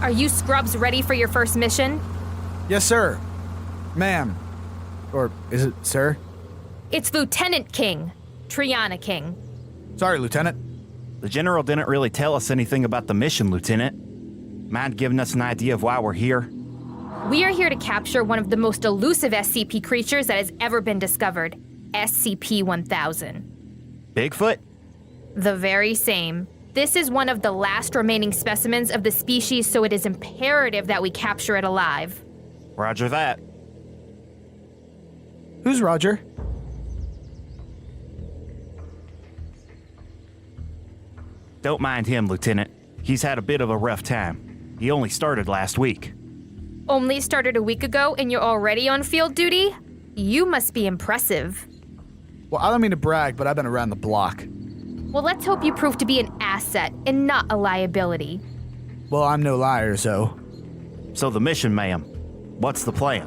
Are you scrubs ready for your first mission? Yes, sir. Ma'am. Or is it sir? It's Lieutenant King. Triana King. Sorry, Lieutenant. The General didn't really tell us anything about the mission, Lieutenant. Mind giving us an idea of why we're here? We are here to capture one of the most elusive SCP creatures that has ever been discovered. SCP-1000. Bigfoot? The very same. This is one of the last remaining specimens of the species, so it is imperative that we capture it alive. Roger that. Who's Roger? Don't mind him, Lieutenant. He's had a bit of a rough time. He only started last week. Only started a week ago and you're already on field duty? You must be impressive. Well, I don't mean to brag, but I've been around the block. Well, let's hope you prove to be an asset and not a liability. Well, I'm no liar, so... So the mission, ma'am. What's the plan?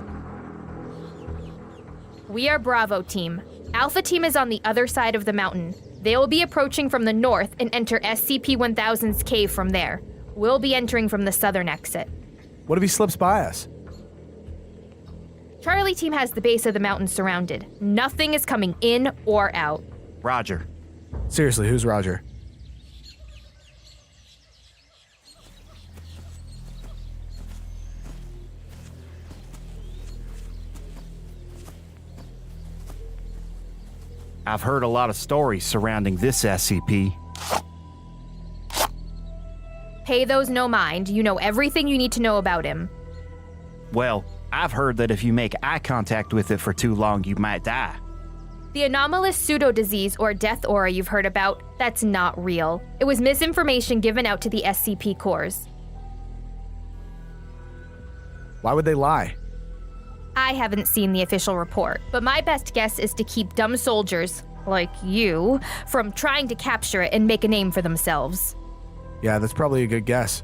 We are Bravo Team. Alpha Team is on the other side of the mountain. They will be approaching from the north and enter SCP-1000's cave from there. We'll be entering from the southern exit. What if he slips by us? Charlie Team has the base of the mountain surrounded. Nothing is coming in or out. Roger. Seriously, who's Roger? I've heard a lot of stories surrounding this SCP. Pay those no mind. You know everything you need to know about him. Well, I've heard that if you make eye contact with it for too long, you might die. The anomalous pseudo-disease or death aura you've heard about, that's not real. It was misinformation given out to the SCP cores. Why would they lie? I haven't seen the official report, but my best guess is to keep dumb soldiers, like you, from trying to capture it and make a name for themselves. Yeah, that's probably a good guess.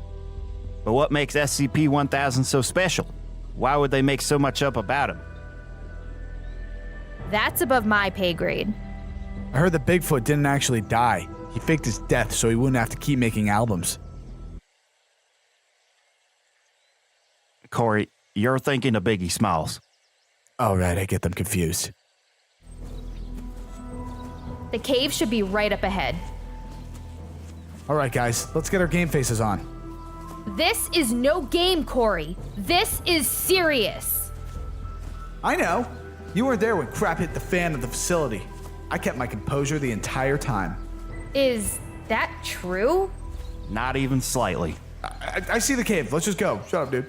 But what makes SCP-1000 so special? Why would they make so much up about him? That's above my pay grade. I heard that Bigfoot didn't actually die. He faked his death so he wouldn't have to keep making albums. Corey, you're thinking of Biggie Smalls. Oh, right, I get them confused. The cave should be right up ahead. All right, guys, let's get our game faces on. This is no game, Corey. This is serious. I know. You weren't there when crap hit the fan of the facility. I kept my composure the entire time. Is that true? Not even slightly. I see the cave. Let's just go. Shut up, dude.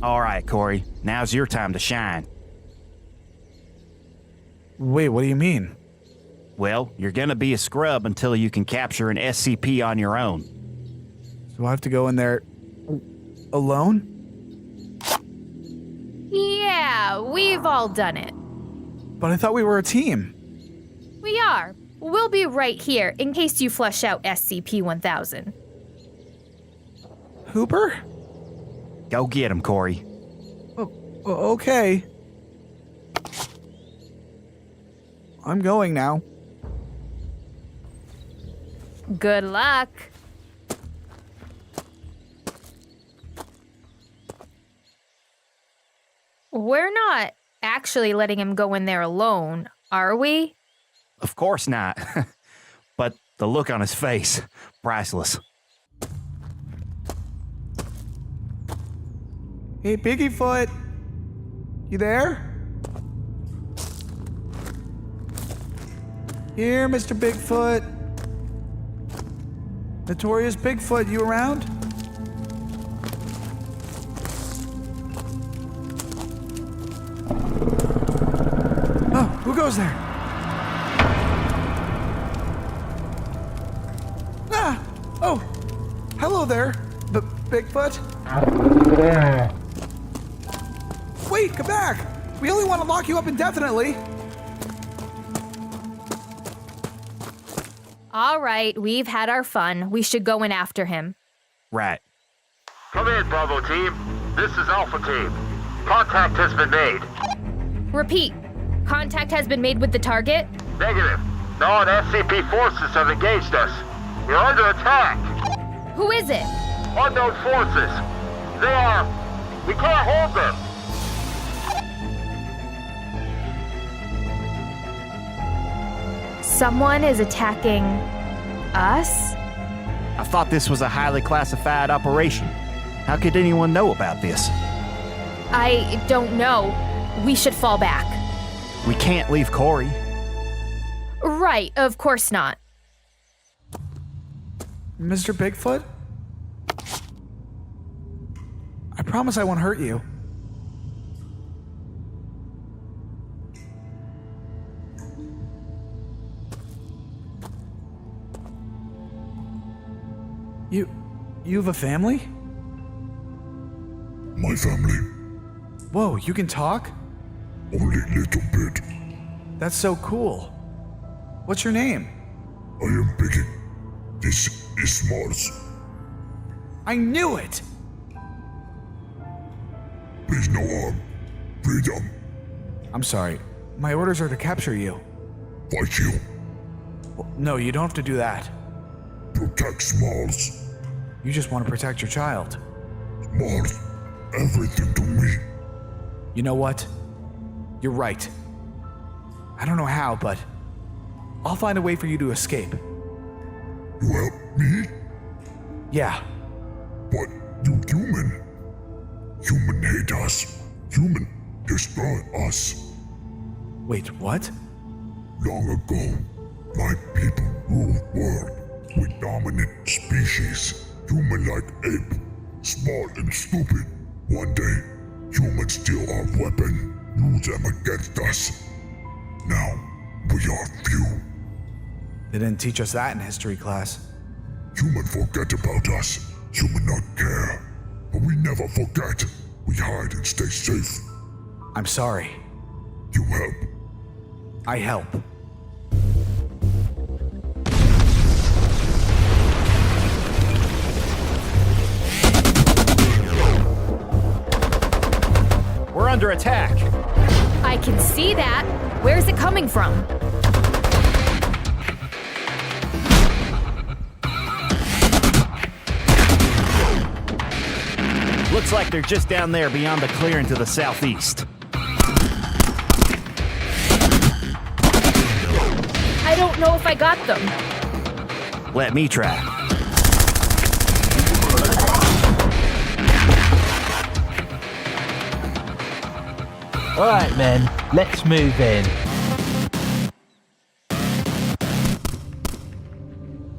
All right, Corey. Now's your time to shine. Wait, what do you mean? Well, you're gonna be a scrub until you can capture an SCP on your own. So I have to go in there alone? Yeah, we've all done it. But I thought we were a team. We are. We'll be right here in case you flush out SCP-1000. Hooper? Go get him, Corey. Oh, okay. I'm going now. Good luck. We're not actually letting him go in there alone, are we? Of course not. But the look on his face, priceless. Hey, Biggiefoot. You there? Here, Mr. Bigfoot. Notorious Bigfoot, you around? Oh, who goes there? Ah! Oh! Hello there, Bigfoot. Wait, come back! We only want to lock you up indefinitely. All right, we've had our fun. We should go in after him. Right. Come in, Bravo Team. This is Alpha Team. Contact has been made. Repeat. Contact has been made with the target? Negative. Non-SCP forces have engaged us. We're under attack. Who is it? Unknown forces. We can't hold them. Someone is attacking us? I thought this was a highly classified operation. How could anyone know about this? I don't know. We should fall back. We can't leave Corey. Right, of course not. Mr. Bigfoot? I promise I won't hurt you. You have a family? My family. Whoa, you can talk? Only little bit. That's so cool. What's your name? I am Piggy. This is Mars. I knew it! Please no harm. Freedom. I'm sorry. My orders are to capture you. Fight you. Well, no, you don't have to do that. Protect Smalls. You just want to protect your child. Smalls. Everything to me. You know what? You're right. I don't know how, but I'll find a way for you to escape. You help me? Yeah. But you human. Human hate us. Human destroy us. Wait, what? Long ago, my people ruled world. We dominant species. Human like ape. Small and stupid. One day, humans steal our weapon. Use them against us. Now, we are few. They didn't teach us that in history class. Human forget about us. Human not care. But we never forget. We hide and stay safe. I'm sorry. You help. I help. We're under attack. I can see that. Where's it coming from? Looks like they're just down there beyond the clearing to the southeast. I don't know if I got them. Let me try. Alright men, let's move in.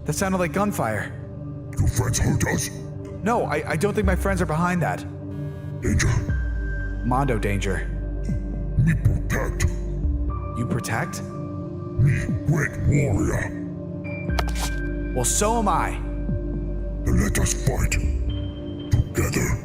That sounded like gunfire. Your friends hurt us. No, I don't think my friends are behind that. Danger. Mondo danger. Me protect. You protect? Me great warrior. Well, so am I. Then let us fight. Together.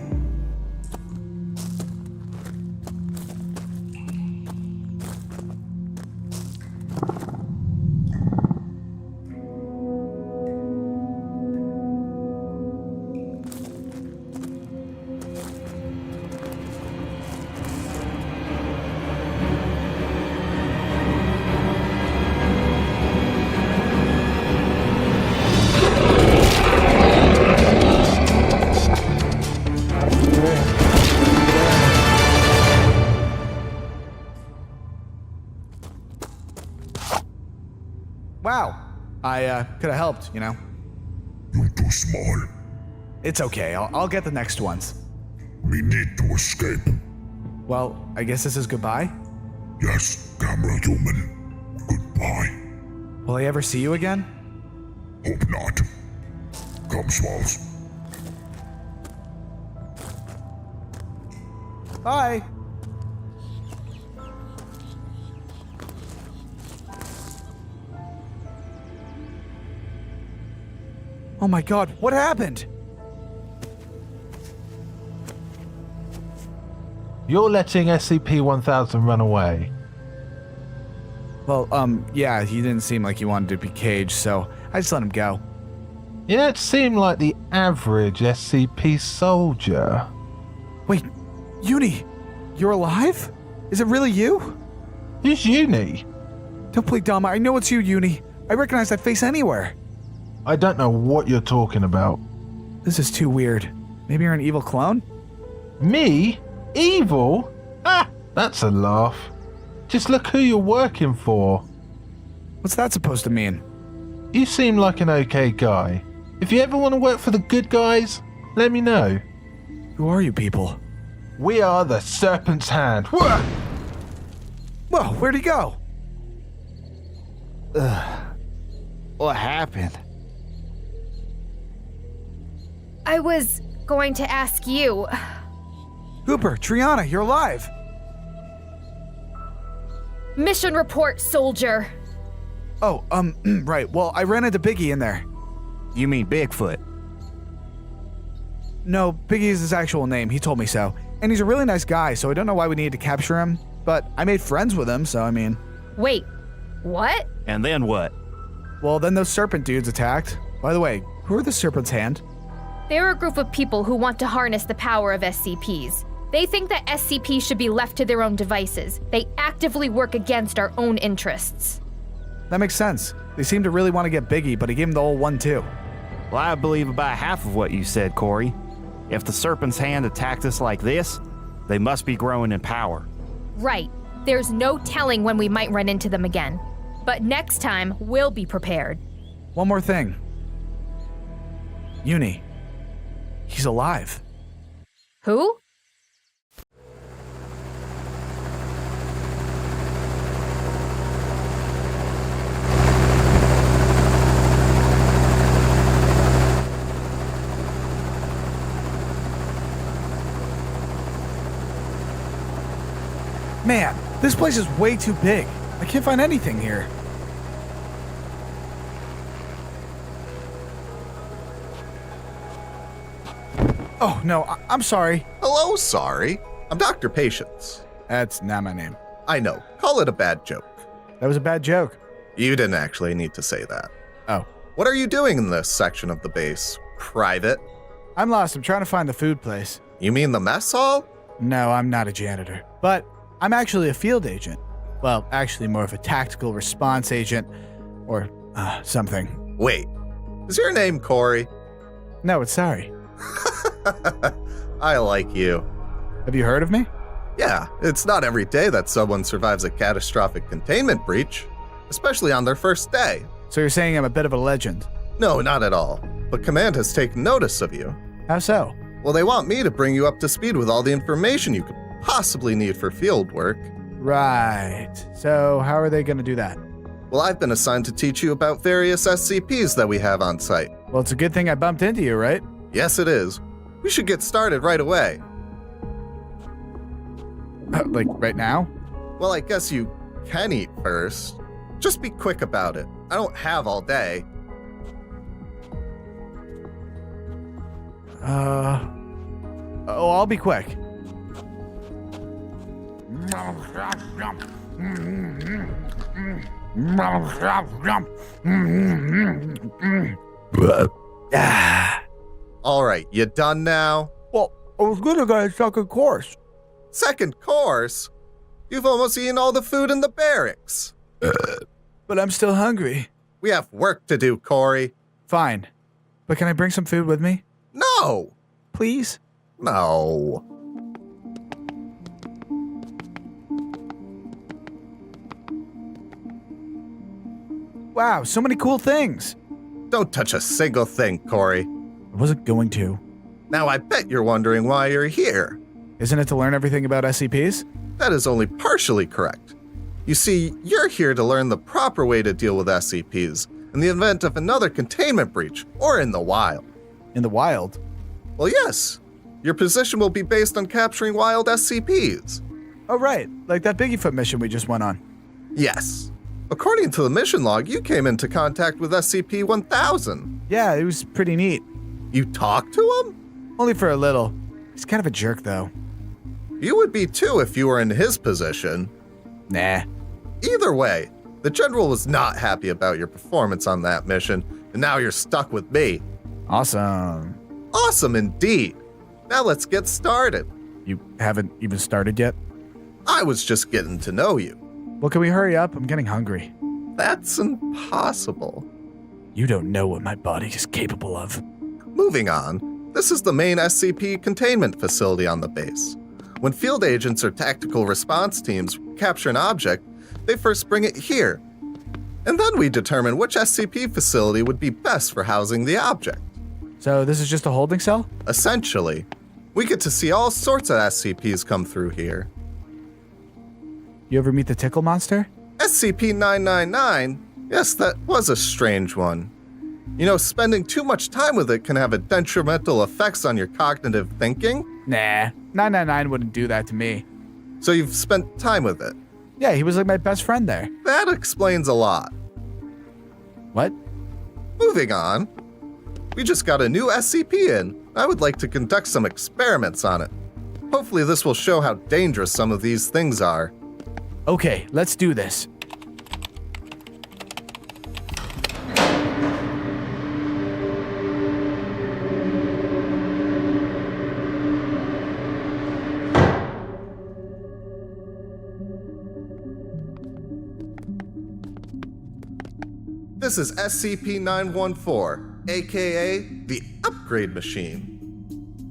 Wow. I could have helped, you know. You too small. It's okay. I'll get the next ones. We need to escape. Well, I guess this is goodbye. Yes, camera human. Goodbye. Will I ever see you again? Hope not. Come, Smalls. Bye. Oh my god, what happened? You're letting SCP-1000 run away. Well, yeah, he didn't seem like he wanted to be caged, so I just let him go. You don't seem like the average SCP soldier. Wait, Uni, you're alive? Is it really you? Who's Uni? Don't play dumb. I know it's you, Uni. I recognize that face anywhere. I don't know what you're talking about. This is too weird. Maybe you're an evil clone? Me? Evil? Ah, that's a laugh. Just look who you're working for. What's that supposed to mean? You seem like an okay guy. If you ever want to work for the good guys, let me know. Who are you people? We are the Serpent's Hand. Whoa! Whoa, where'd he go? What happened? I was going to ask you. Hooper, Triana, you're alive. Mission report, soldier. Oh, right. Well, I ran into Biggie in there. You mean Bigfoot? No, Biggie is his actual name. He told me so. And he's a really nice guy, so I don't know why we needed to capture him. But I made friends with him, so I mean... Wait, what? And then what? Well, then those serpent dudes attacked. By the way, who are the Serpent's Hand? They're a group of people who want to harness the power of SCPs. They think that SCPs should be left to their own devices. They actively work against our own interests. That makes sense. They seem to really want to get Biggie, but he gave him the old one too. Well, I believe about half of what you said, Corey. If the Serpent's Hand attacked us like this, they must be growing in power. Right. There's no telling when we might run into them again. But next time, we'll be prepared. One more thing. Uni. He's alive. Who? Man, this place is way too big. I can't find anything here. Oh, no, I'm sorry. Hello, sorry. I'm Dr. Patience. That's not my name. I know. Call it a bad joke. That was a bad joke. You didn't actually need to say that. Oh. What are you doing in this section of the base? Private? I'm lost. I'm trying to find the food place. You mean the mess hall? No, I'm not a janitor. But I'm actually a field agent. Well, actually more of a tactical response agent. Or, something. Wait. Is your name Corey? No, it's sorry. I like you. Have you heard of me? Yeah, it's not every day that someone survives a catastrophic containment breach, especially on their first day. So you're saying I'm a bit of a legend? No, not at all. But Command has taken notice of you. How so? Well, they want me to bring you up to speed with all the information you could possibly need for field work. Right. So how are they going to do that? Well, I've been assigned to teach you about various SCPs that we have on site. Well, it's a good thing I bumped into you, right? Yes, it is. We should get started right away. Like, right now? Well, I guess you can eat first. Just be quick about it. I don't have all day. Oh, I'll be quick. All right, you done now? Well, I was gonna get a second course. Second course? You've almost eaten all the food in the barracks. But I'm still hungry. We have work to do, Corey. Fine. But can I bring some food with me? No! Please? No. Wow, so many cool things. Don't touch a single thing, Corey. I wasn't going to. Now I bet you're wondering why you're here. Isn't it to learn everything about SCPs? That is only partially correct. You see, you're here to learn the proper way to deal with SCPs in the event of another containment breach or in the wild. In the wild? Well, yes. Your position will be based on capturing wild SCPs. Oh, right. Like that Bigfoot mission we just went on. Yes. According to the mission log, you came into contact with SCP-1000. Yeah, it was pretty neat. You talked to him? Only for a little. He's kind of a jerk, though. You would be too if you were in his position. Nah. Either way, the General was not happy about your performance on that mission, and now you're stuck with me. Awesome. Awesome indeed. Now let's get started. You haven't even started yet? I was just getting to know you. Well, can we hurry up? I'm getting hungry. That's impossible. You don't know what my body is capable of. Moving on, this is the main SCP containment facility on the base. When field agents or tactical response teams capture an object, they first bring it here. And then we determine which SCP facility would be best for housing the object. So this is just a holding cell? Essentially, we get to see all sorts of SCPs come through here. You ever meet the tickle monster? SCP-999? Yes, that was a strange one. You know, spending too much time with it can have a detrimental effects on your cognitive thinking. Nah, 999 wouldn't do that to me. So you've spent time with it. Yeah, he was like my best friend there. That explains a lot. What? Moving on. We just got a new SCP in. I would like to conduct some experiments on it. Hopefully this will show how dangerous some of these things are. Okay, let's do this. This is SCP-914, aka the Upgrade Machine.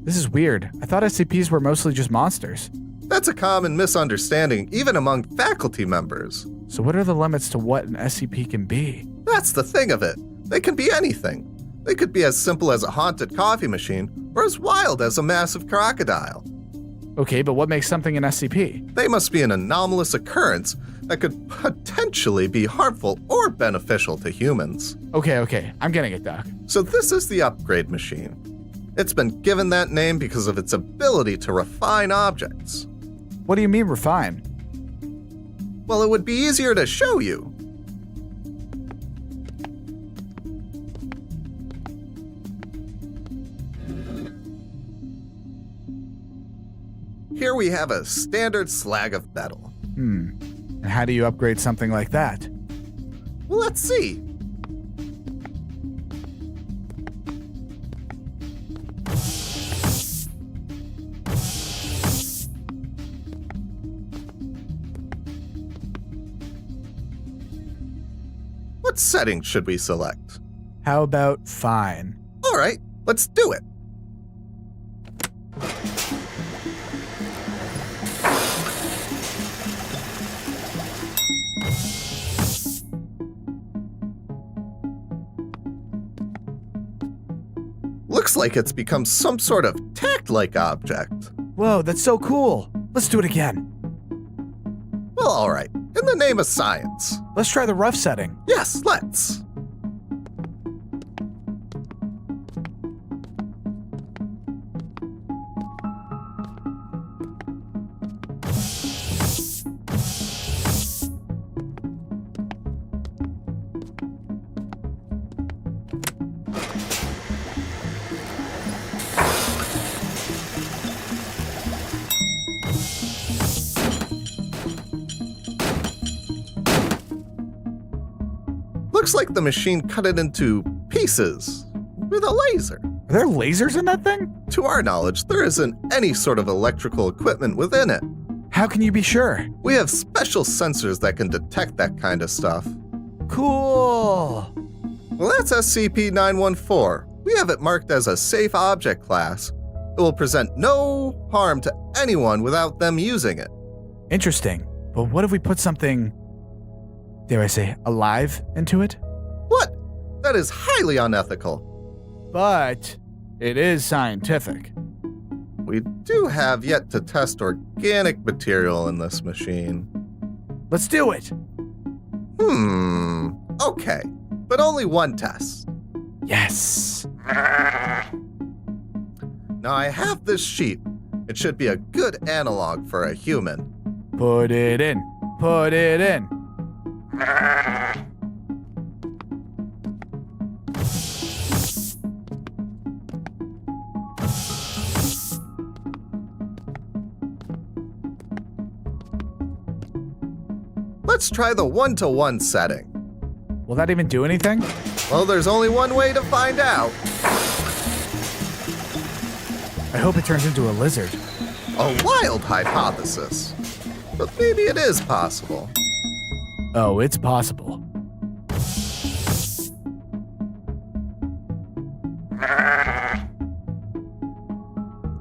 This is weird. I thought SCPs were mostly just monsters. That's a common misunderstanding, even among faculty members. So what are the limits to what an SCP can be? That's the thing of it. They can be anything. They could be as simple as a haunted coffee machine, or as wild as a massive crocodile. Okay, but what makes something an SCP? They must be an anomalous occurrence that could potentially be harmful or beneficial to humans. Okay, I'm getting it, Doc. So this is the Upgrade Machine. It's been given that name because of its ability to refine objects. What do you mean refine? Well, it would be easier to show you. Here we have a standard slag of metal. And how do you upgrade something like that? Well, let's see. What setting should we select? How about fine? All right, let's do it. Looks like it's become some sort of tact-like object. Whoa, that's so cool. Let's do it again. Well, all right. In the name of science. Let's try the rough setting. Yes, let's. Looks like the machine cut it into pieces with a laser. Are there lasers in that thing? To our knowledge, there isn't any sort of electrical equipment within it. How can you be sure? We have special sensors that can detect that kind of stuff. Cool. Well, that's SCP-914. We have it marked as a safe object class. It will present no harm to anyone without them using it. Interesting. But what if we put something, dare I say, alive into it? What? That is highly unethical. But it is scientific. We do have yet to test organic material in this machine. Let's do it. Okay, but only one test. Yes. Now I have this sheet. It should be a good analog for a human. Put it in. Put it in. Let's try the 1-to-1 setting. Will that even do anything? Well, there's only one way to find out. I hope it turns into a lizard. A wild hypothesis. But maybe it is possible. Oh, it's possible.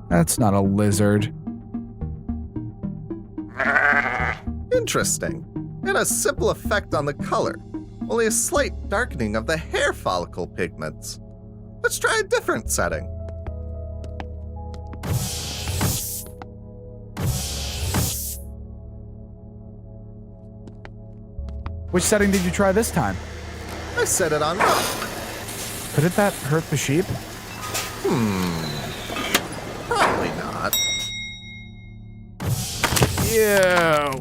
That's not a lizard. Interesting. It has simple effect on the color, only a slight darkening of the hair follicle pigments. Let's try a different setting. Which setting did you try this time? I set it on rough. Couldn't that hurt the sheep? Probably not. Ew.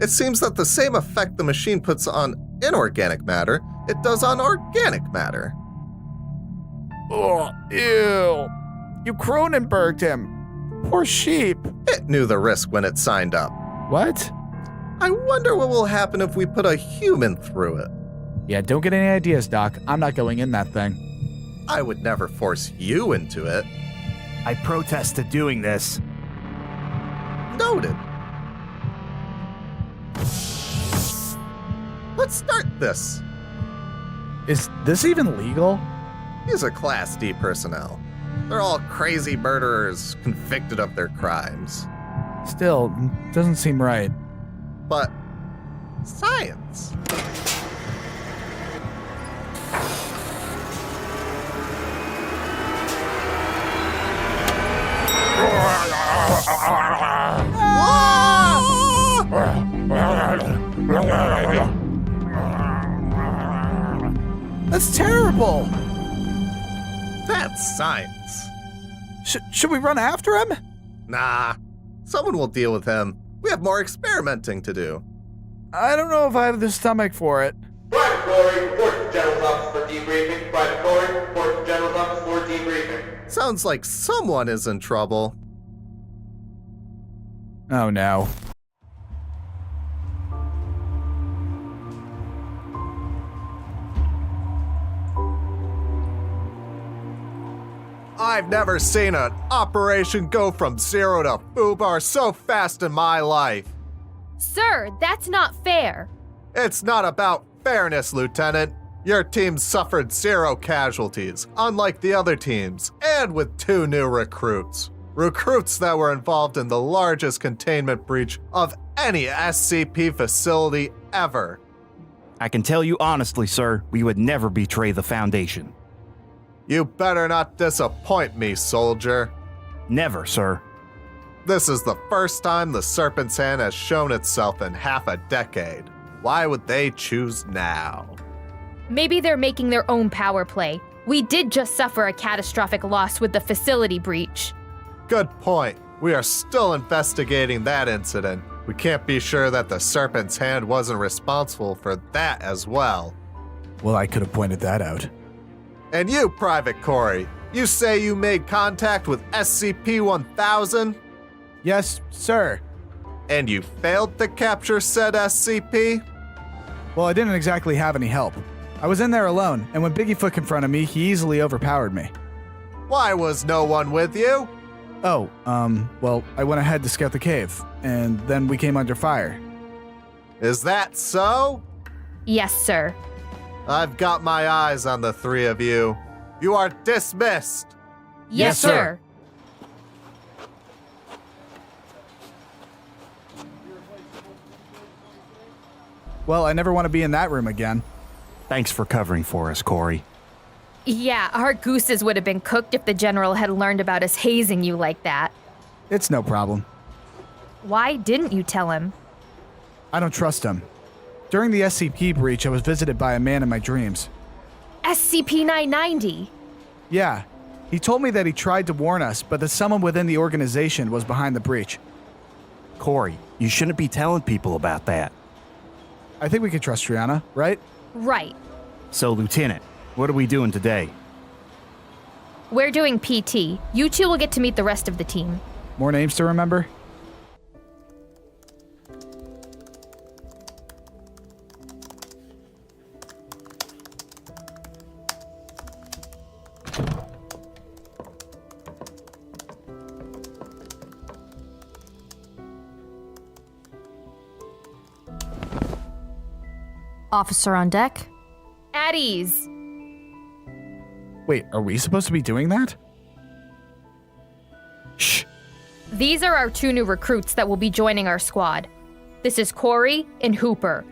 It seems that the same effect the machine puts on inorganic matter, it does on organic matter. Oh, ew. You Cronenberged him. Poor sheep. It knew the risk when it signed up. What? I wonder what will happen if we put a human through it. Yeah, don't get any ideas, Doc. I'm not going in that thing. I would never force you into it. I protest to doing this. Noted. Let's start this. Is this even legal? These are Class D personnel. They're all crazy murderers convicted of their crimes. Still, doesn't seem right. But science. That's terrible. That's science. Should we run after him? Nah, someone will deal with him. We have more experimenting to do. I don't know if I have the stomach for it. Private Corey, report to General's office for debriefing. Private Corey, report to General's office for debriefing. Sounds like someone is in trouble. Oh no. I've never seen an operation go from zero to foobar so fast in my life. Sir, that's not fair. It's not about fairness, Lieutenant. Your team suffered 0 casualties, unlike the other teams, and with 2 new recruits. Recruits that were involved in the largest containment breach of any SCP facility ever. I can tell you honestly, sir, we would never betray the Foundation. You better not disappoint me, soldier. Never, sir. This is the first time the Serpent's Hand has shown itself in half a decade. Why would they choose now? Maybe they're making their own power play. We did just suffer a catastrophic loss with the facility breach. Good point. We are still investigating that incident. We can't be sure that the Serpent's Hand wasn't responsible for that as well. Well, I could have pointed that out. And you, Private Corey, you say you made contact with SCP-1000? Yes, sir. And you failed to capture said SCP? Well, I didn't exactly have any help. I was in there alone, and when Biggiefoot confronted me, he easily overpowered me. Why was no one with you? Oh, well, I went ahead to scout the cave, and then we came under fire. Is that so? Yes, sir. I've got my eyes on the 3 of you. You are dismissed. Yes, sir. Well, I never want to be in that room again. Thanks for covering for us, Corey. Yeah, our gooses would have been cooked if the General had learned about us hazing you like that. It's no problem. Why didn't you tell him? I don't trust him. During the SCP breach, I was visited by a man in my dreams. SCP-990. Yeah, he told me that he tried to warn us, but that someone within the organization was behind the breach. Corey, you shouldn't be telling people about that. I think we can trust Triana, right? Right. So, Lieutenant, what are we doing today? We're doing PT. You two will get to meet the rest of the team. More names to remember? Officer on deck. At ease. Wait, are we supposed to be doing that? Shh. These are our 2 new recruits that will be joining our squad. This is Corey and Hooper.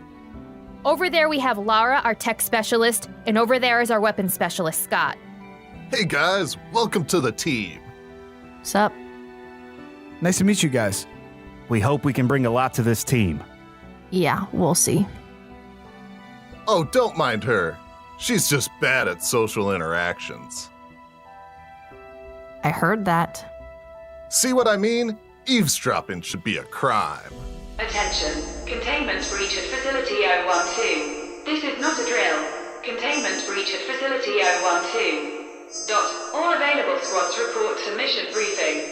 Over there we have Lara, our tech specialist, and over there is our weapons specialist, Scott. Hey guys, welcome to the team. Sup? Nice to meet you guys. We hope we can bring a lot to this team. Yeah, we'll see. Oh, don't mind her. She's just bad at social interactions. I heard that. See what I mean? Eavesdropping should be a crime. Attention. Containment breach at Facility 012. This is not a drill. Containment breach at Facility 012. All available squads report to mission briefing.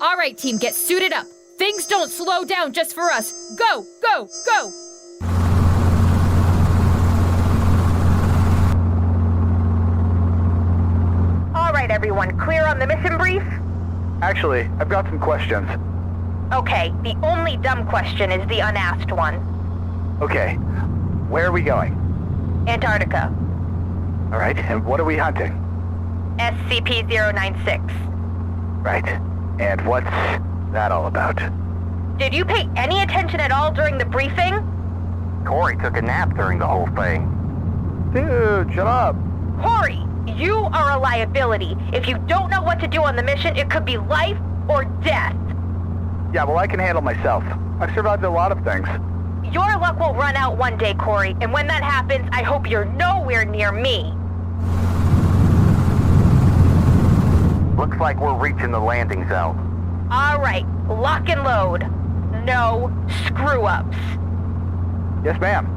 All right, team, get suited up. Things don't slow down just for us. Go, go, go! All right, everyone, clear on the mission brief? Actually, I've got some questions. Okay, the only dumb question is the unasked one. Okay, where are we going? Antarctica. All right, and what are we hunting? SCP-096. Right, and what's that all about? Did you pay any attention at all during the briefing? Corey took a nap during the whole thing. Dude, shut up. Corey, you are a liability. If you don't know what to do on the mission, it could be life or death. Yeah, well, I can handle myself. I've survived a lot of things. Your luck will run out one day, Corey, and when that happens, I hope you're nowhere near me. Looks like we're reaching the landing zone. All right, lock and load. No screw-ups. Yes, ma'am.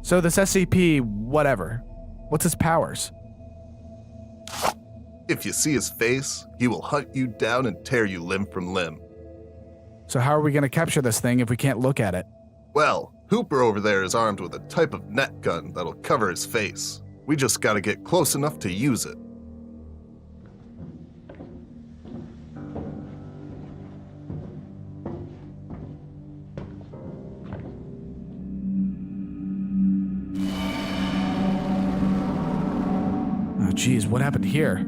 So this SCP, whatever. What's his powers? If you see his face, he will hunt you down and tear you limb from limb. So how are we going to capture this thing if we can't look at it? Well, Hooper over there is armed with a type of net gun that'll cover his face. We just gotta get close enough to use it. Oh geez, what happened here?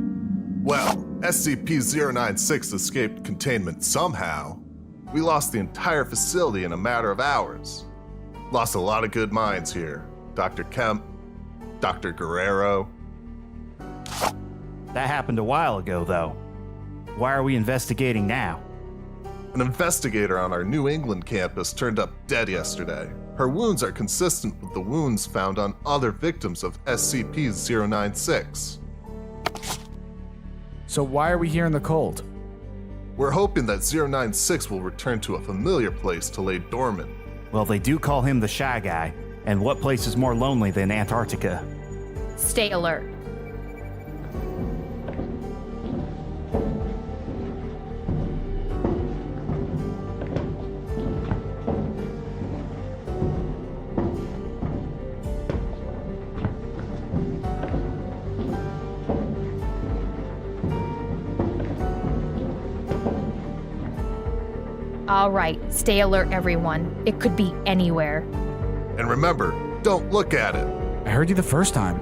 Well, SCP-096 escaped containment somehow. We lost the entire facility in a matter of hours. Lost a lot of good minds here. Dr. Kemp, Dr. Guerrero. That happened a while ago, though. Why are we investigating now? An investigator on our New England campus turned up dead yesterday. Her wounds are consistent with the wounds found on other victims of SCP-096. So why are we here in the cold? We're hoping that 096 will return to a familiar place to lay dormant. Well, they do call him the Shy Guy, and what place is more lonely than Antarctica? Stay alert. All right, stay alert, everyone. It could be anywhere. And remember, don't look at it. I heard you the first time.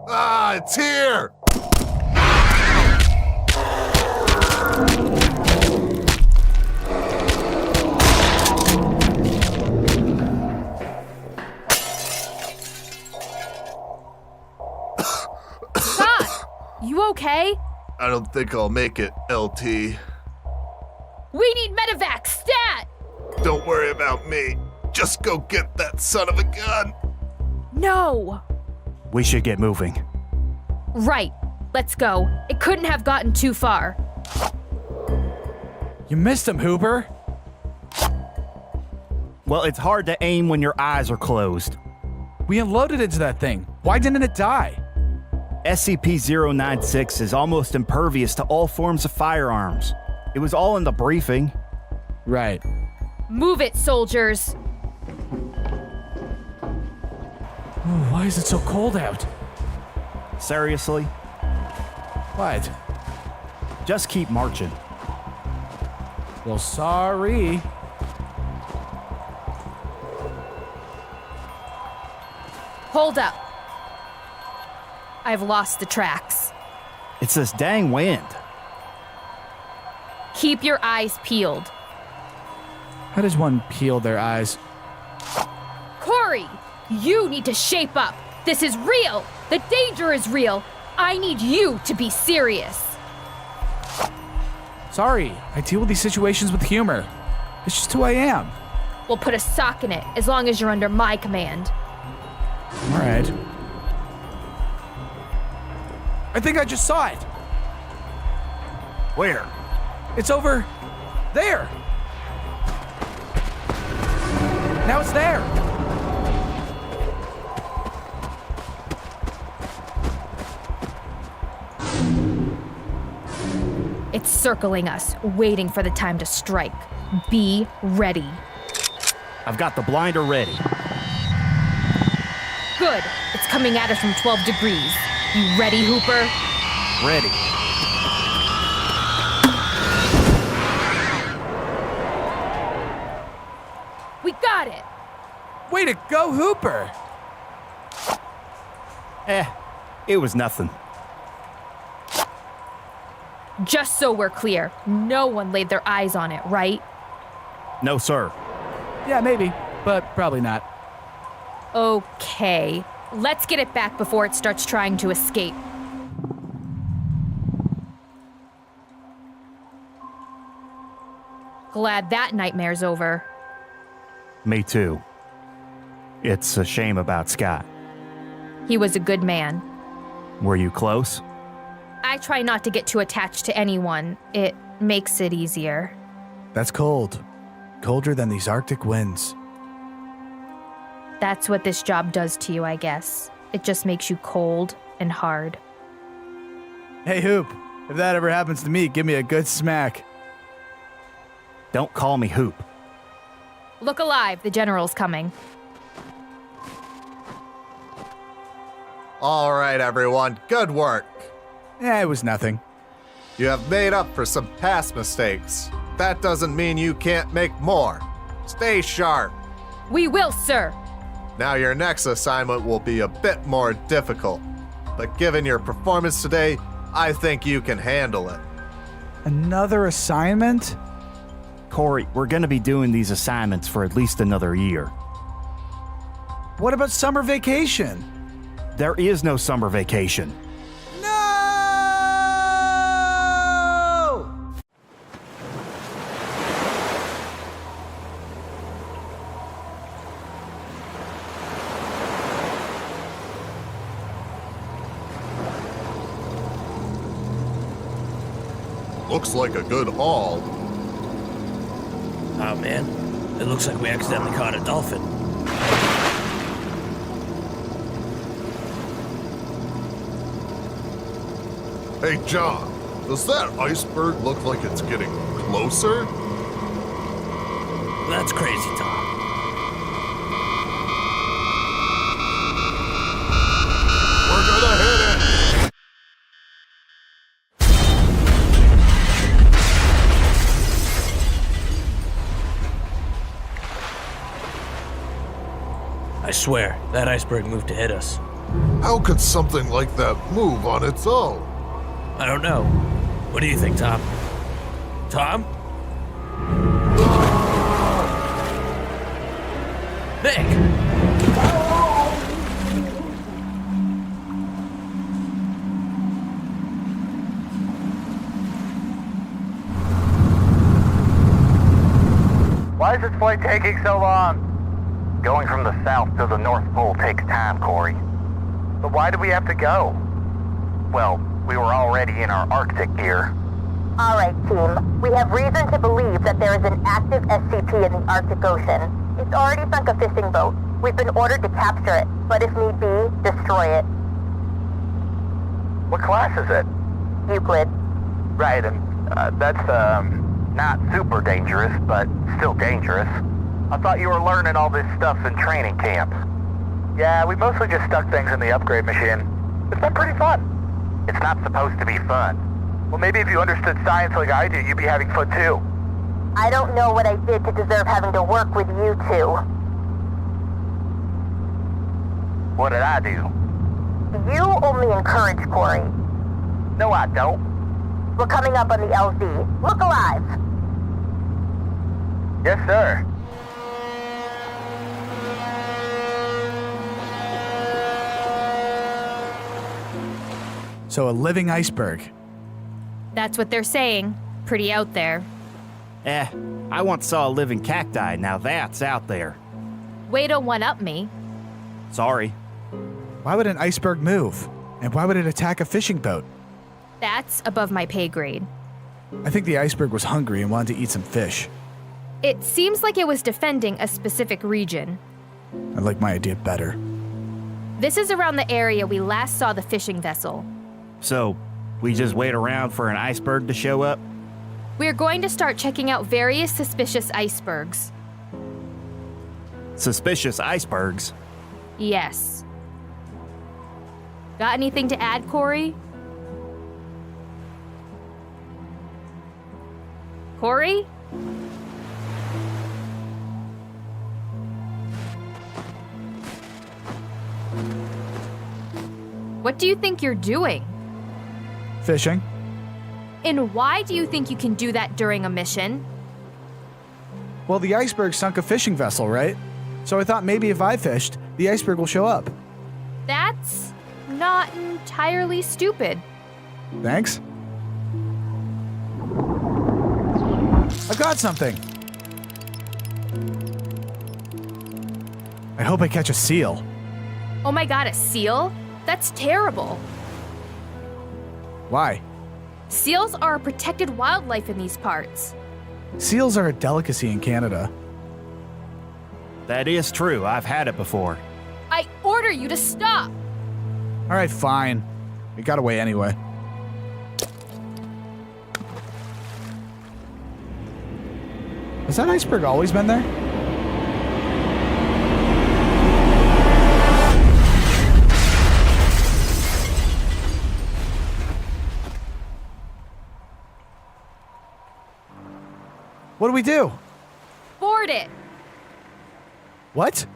Ah, it's here! Scott, you okay? I don't think I'll make it, LT. We need medevac, stat! Don't worry about me. Just go get that son of a gun. No! We should get moving. Right, let's go. It couldn't have gotten too far. You missed him, Hooper. Well, it's hard to aim when your eyes are closed. We unloaded into that thing. Why didn't it die? SCP-096 is almost impervious to all forms of firearms. It was all in the briefing. Right. Move it, soldiers. Oh, why is it so cold out? Seriously? What? Just keep marching. Well, sorry. Hold up. I've lost the tracks. It's this dang wind. Keep your eyes peeled. How does one peel their eyes? Corey, you need to shape up. This is real. The danger is real. I need you to be serious. Sorry, I deal with these situations with humor. It's just who I am. We'll put a sock in it as long as you're under my command. All right. I think I just saw it. Where? It's over there. Now it's there. It's circling us, waiting for the time to strike. Be ready. I've got the blinder ready. Good. It's coming at us from 12 degrees. You ready, Hooper? Ready. We got it. Way to go, Hooper. It was nothing. Just so we're clear, no one laid their eyes on it, right? No, sir. Yeah, maybe, but probably not. Okay. Let's get it back before it starts trying to escape. Glad that nightmare's over. Me too. It's a shame about Scott. He was a good man. Were you close? I try not to get too attached to anyone. It makes it easier. That's cold. Colder than these Arctic winds. That's what this job does to you, I guess. It just makes you cold and hard. Hey, Hoop. If that ever happens to me, give me a good smack. Don't call me Hoop. Look alive, the general's coming. All right, everyone. Good work. Yeah, it was nothing. You have made up for some past mistakes. That doesn't mean you can't make more. Stay sharp. We will, sir. Now your next assignment will be a bit more difficult. But given your performance today, I think you can handle it. Another assignment? Corey, we're gonna be doing these assignments for at least another year. What about summer vacation? There is no summer vacation. No! Looks like a good haul. Oh man, it looks like we accidentally caught a dolphin. Hey, John, does that iceberg look like it's getting closer? That's crazy, Tom. We're gonna hit it! I swear, that iceberg moved to hit us. How could something like that move on its own? I don't know. What do you think, Tom? Tom? Nick! Why is this flight taking so long? Going from the south to the North Pole takes time, Corey. But why do we have to go? Well, we were already in our Arctic gear. Alright, team. We have reason to believe that there is an active SCP in the Arctic Ocean. It's already sunk a fishing boat. We've been ordered to capture it, but if need be, destroy it. What class is it? Euclid. Right, and that's, not super dangerous, but still dangerous. I thought you were learning all this stuff in training camp. Yeah, we mostly just stuck things in the upgrade machine. It's been pretty fun. It's not supposed to be fun. Well, maybe if you understood science like I do, you'd be having fun too. I don't know what I did to deserve having to work with you two. What did I do? You only encourage Corey. No, I don't. We're coming up on the LZ. Look alive. Yes, sir. So a living iceberg. That's what they're saying. Pretty out there. I once saw a living cacti. Now that's out there. Way to one-up me. Sorry. Why would an iceberg move? And why would it attack a fishing boat? That's above my pay grade. I think the iceberg was hungry and wanted to eat some fish. It seems like it was defending a specific region. I like my idea better. This is around the area we last saw the fishing vessel. So, we just wait around for an iceberg to show up? We're going to start checking out various suspicious icebergs. Suspicious icebergs? Yes. Got anything to add, Corey? Corey? What do you think you're doing? Fishing? And why do you think you can do that during a mission? Well, the iceberg sunk a fishing vessel, right? So I thought maybe if I fished, the iceberg will show up. That's not entirely stupid. Thanks. I've got something. I hope I catch a seal. Oh my god, a seal? That's terrible. Why? Seals are a protected wildlife in these parts. Seals are a delicacy in Canada. That is true. I've had it before. I order you to stop! All right, fine. We got away anyway. Has that iceberg always been there? What do we do? Board it! What?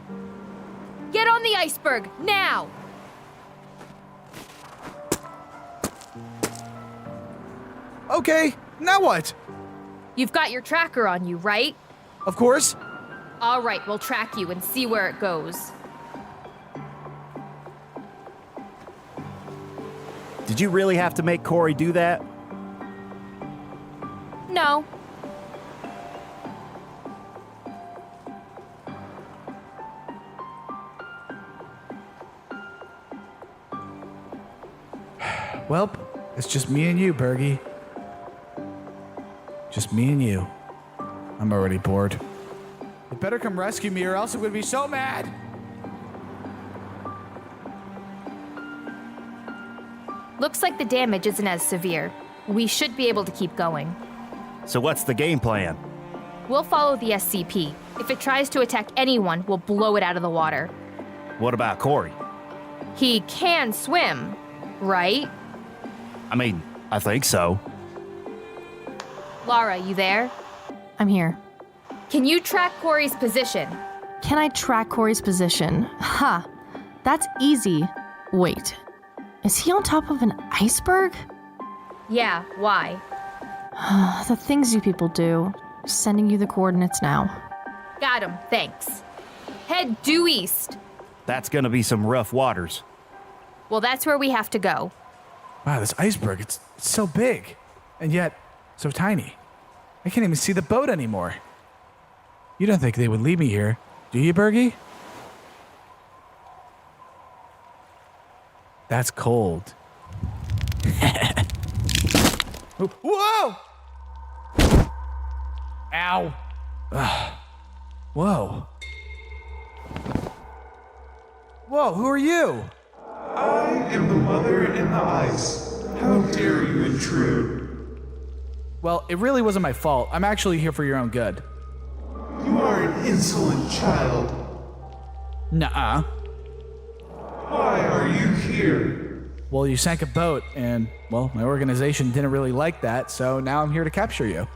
Get on the iceberg, now! Okay, now what? You've got your tracker on you, right? Of course. All right, we'll track you and see where it goes. Did you really have to make Corey do that? No. Well, it's just me and you, Bergie. Just me and you. I'm already bored. You better come rescue me or else I'm gonna be so mad! Looks like the damage isn't as severe. We should be able to keep going. So what's the game plan? We'll follow the SCP. If it tries to attack anyone, we'll blow it out of the water. What about Corey? He can swim, right? I mean, I think so. Lara, you there? I'm here. Can you track Corey's position? Can I track Corey's position? Ha! That's easy. Wait. Is he on top of an iceberg? Yeah, why? The things you people do. Sending you the coordinates now. Got him, thanks. Head due east. That's gonna be some rough waters. Well, that's where we have to go. Wow, this iceberg, it's so big. And yet, so tiny. I can't even see the boat anymore. You don't think they would leave me here, do you, Bergie? That's cold. Whoa! Ow! Whoa. Whoa, who are you? I am the mother in the ice. How dare you intrude? Well, it really wasn't my fault. I'm actually here for your own good. You are an insolent child. Nuh-uh. Why are you here? Well, you sank a boat, and, well, my organization didn't really like that, so now I'm here to capture you.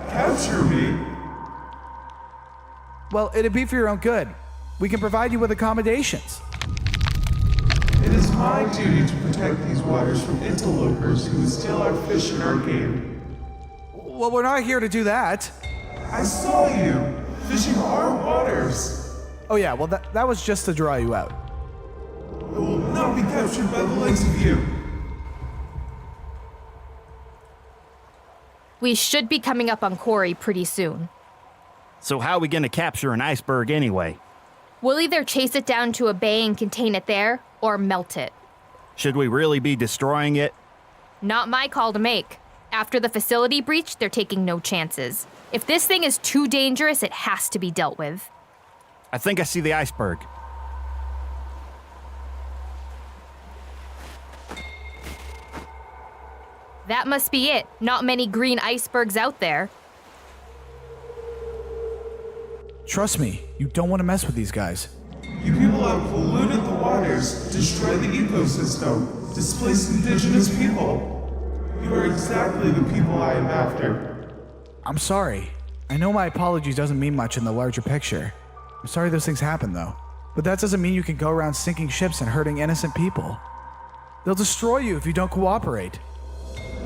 Capture me? Well, it'd be for your own good. We can provide you with accommodations. It is my duty to protect these waters from interlopers who would steal our fish and our game. Well, we're not here to do that. I saw you fishing our waters. Oh yeah, well that was just to draw you out. I will not be captured by the likes of you. We should be coming up on Corey pretty soon. So how are we gonna capture an iceberg anyway? We'll either chase it down to a bay and contain it there, or melt it. Should we really be destroying it? Not my call to make. After the facility breach, they're taking no chances. If this thing is too dangerous, it has to be dealt with. I think I see the iceberg. That must be it. Not many green icebergs out there. Trust me, you don't want to mess with these guys. You people have polluted the waters, destroyed the ecosystem, displaced indigenous people. You are exactly the people I am after. I'm sorry. I know my apology doesn't mean much in the larger picture. I'm sorry those things happen, though. But that doesn't mean you can go around sinking ships and hurting innocent people. They'll destroy you if you don't cooperate.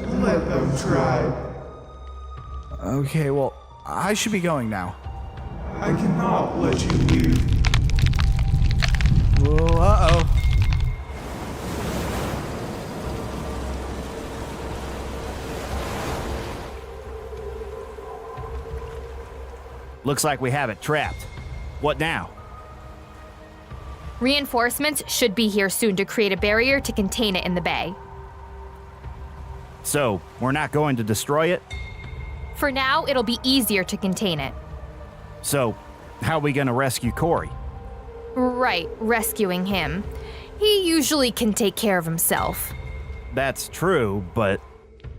Let them try. Okay, well, I should be going now. I cannot let you leave. Whoa, uh-oh. Looks like we have it trapped. What now? Reinforcements should be here soon to create a barrier to contain it in the bay. So, we're not going to destroy it? For now, it'll be easier to contain it. So, how are we gonna rescue Corey? Right, rescuing him. He usually can take care of himself. That's true, but...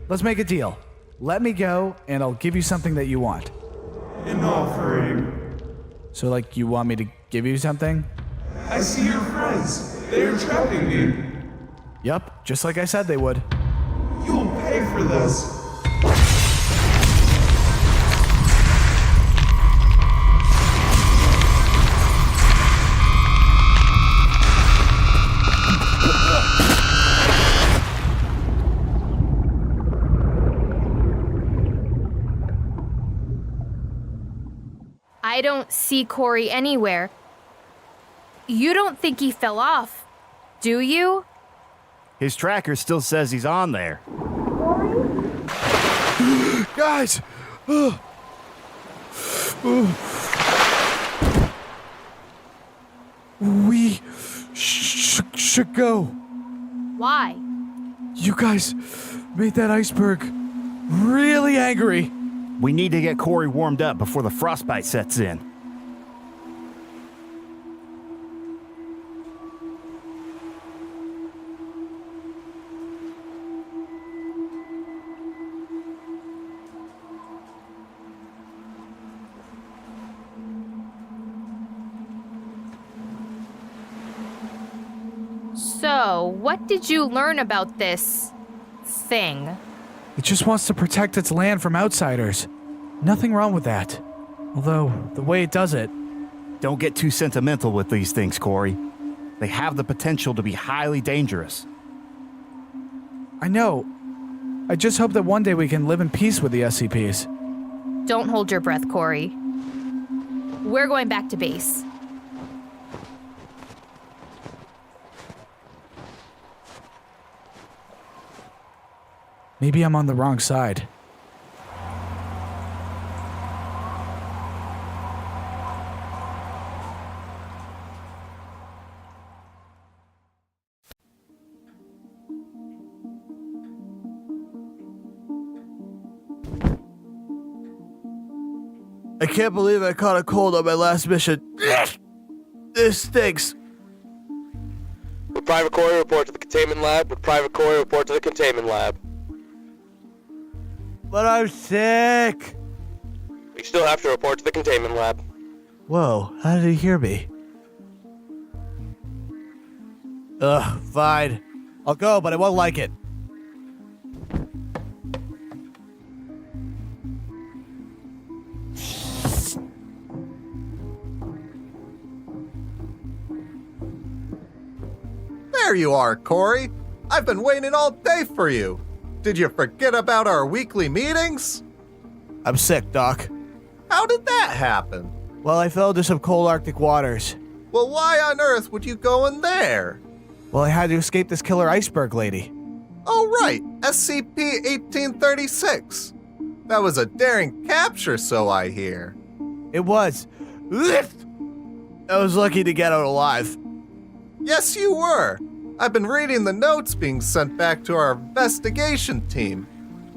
Let's make a deal. Let me go, and I'll give you something that you want. An offering. So, like, you want me to give you something? I see your friends. They are trapping me. Yup, just like I said they would. You will pay for this. I don't see Corey anywhere. You don't think he fell off, do you? His tracker still says he's on there. Guys! We should go. Why? You guys made that iceberg really angry. We need to get Corey warmed up before the frostbite sets in. So, what did you learn about this thing? It just wants to protect its land from outsiders. Nothing wrong with that. Although, the way it does it... Don't get too sentimental with these things, Corey. They have the potential to be highly dangerous. I know. I just hope that one day we can live in peace with the SCPs. Don't hold your breath, Corey. We're going back to base. Maybe I'm on the wrong side. I can't believe I caught a cold on my last mission. This stinks. With Private Corey, report to the containment lab. With Private Corey, report to the containment lab. But I'm sick. You still have to report to the containment lab. Whoa, how did he hear me? Ugh, fine. I'll go, but I won't like it. There you are, Corey. I've been waiting all day for you. Did you forget about our weekly meetings? I'm sick, Doc. How did that happen? Well, I fell into some cold Arctic waters. Well, why on earth would you go in there? Well, I had to escape this killer iceberg lady. Oh, right. SCP-1836. That was a daring capture, so I hear. It was. Lift! I was lucky to get out alive. Yes, you were. I've been reading the notes being sent back to our investigation team.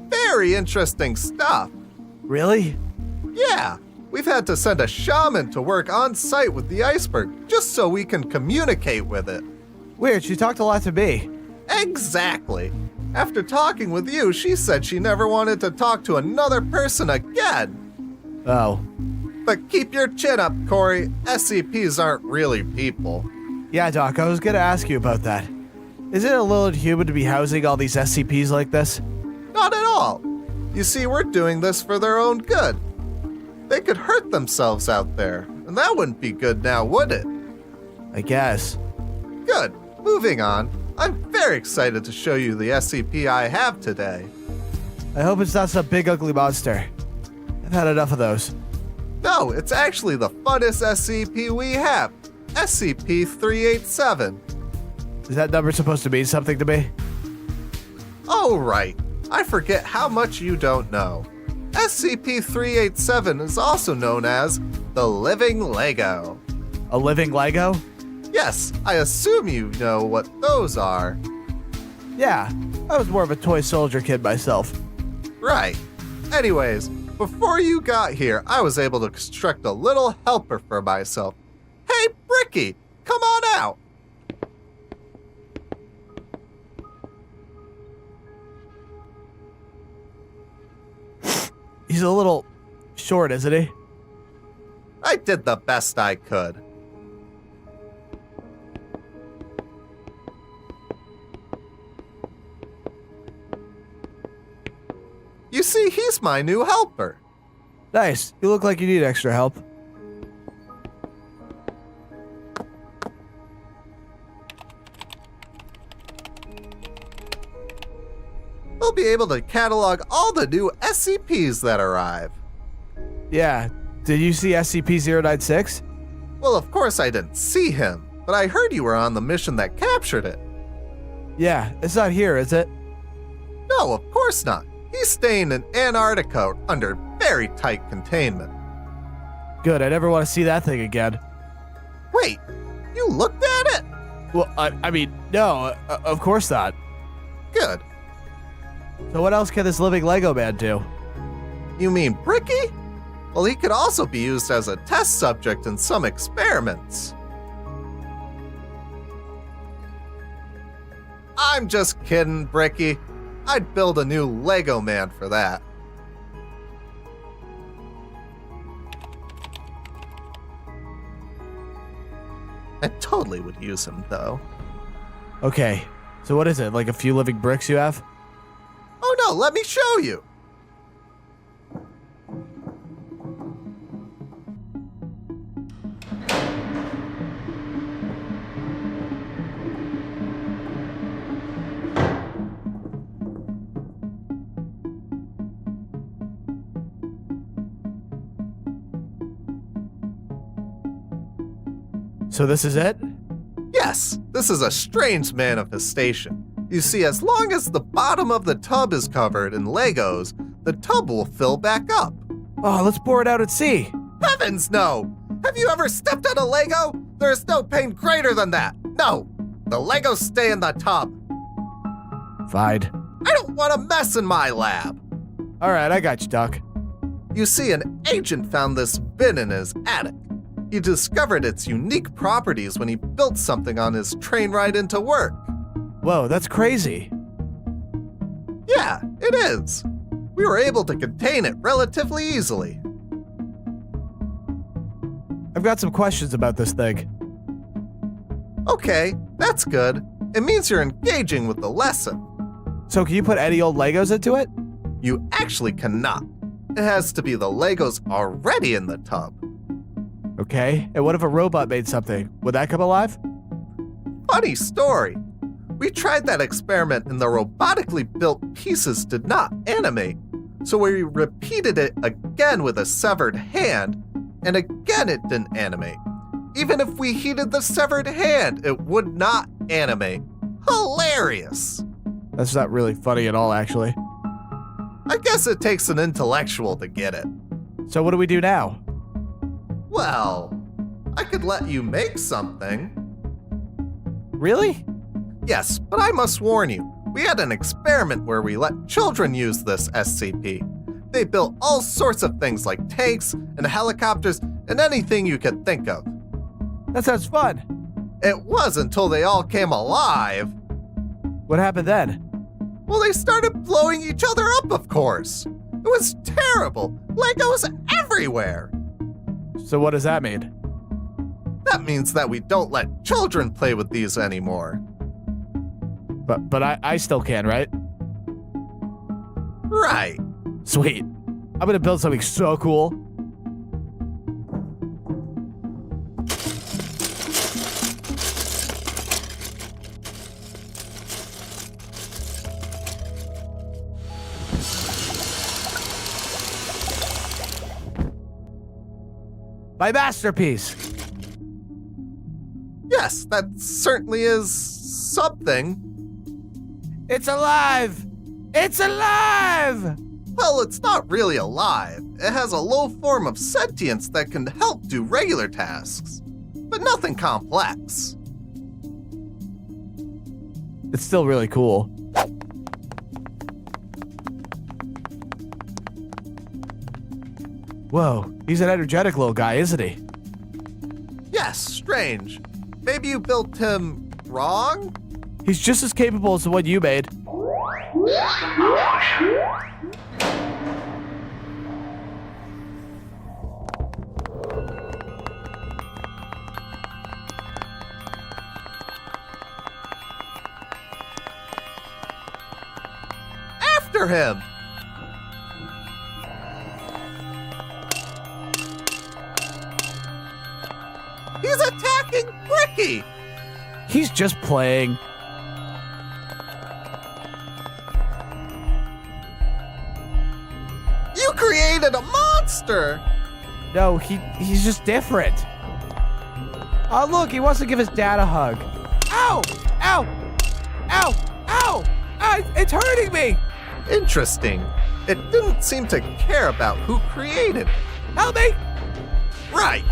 Very interesting stuff. Really? Yeah. We've had to send a shaman to work on site with the iceberg just so we can communicate with it. Weird, she talked a lot to me. Exactly. After talking with you, she said she never wanted to talk to another person again. Oh. But keep your chin up, Corey. SCPs aren't really people. Yeah, Doc, I was gonna ask you about that. Is it a little inhuman to be housing all these SCPs like this? Not at all. You see, we're doing this for their own good. They could hurt themselves out there, and that wouldn't be good now, would it? I guess. Good. Moving on. I'm very excited to show you the SCP I have today. I hope it's not some big ugly monster. I've had enough of those. No, it's actually the funnest SCP we have. SCP-387. Is that number supposed to mean something to me? Oh, right. I forget how much you don't know. SCP-387 is also known as the Living Lego. A living Lego? Yes, I assume you know what those are. Yeah, I was more of a toy soldier kid myself. Right. Anyways, before you got here, I was able to construct a little helper for myself. Hey, Bricky, come on out. He's a little short, isn't he? I did the best I could. You see, he's my new helper. Nice. You look like you need extra help. We'll be able to catalog all the new SCPs that arrive. Yeah. Did you see SCP-096? Well, of course I didn't see him, but I heard you were on the mission that captured it. Yeah, it's not here, is it? No, of course not. He's staying in Antarctica under very tight containment. Good, I never want to see that thing again. Wait, you looked at it? Well, I mean, no, of course not. Good. So what else can this living Lego man do? You mean Bricky? Well, he could also be used as a test subject in some experiments. I'm just kidding, Bricky. I'd build a new Lego man for that. I totally would use him, though. Okay, so what is it, like a few living bricks you have? Oh no, let me show you. So this is it? Yes, this is a strange manifestation. You see, as long as the bottom of the tub is covered in Legos, the tub will fill back up. Oh, let's pour it out and see. Heavens no! Have you ever stepped on a Lego? There is no pain greater than that. No, the Legos stay in the tub. Fine. I don't want a mess in my lab. All right, I got you, Doc. You see, an agent found this bin in his attic. He discovered its unique properties when he built something on his train ride into work. Whoa, that's crazy. Yeah, it is. We were able to contain it relatively easily. I've got some questions about this thing. Okay, that's good. It means you're engaging with the lesson. So can you put any old Legos into it? You actually cannot. It has to be the Legos already in the tub. Okay, and what if a robot made something? Would that come alive? Funny story. We tried that experiment and the robotically built pieces did not animate. So we repeated it again with a severed hand, and again it didn't animate. Even if we heated the severed hand, it would not animate. Hilarious! That's not really funny at all, actually. I guess it takes an intellectual to get it. So what do we do now? Well, I could let you make something. Really? Yes, but I must warn you, we had an experiment where we let children use this SCP. They built all sorts of things like tanks and helicopters and anything you could think of. That sounds fun. It was until they all came alive. What happened then? Well, they started blowing each other up, of course. It was terrible. Legos everywhere. So what does that mean? That means that we don't let children play with these anymore. But I still can, right? Right. Sweet. I'm gonna build something so cool. My masterpiece! Yes, that certainly is something. It's alive! It's alive! Well, it's not really alive. It has a low form of sentience that can help do regular tasks, but nothing complex. It's still really cool. Whoa, he's an energetic little guy, isn't he? Yes, strange. Maybe you built him wrong? He's just as capable as the one you made. After him! He's attacking Bricky! He's just playing. You created a monster! No, he's just different. Oh, look, he wants to give his dad a hug. Ow! Ow! Ow! Ow! It's hurting me! Interesting. It didn't seem to care about who created it. Help me! Right!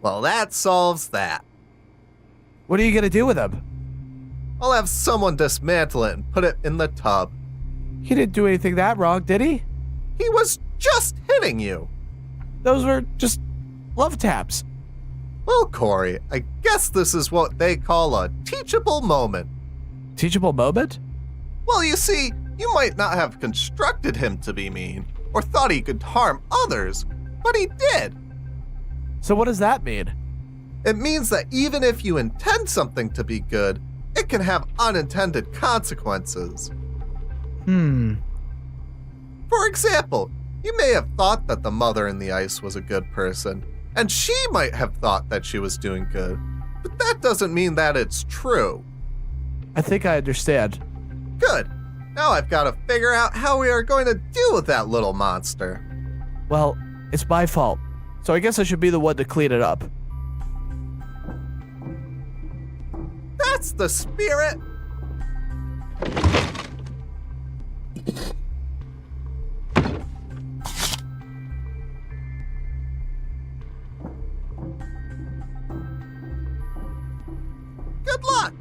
Well, that solves that. What are you gonna do with him? I'll have someone dismantle it and put it in the tub. He didn't do anything that wrong, did he? He was just hitting you. Those were just love taps. Well, Corey, I guess this is what they call a teachable moment. Teachable moment? Well, you see, you might not have constructed him to be mean, or thought he could harm others, but he did. So what does that mean? It means that even if you intend something to be good, it can have unintended consequences. For example, you may have thought that the mother in the ice was a good person, and she might have thought that she was doing good, but that doesn't mean that it's true. I think I understand. Good. Now I've got to figure out how we are going to deal with that little monster. Well, it's my fault, so I guess I should be the one to clean it up. That's the spirit! Good luck!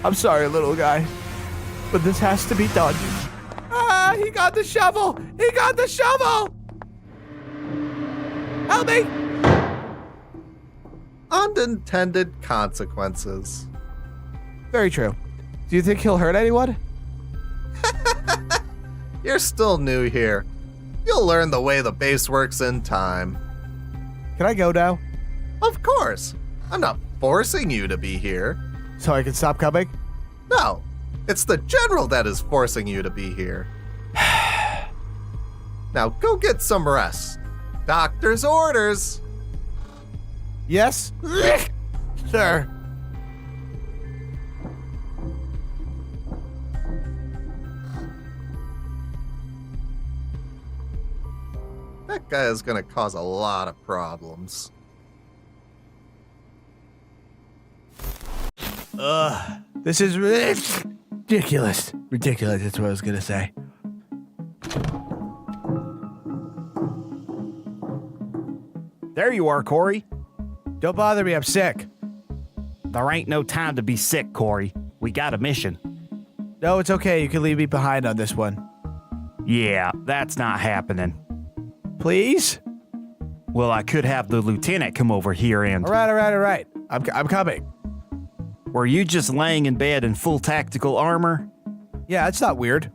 I'm sorry, little guy, but this has to be done. Ah, he got the shovel! He got the shovel! Help me! Unintended consequences. Very true. Do you think he'll hurt anyone? You're still new here. You'll learn the way the base works in time. Can I go now? Of course. I'm not forcing you to be here. So I can stop coming? No. It's the general that is forcing you to be here. Now go get some rest. Doctor's orders. Yes? Sir. That guy is gonna cause a lot of problems. This is ridiculous. Ridiculous, that's what I was gonna say. There you are, Corey. Don't bother me, I'm sick. There ain't no time to be sick, Corey. We got a mission. No, it's okay, you can leave me behind on this one. Yeah, that's not happening. Please? Well, I could have the lieutenant come over here and... All right. I'm coming. Were you just laying in bed in full tactical armor? Yeah, it's not weird.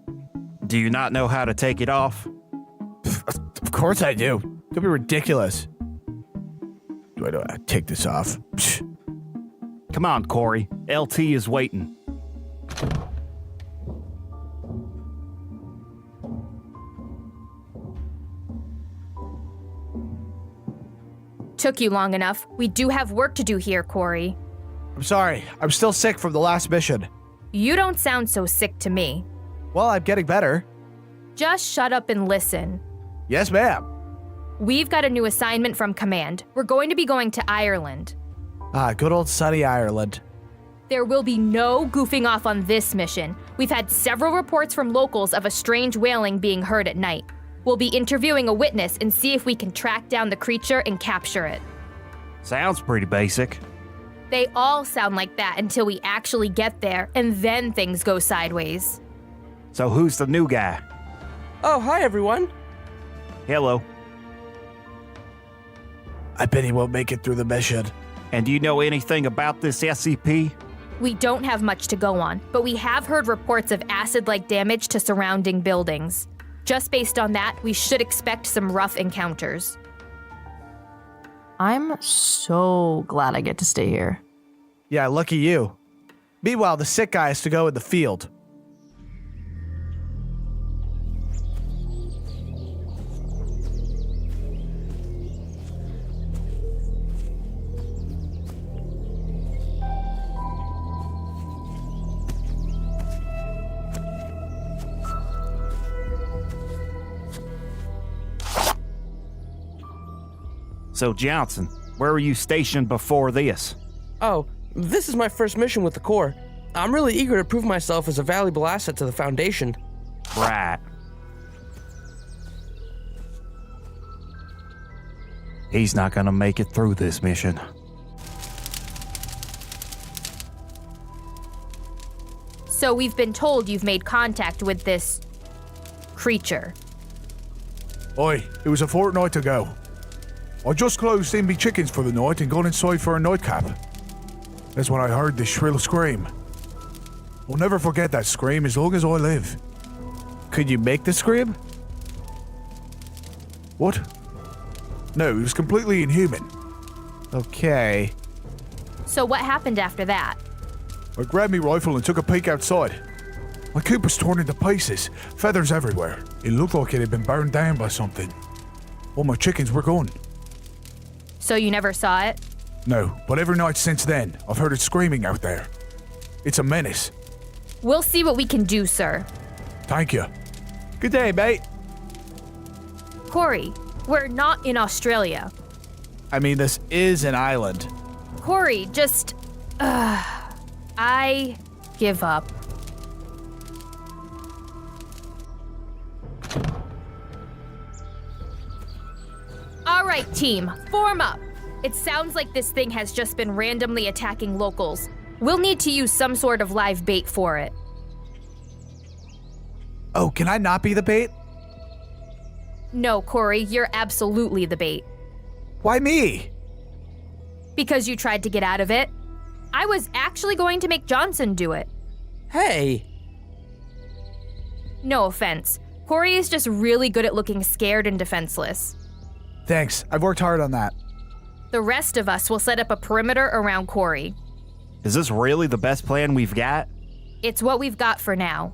Do you not know how to take it off? Of course I do. Don't be ridiculous. Do I know how to take this off? Psh. Come on, Corey. LT is waiting. Took you long enough. We do have work to do here, Corey. I'm sorry. I'm still sick from the last mission. You don't sound so sick to me. Well, I'm getting better. Just shut up and listen. Yes, ma'am. We've got a new assignment from Command. We're going to be going to Ireland. Ah, good old sunny Ireland. There will be no goofing off on this mission. We've had several reports from locals of a strange wailing being heard at night. We'll be interviewing a witness and see if we can track down the creature and capture it. Sounds pretty basic. They all sound like that until we actually get there, and then things go sideways. So who's the new guy? Oh, hi everyone. Hello. I bet he won't make it through the mission. And do you know anything about this SCP? We don't have much to go on, but we have heard reports of acid-like damage to surrounding buildings. Just based on that, we should expect some rough encounters. I'm so glad I get to stay here. Yeah, lucky you. Meanwhile, the sick guy has to go in the field. So, Johnson, where were you stationed before this? Oh, this is my first mission with the Corps. I'm really eager to prove myself as a valuable asset to the Foundation. Right. He's not gonna make it through this mission. So we've been told you've made contact with this creature. Oi, it was a fortnight ago. I just closed in me chickens for the night and gone inside for a nightcap. That's when I heard this shrill scream. I'll never forget that scream as long as I live. Could you make the scream? What? No, it was completely inhuman. Okay. So what happened after that? I grabbed me rifle and took a peek outside. My coop was torn into pieces, feathers everywhere. It looked like it had been burned down by something. All my chickens were gone. So you never saw it? No, but every night since then, I've heard it screaming out there. It's a menace. We'll see what we can do, sir. Thank you. Good day, mate. Corey, we're not in Australia. I mean, this is an island. Corey, just... I give up. All right, team, form up. It sounds like this thing has just been randomly attacking locals. We'll need to use some sort of live bait for it. Oh, can I not be the bait? No, Corey, you're absolutely the bait. Why me? Because you tried to get out of it. I was actually going to make Johnson do it. Hey! No offense. Corey is just really good at looking scared and defenseless. Thanks, I've worked hard on that. The rest of us will set up a perimeter around Corey. Is this really the best plan we've got? It's what we've got for now.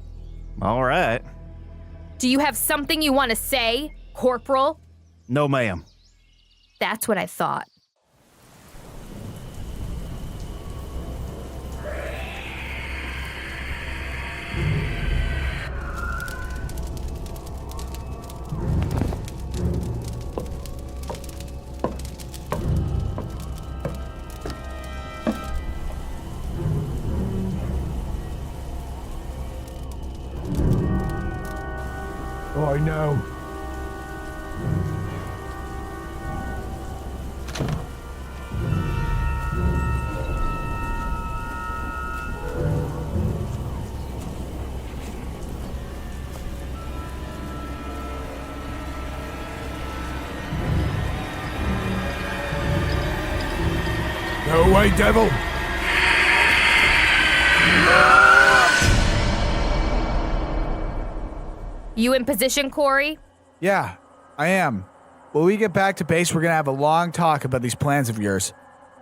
All right. Do you have something you want to say, Corporal? No, ma'am. That's what I thought. Oh, I know. Go away, devil! You in position, Corey? Yeah, I am. When we get back to base, we're gonna have a long talk about these plans of yours.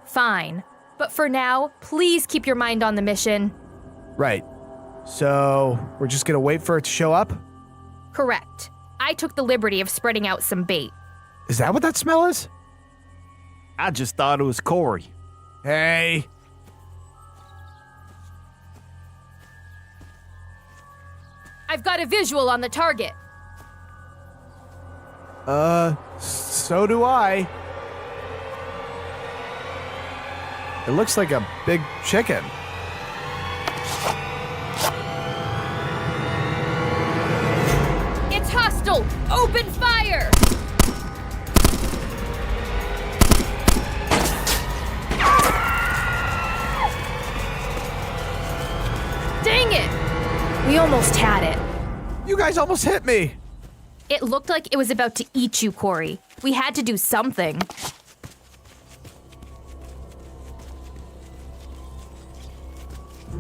Fine. But for now, please keep your mind on the mission. Right. So, we're just gonna wait for it to show up? Correct. I took the liberty of spreading out some bait. Is that what that smell is? I just thought it was Corey. Hey. I've got a visual on the target. So do I. It looks like a big chicken. It's hostile! Open fire! Dang it! We almost had it. You guys almost hit me! It looked like it was about to eat you, Corey. We had to do something.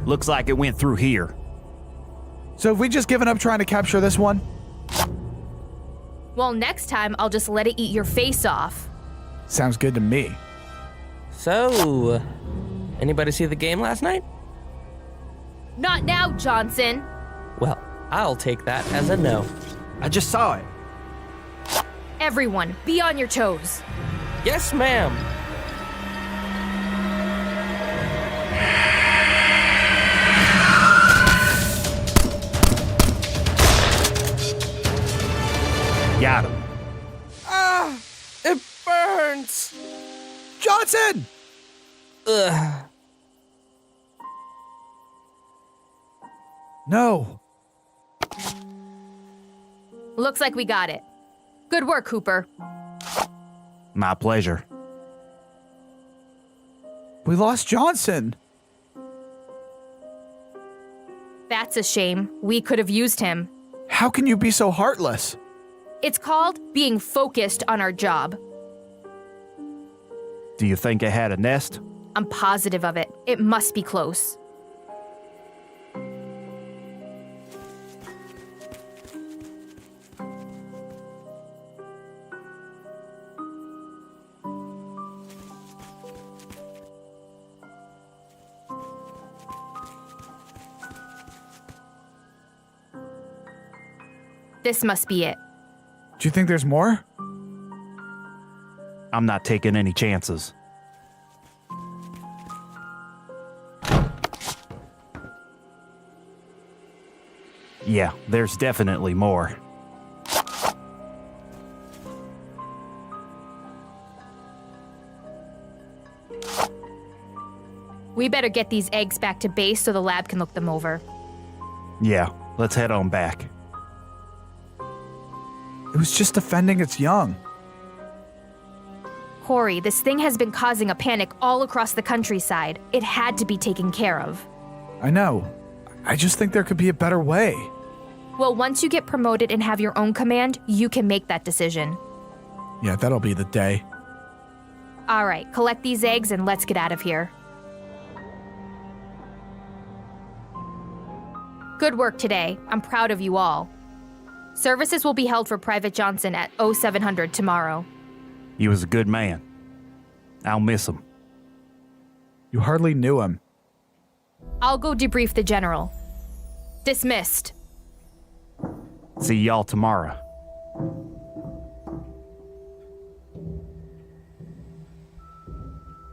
Looks like it went through here. So have we just given up trying to capture this one? Well, next time I'll just let it eat your face off. Sounds good to me. So, anybody see the game last night? Not now, Johnson. Well, I'll take that as a no. I just saw it. Everyone, be on your toes. Yes, ma'am. Got him. Ah! It burns! Johnson! Ugh. No. Looks like we got it. Good work, Cooper. My pleasure. We lost Johnson. That's That's a shame. We could have used him. How can you be so heartless? It's called being focused on our job. Do you think it had a nest? I'm positive of it. It must be close. This must be it. Do you think there's more? I'm not taking any chances. Yeah, there's definitely more. We better get these eggs back to base so the lab can look them over. Yeah, let's head on back. It was just defending its young. Corey, this thing has been causing a panic all across the countryside. It had to be taken care of. I know. I just think there could be a better way. Well, once you get promoted and have your own command, you can make that decision. Yeah, that'll be the day. All right, collect these eggs and let's get out of here. Good work today. I'm proud of you all. Services will be held for Private Johnson at 0700 tomorrow. He was a good man. I'll miss him. You hardly knew him. I'll go debrief the general. Dismissed. See y'all tomorrow.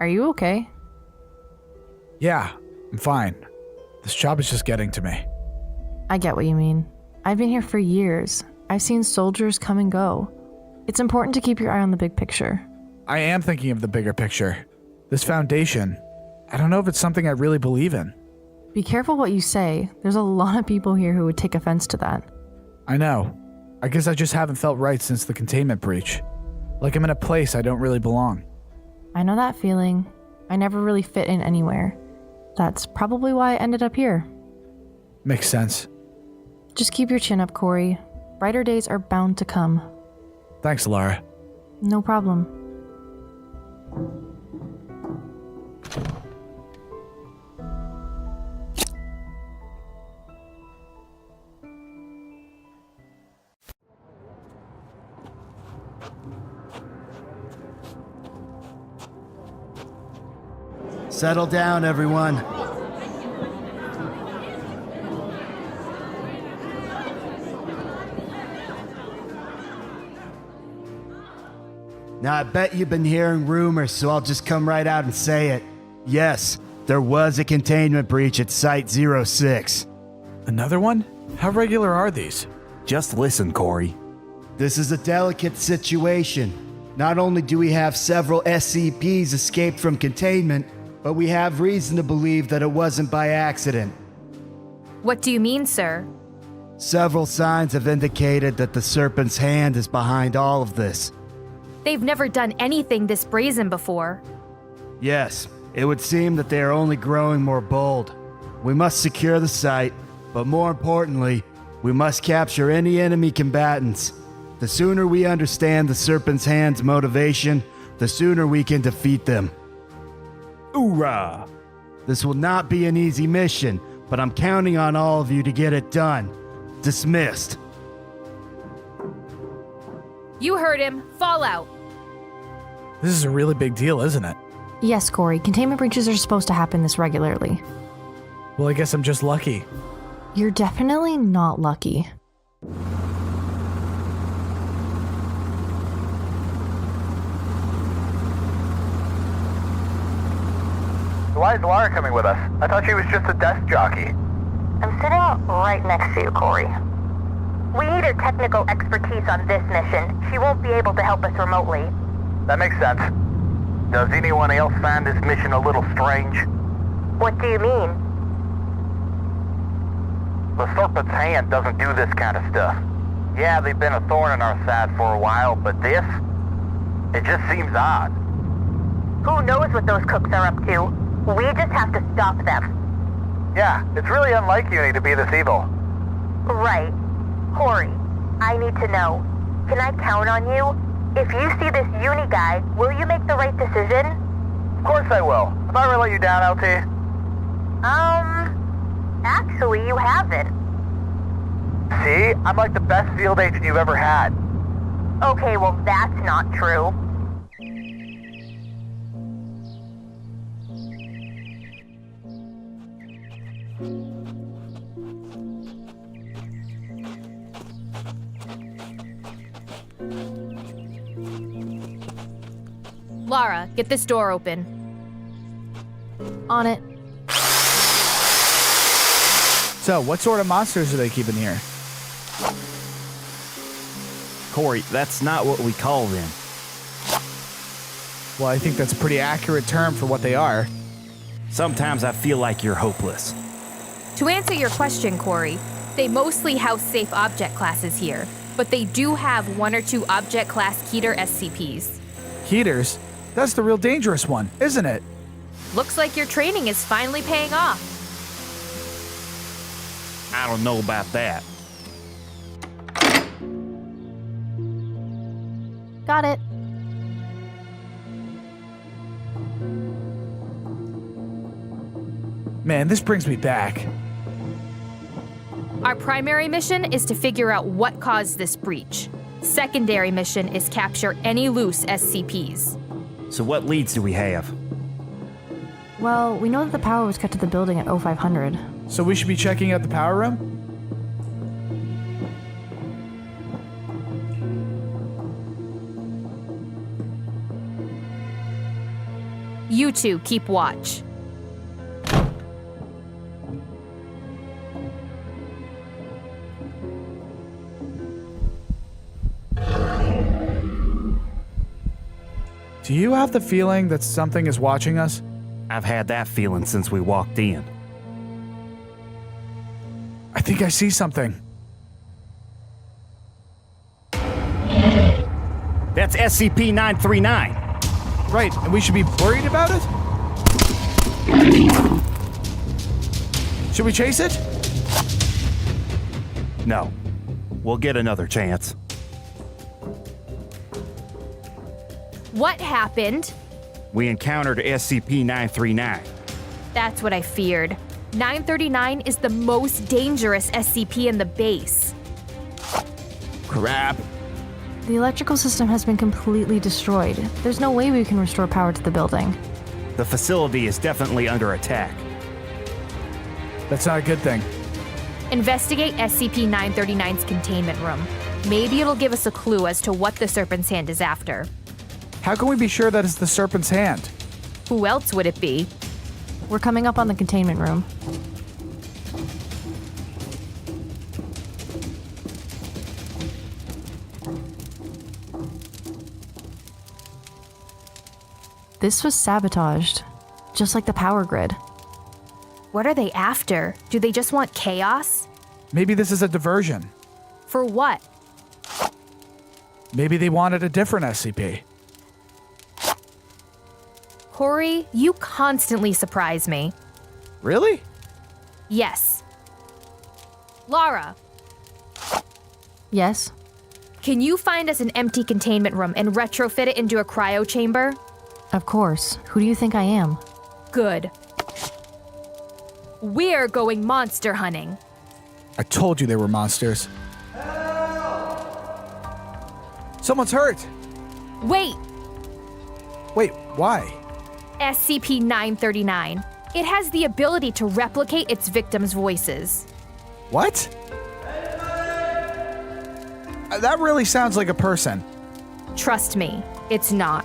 Are you okay? Yeah, I'm fine. This job is just getting to me. I get what you mean. I've been here for years. I've seen soldiers come and go. It's important to keep your eye on the big picture. I am thinking of the bigger picture. This foundation, I don't know if it's something I really believe in. Be careful what you say. There's a lot of people here who would take offense to that. I know. I guess I just haven't felt right since the containment breach. Like I'm in a place I don't really belong. I know that feeling. I never really fit in anywhere. That's probably why I ended up here. Makes sense. Just keep your chin up, Corey. Brighter days are bound to come. Thanks, Lara. No problem. Settle down, everyone. Now, I bet you've been hearing rumors, so I'll just come right out and say it. Yes, there was a containment breach at Site 06. Another one? How regular are these? Just listen, Corey. This is a delicate situation. Not only do we have several SCPs escaped from containment, but we have reason to believe that it wasn't by accident. What do you mean, sir? Several signs have indicated that the Serpent's hand is behind all of this. They've never done anything this brazen before. Yes, it would seem that they are only growing more bold. We must secure the site, but more importantly, we must capture any enemy combatants. The sooner we understand the Serpent's Hand's motivation, the sooner we can defeat them. Hoorah! This will not be an easy mission, but I'm counting on all of you to get it done. Dismissed. You heard him. Fall out. This is a really big deal, isn't it? Yes, Corey. Containment breaches are supposed to happen this regularly. Well, I guess I'm just lucky. You're definitely not lucky. Why is Lara coming with us? I thought she was just a desk jockey. I'm sitting right next to you, Corey. We need her technical expertise on this mission. She won't be able to help us remotely. That makes sense. Does anyone else find this mission a little strange? What do you mean? The Serpent's Hand doesn't do this kind of stuff. Yeah, they've been a thorn in our side for a while, but this? It just seems odd. Who knows what those cooks are up to? We just have to stop them. Yeah, it's really unlike Uni to be this evil. Right. Corey, I need to know. Can I count on you? If you see this uni guy, will you make the right decision? Of course I will. Have I ever let you down, LT? Actually, you haven't. See? I'm like the best field agent you've ever had. Okay, well, that's not true. Lara, get this door open. On it. So, what sort of monsters are they keeping here? Corey, that's not what we call them. Well, I think that's a pretty accurate term for what they are. Sometimes I feel like you're hopeless. To answer your question, Corey, they mostly house safe object classes here, but they do have 1 or 2 object class Keter SCPs. Keters? That's the real dangerous one, isn't it? Looks like your training is finally paying off. I don't know about that. Got it. Man, this brings me back. Our primary mission is to figure out what caused this breach. Secondary mission is capture any loose SCPs. So what leads do we have? Well, we know that the power was cut to the building at 0500. So we should be checking out the power room? You two keep watch. Do you have the feeling that something is watching us? I've had that feeling since we walked in. I think I see something. That's SCP-939. Right, and we should be worried about it? Should we chase it? No. We'll get another chance. What happened? We encountered SCP-939. That's what I feared. 939 is the most dangerous SCP in the base. Crap. The electrical system has been completely destroyed. There's no way we can restore power to the building. The facility is definitely under attack. That's not a good thing. Investigate SCP-939's containment room. Maybe it'll give us a clue as to what the Serpent's Hand is after. How can we be sure that it's the Serpent's Hand? Who else would it be? We're coming up on the containment room. This was sabotaged, just like the power grid. What are they after? Do they just want chaos? Maybe this is a diversion. For what? Maybe they wanted a different SCP. Corey, you constantly surprise me. Really? Yes. Lara, Yes? can you find us an empty containment room and retrofit it into a cryo chamber? Of course. Who do you think I am? Good. We're going monster hunting. I told you they were monsters. Someone's hurt. Wait, Wait, why? SCP-939. It has the ability to replicate its victims' voices. What? That really sounds like a person. Trust me, it's not.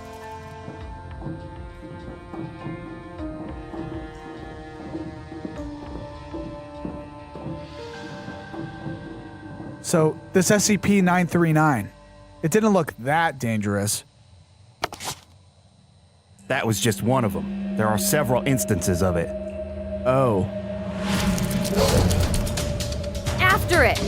So, this SCP-939, it didn't look that dangerous. That was just one of them. There are several instances of it. Oh. After it!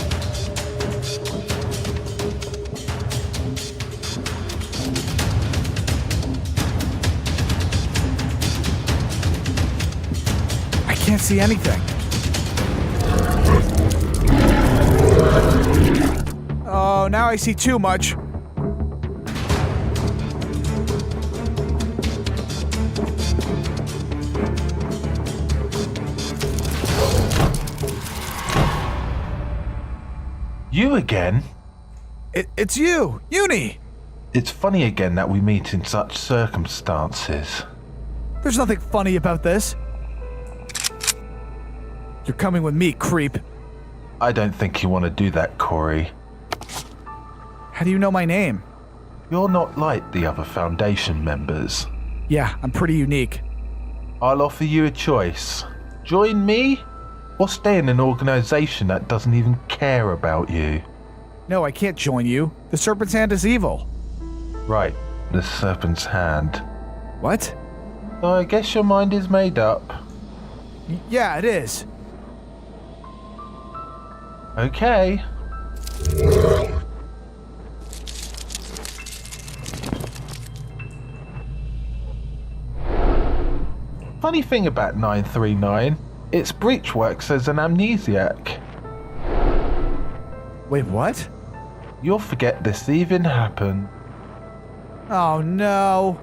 I can't see anything. Uh-oh, now I see too much. You again? It's you, Uni! It's funny again that we meet in such circumstances. There's nothing funny about this. You're coming with me, creep. I don't think you want to do that, Corey. How do you know my name? You're not like the other Foundation members. Yeah, I'm pretty unique. I'll offer you a choice. Join me, or stay in an organization that doesn't even care about you. No, I can't join you. The Serpent's Hand is evil. Right, the Serpent's Hand. What? So I guess your mind is made up. Yeah, it is. Okay. Funny thing about 939, its breach works as an amnesiac. Wait, what? You'll forget this even happened. Oh no.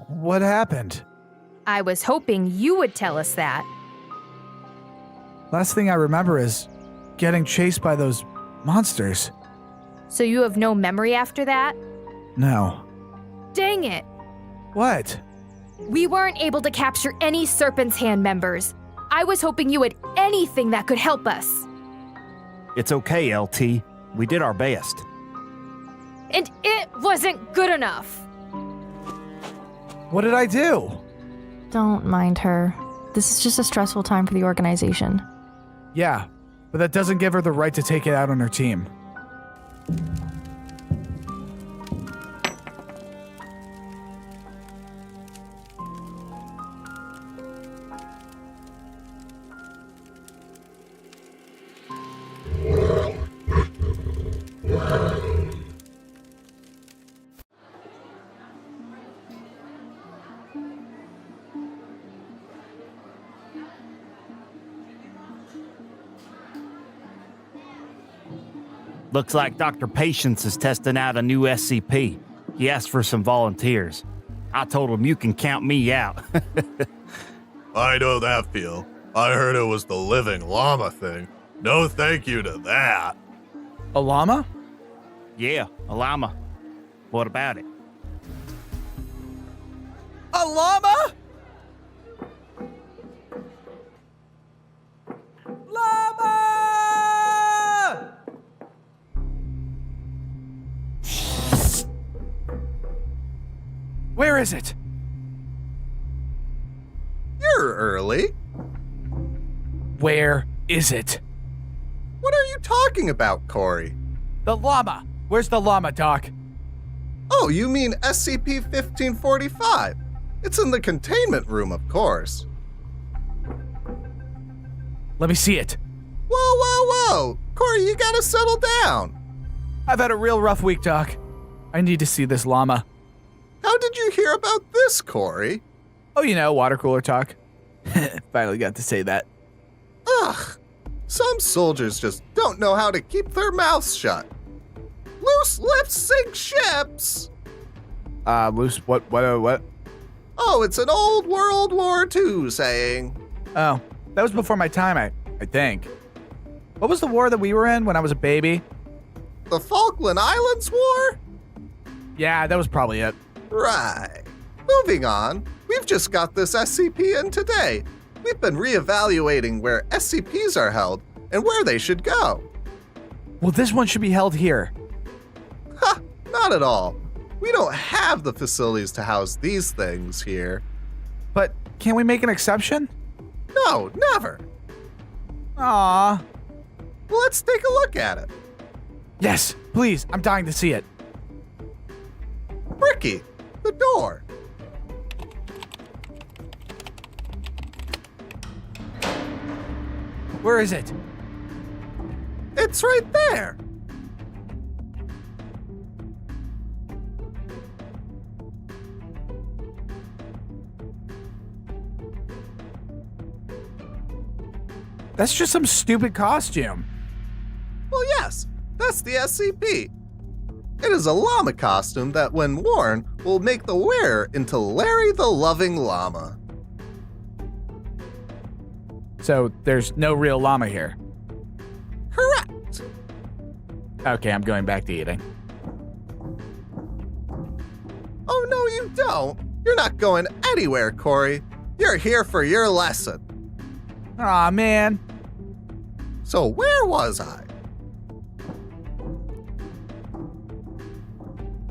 What happened? I was hoping you would tell us that. Last thing I remember is getting chased by those monsters. So you have no memory after that? No. Dang it! What? We weren't able to capture any Serpent's Hand members. I was hoping you had anything that could help us. It's okay, LT. We did our best. And it wasn't good enough. What did I do? Don't mind her. This is just a stressful time for the organization. Yeah, but that doesn't give her the right to take it out on her team. Looks like Dr. Patience is testing out a new SCP. He asked for some volunteers. I told him you can count me out. I know that feel. I heard it was the living llama thing. No thank you to that. A llama? Yeah, a llama. What about it? A llama? Llama! Where is it? You're early. Where is it? What are you talking about, Corey? The llama. Where's the llama, Doc? Oh, you mean SCP-1545. It's in the containment room, of course. Let me see it. Whoa, whoa, whoa! Corey, you gotta settle down. I've had a real rough week, Doc. I need to see this llama. How did you hear about this, Corey? Oh, you know, water cooler talk. Finally got to say that. Ugh. Some soldiers just don't know how to keep their mouths shut. Loose lips sink ships! Loose, what? Oh, it's an old World War II saying. Oh, that was before my time, I think. What was the war that we were in when I was a baby? The Falkland Islands War? Yeah, that was probably it. Right. Moving on, we've just got this SCP in today. We've been reevaluating where SCPs are held and where they should go. Well, this one should be held here. Ha! Not at all. We don't have the facilities to house these things here. But can't we make an exception? No, never. Aww. Well, let's take a look at it. Yes, please. I'm dying to see it. Ricky, the door. Where is it? It's right there. That's just some stupid costume. Well, yes, that's the SCP. It is a llama costume that, when worn, will make the wearer into Larry the Loving Llama. So there's no real llama here. Correct. Okay, I'm going back to eating. Oh, no, you don't. You're not going anywhere, Corey. You're here for your lesson. Aw, man. So where was I?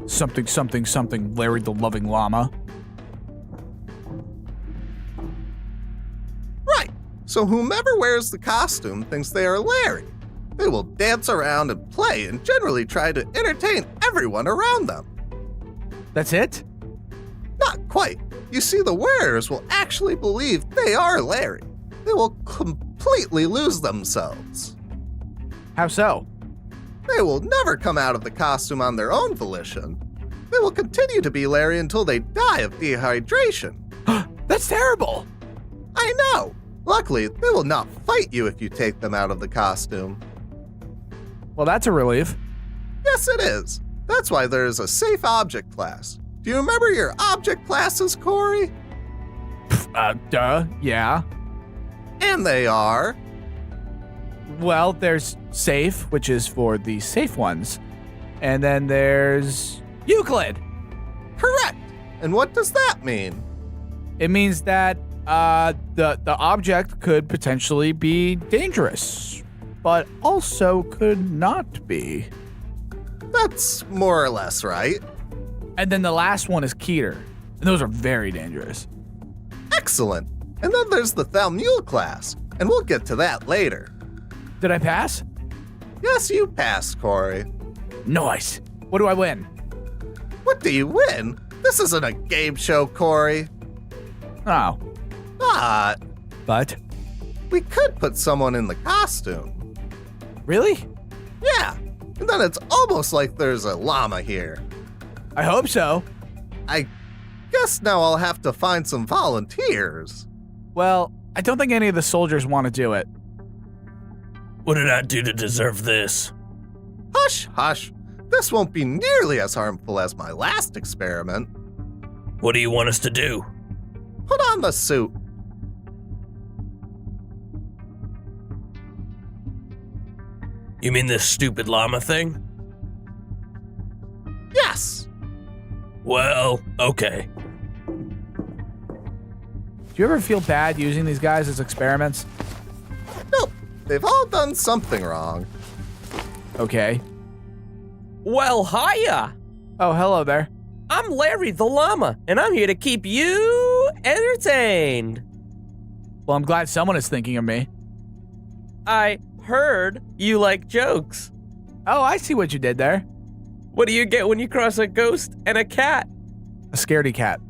Something, something, something, Larry the Loving Llama. Right. So whomever wears the costume thinks they are Larry. They will dance around and play and generally try to entertain everyone around them. That's it? Not quite. You see, the wearers will actually believe they are Larry. They will completely lose themselves. How so? They will never come out of the costume on their own volition. They will continue to be Larry until they die of dehydration. That's terrible! I know! Luckily, they will not fight you if you take them out of the costume. Well, that's a relief. Yes, it is. That's why there is a safe object class. Do you remember your object classes, Corey? Duh, yeah. And they are... Well, there's safe, which is for the safe ones. And then there's Euclid. Correct. And what does that mean? It means that the object could potentially be dangerous, but also could not be. That's more or less right. And then the last one is Keter. And those are very dangerous. Excellent. And then there's the Thalmule class, and we'll get to that later. Did I pass? Yes, you passed, Corey. Nice. What do I win? What do you win? This isn't a game show, Corey. Oh. But we could put someone in the costume. Really? Yeah. And then it's almost like there's a llama here. I hope so. I guess now I'll have to find some volunteers. Well, I don't think any of the soldiers want to do it. What did I do to deserve this? Hush, hush. This won't be nearly as harmful as my last experiment. What do you want us to do? Put on the suit. You mean this stupid llama thing? Yes. Well, okay. Do you ever feel bad using these guys as experiments? Nope. They've all done something wrong. Okay. Well, hiya! Oh, hello there. I'm Larry the Llama, and I'm here to keep you entertained. Well, I'm glad someone is thinking of me. I heard you like jokes. Oh, I see what you did there. What do you get when you cross a ghost and a cat? A scaredy cat.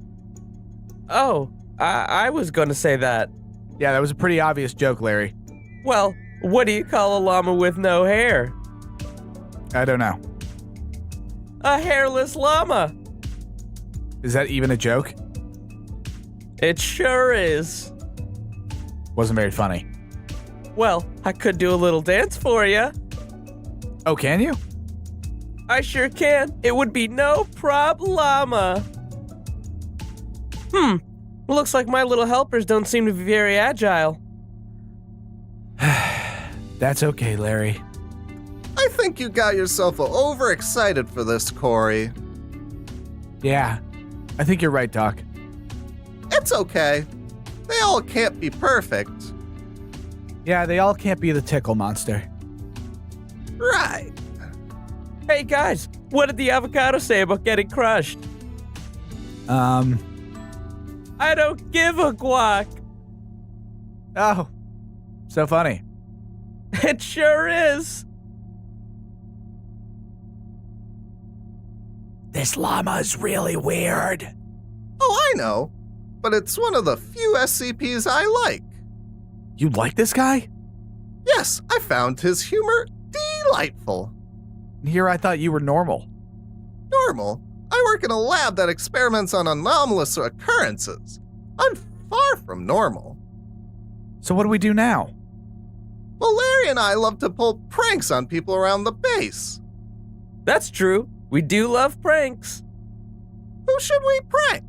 Oh, I was gonna say that. Yeah, that was a pretty obvious joke, Larry. Well, what do you call a llama with no hair? I don't know. A hairless llama. Is that even a joke? It sure is. Wasn't very funny. Well, I could do a little dance for you. Oh, can you? I sure can. It would be no problema. Looks like my little helpers don't seem to be very agile. That's okay, Larry. I think you got yourself overexcited for this, Corey. Yeah, I think you're right, Doc. It's okay. They all can't be perfect. Yeah, they all can't be the tickle monster. Right. Hey guys, what did the avocado say about getting crushed? I don't give a guac. Oh, so funny. It sure is. This llama's really weird. Oh, I know. But it's one of the few SCPs I like. You like this guy? Yes, I found his humor delightful. Here I thought you were normal. Normal? I work in a lab that experiments on anomalous occurrences. I'm far from normal. So what do we do now? Well, Larry and I love to pull pranks on people around the base. That's true. We do love pranks. Who should we prank?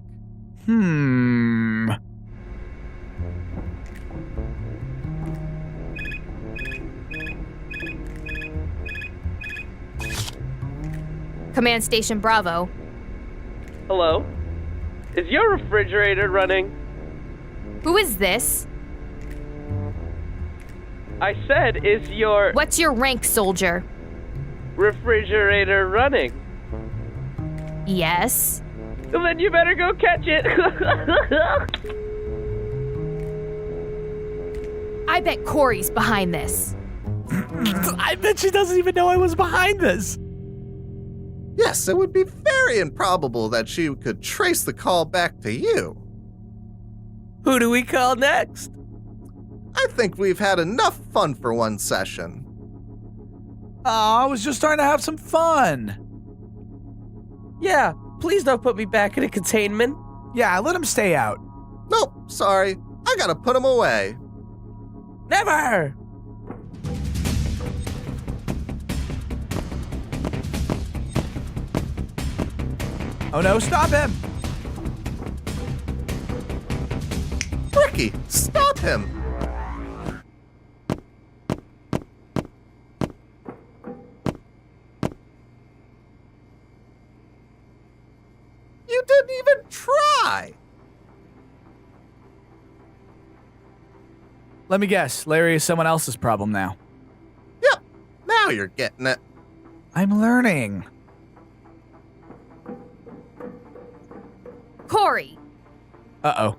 Command Station Bravo. Hello? Is your refrigerator running? Who is this? I said, is your What's your rank, soldier? refrigerator running? Yes. Well, then you better go catch it. I bet Corey's behind this. I bet she doesn't even know I was behind this. Yes, it would be very improbable that she could trace the call back to you. Who do we call next? I think we've had enough fun for one session. I was just trying to have some fun. Yeah, please don't put me back in a containment. Yeah, let him stay out. Nope, sorry. I gotta put him away. Never! Oh no, stop him! Ricky, stop him! You didn't even try! Let me guess, Larry is someone else's problem now. Yep, now you're getting it. I'm learning. Corey! Uh-oh.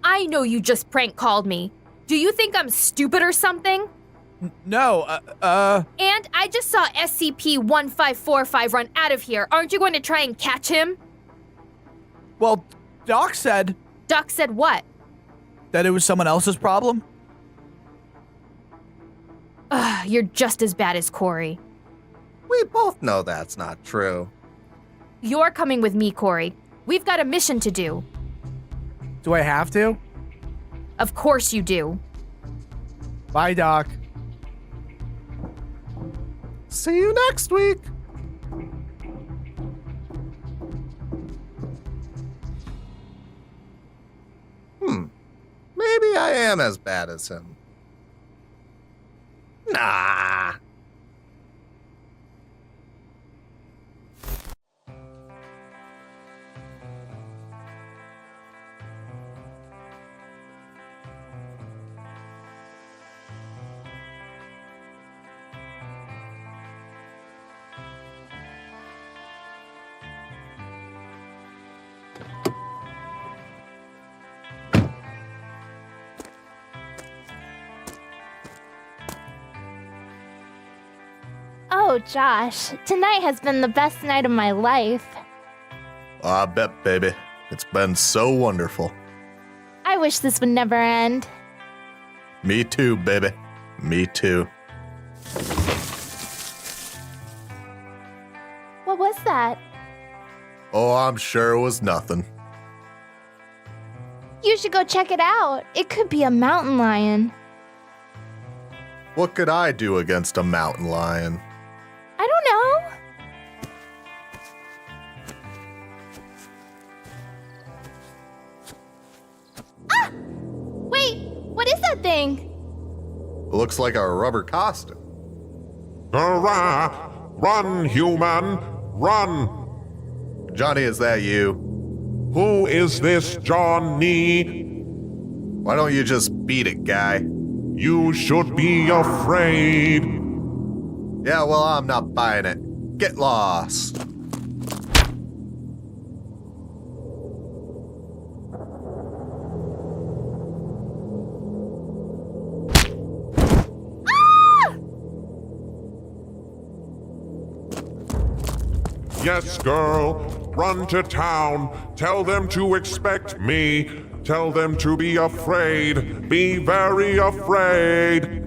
I know you just prank called me. Do you think I'm stupid or something? No, And I just saw SCP-1545 run out of here. Aren't you going to try and catch him? Well, Doc said... Doc said what? That it was someone else's problem? Ugh, you're just as bad as Corey. We both know that's not true. You're coming with me, Corey. We've got a mission to do. Do I have to? Of course you do. Bye, Doc. See you next week. Maybe I am as bad as him. Nah. Oh, Josh, tonight has been the best night of my life. I bet, baby. It's been so wonderful. I wish this would never end. Me too, baby. Me too. What was that? Oh, I'm sure it was nothing. You should go check it out. It could be a mountain lion. What could I do against a mountain lion? I don't know. Ah! Wait, what is that thing? It looks like a rubber costume. Hurrah! Run, human! Run! Johnny, is that you? Who is this Johnny? Why don't you just beat it, guy? You should be afraid. Yeah, well, I'm not buying it. Get lost. Yes, girl. Run to town. Tell them to expect me. Tell them to be afraid. Be very afraid.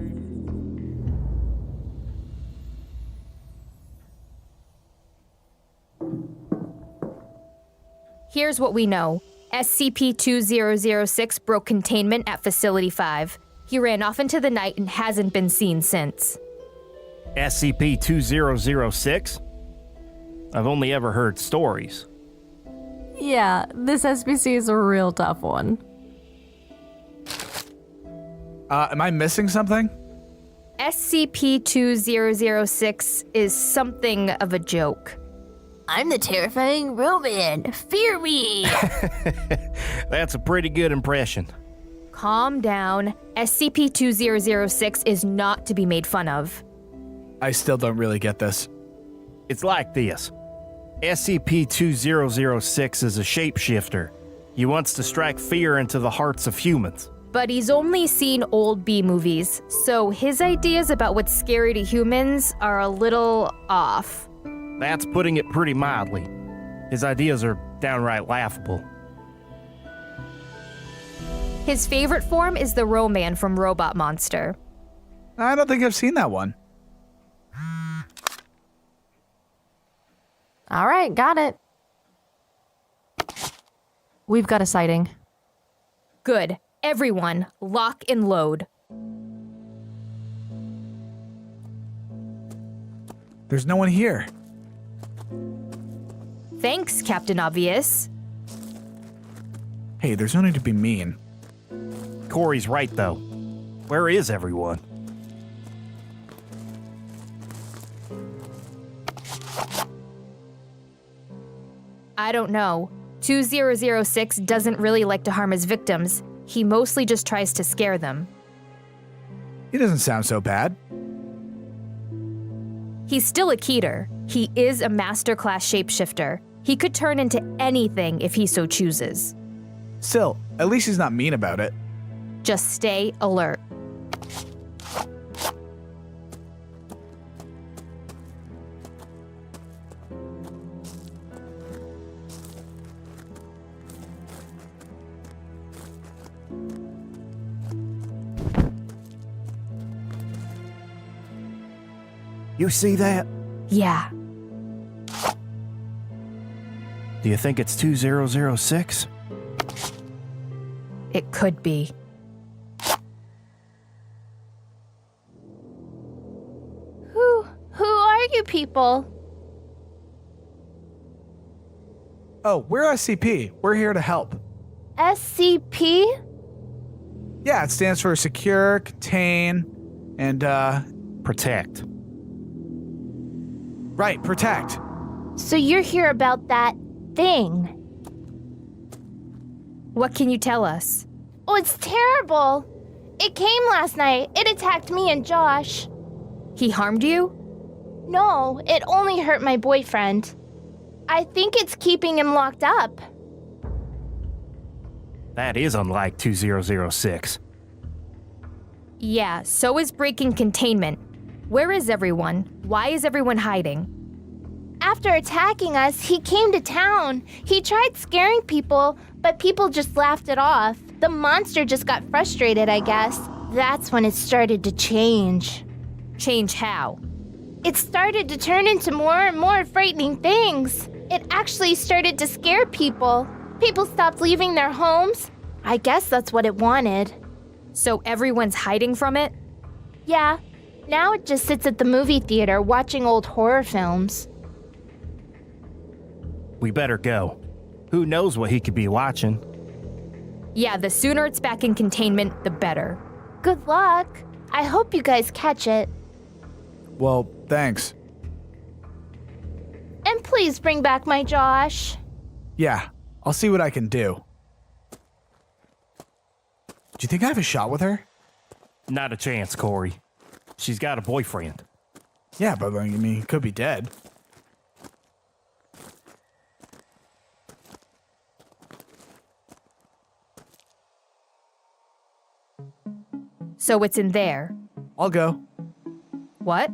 Here's what we know. SCP-2006 broke containment at Facility 5. He ran off into the night and hasn't been seen since. SCP-2006? I've only ever heard stories. Yeah, this SPC is a real tough one. Am I missing something? SCP-2006 is something of a joke. I'm the terrifying Roman. Fear me! That's a pretty good impression. Calm down. SCP-2006 is not to be made fun of. I still don't really get this. It's like this. SCP-2006 is a shapeshifter. He wants to strike fear into the hearts of humans. But he's only seen old B movies, so his ideas about what's scary to humans are a little off. That's putting it pretty mildly. His ideas are downright laughable. His favorite form is the Roman from Robot Monster. I don't think I've seen that one. All right, got it. We've got a sighting. Good. Everyone, lock and load. There's no one here. Thanks, Captain Obvious. Hey, there's no need to be mean. Corey's right, though. Where is everyone? I don't know. 2006 doesn't really like to harm his victims. He mostly just tries to scare them. He doesn't sound so bad. He's still a Keter. He is a masterclass shapeshifter. He could turn into anything if he so chooses. Still, at least he's not mean about it. Just stay alert. You see that? Yeah. Do you think it's 2006? It could be. Who are you people? Oh, we're SCP. We're here to help. SCP? Yeah, it stands for Secure, Contain, and, Protect. Right, protect. So you're here about that thing. What can you tell us? Oh, it's terrible. It came last night. It attacked me and Josh. He harmed you? No, it only hurt my boyfriend. I think it's keeping him locked up. That is unlike 2006. Yeah, so is breaking containment. Where is everyone? Why is everyone hiding? After attacking us, he came to town. He tried scaring people, but people just laughed it off. The monster just got frustrated, I guess. That's when it started to change. Change how? It started to turn into more and more frightening things. It actually started to scare people. People stopped leaving their homes. I guess that's what it wanted. So everyone's hiding from it? Yeah. Now it just sits at the movie theater watching old horror films. We better go. Who knows what he could be watching? Yeah, the sooner it's back in containment, the better. Good luck. I hope you guys catch it. Well, thanks. And please bring back my Josh. Yeah, I'll see what I can do. Do you think I have a shot with her? Not a chance, Corey. She's got a boyfriend. Yeah, but I mean, he could be dead. So it's in there. I'll go. What?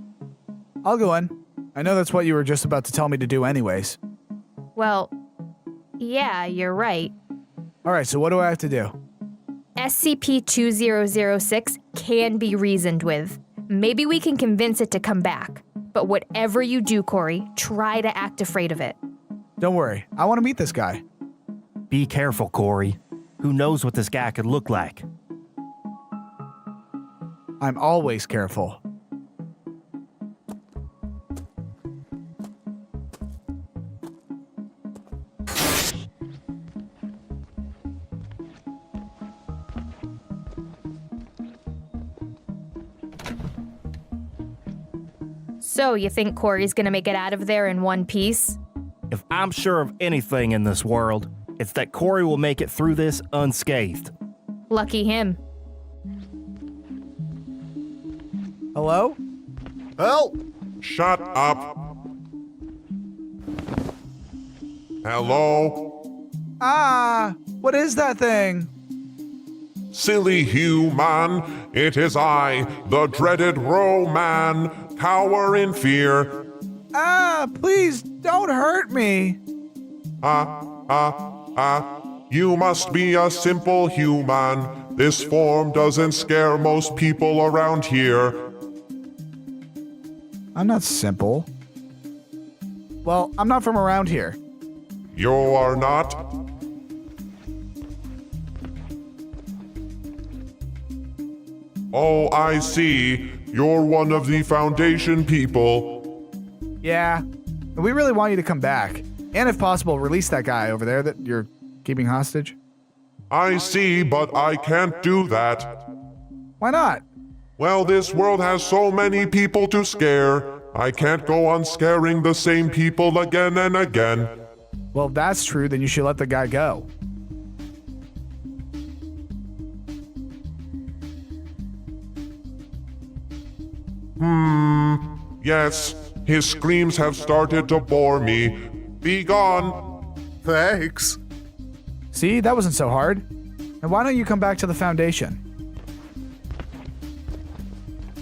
I'll go in. I know that's what you were just about to tell me to do anyways. Well, yeah, you're right. Alright, so what do I have to do? SCP-2006 can be reasoned with. Maybe we can convince it to come back. But whatever you do, Corey, try to act afraid of it. Don't worry, I want to meet this guy. Be careful, Corey. Who knows what this guy could look like? I'm always careful. So, you think Corey's gonna make it out of there in one piece? If I'm sure of anything in this world, it's that Corey will make it through this unscathed. Lucky him. Hello? Help! Shut up. Hello? Ah, what is that thing? Silly human, it is I, the dreaded Roman, cower in fear. Ah, please don't hurt me. You must be a simple human. This form doesn't scare most people around here. I'm not simple. Well, I'm not from around here. You are not? Oh, I see. You're one of the Foundation people. Yeah, we really want you to come back. And if possible, release that guy over there that you're keeping hostage. I see, but I can't do that. Why not? Well, this world has so many people to scare. I can't go on scaring the same people again and again. Well, if that's true, then you should let the guy go. Yes, his screams have started to bore me. Be gone. Thanks. See, that wasn't so hard. And why don't you come back to the Foundation?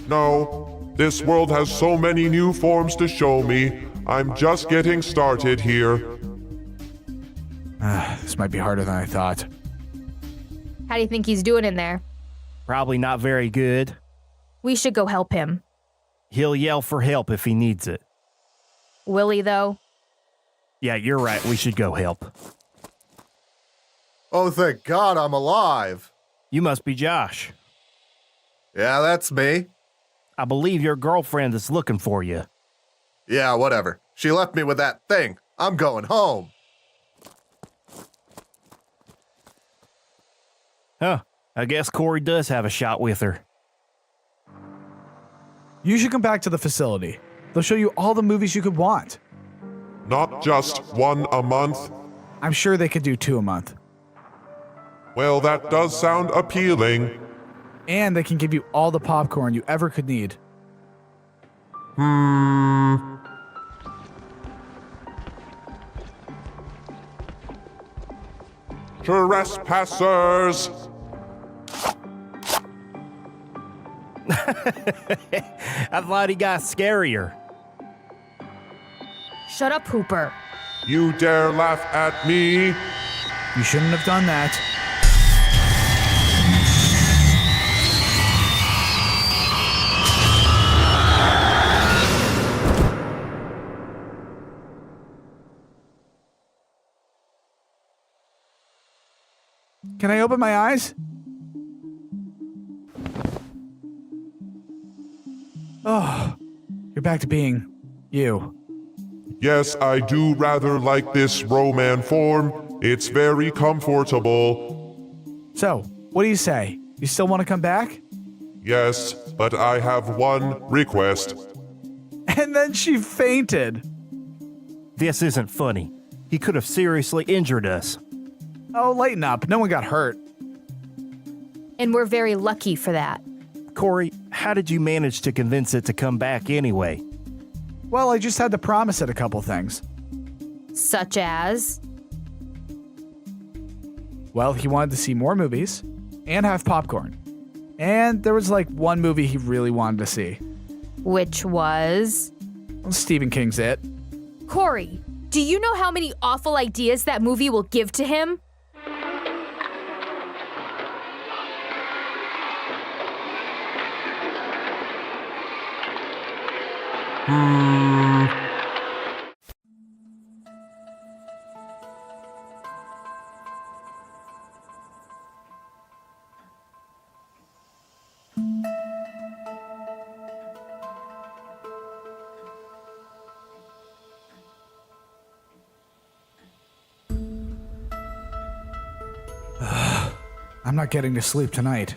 No, this world has so many new forms to show me. I'm just getting started here. This might be harder than I thought. How do you think he's doing in there? Probably not very good. We should go help him. He'll yell for help if he needs it. Will he, though? Yeah, you're right. We should go help. Oh, thank God I'm alive. You must be Josh. Yeah, that's me. I believe your girlfriend is looking for you. Yeah, whatever. She left me with that thing. I'm going home. Huh. I guess Corey does have a shot with her. You should come back to the facility. They'll show you all the movies you could want. Not just one a month. I'm sure they could do 2 a month. Well, that does sound appealing. And they can give you all the popcorn you ever could need. Trespassers! I thought he got scarier. Shut up, Hooper. You dare laugh at me? You shouldn't have done that. Can I open my eyes? Oh, you're back to being you. Yes, I do rather like this Roman form. It's very comfortable. So, what do you say? You still want to come back? Yes, but I have one request. And then she fainted. This isn't funny. He could have seriously injured us. Oh, lighten up. No one got hurt. And we're very lucky for that. Corey, how did you manage to convince it to come back anyway? Well, I just had to promise it a couple things. Such as? Well, he wanted to see more movies and have popcorn. And there was like one movie he really wanted to see. Which was? Well, Stephen King's It. Corey, do you know how many awful ideas that movie will give to him? I'm not getting to sleep tonight.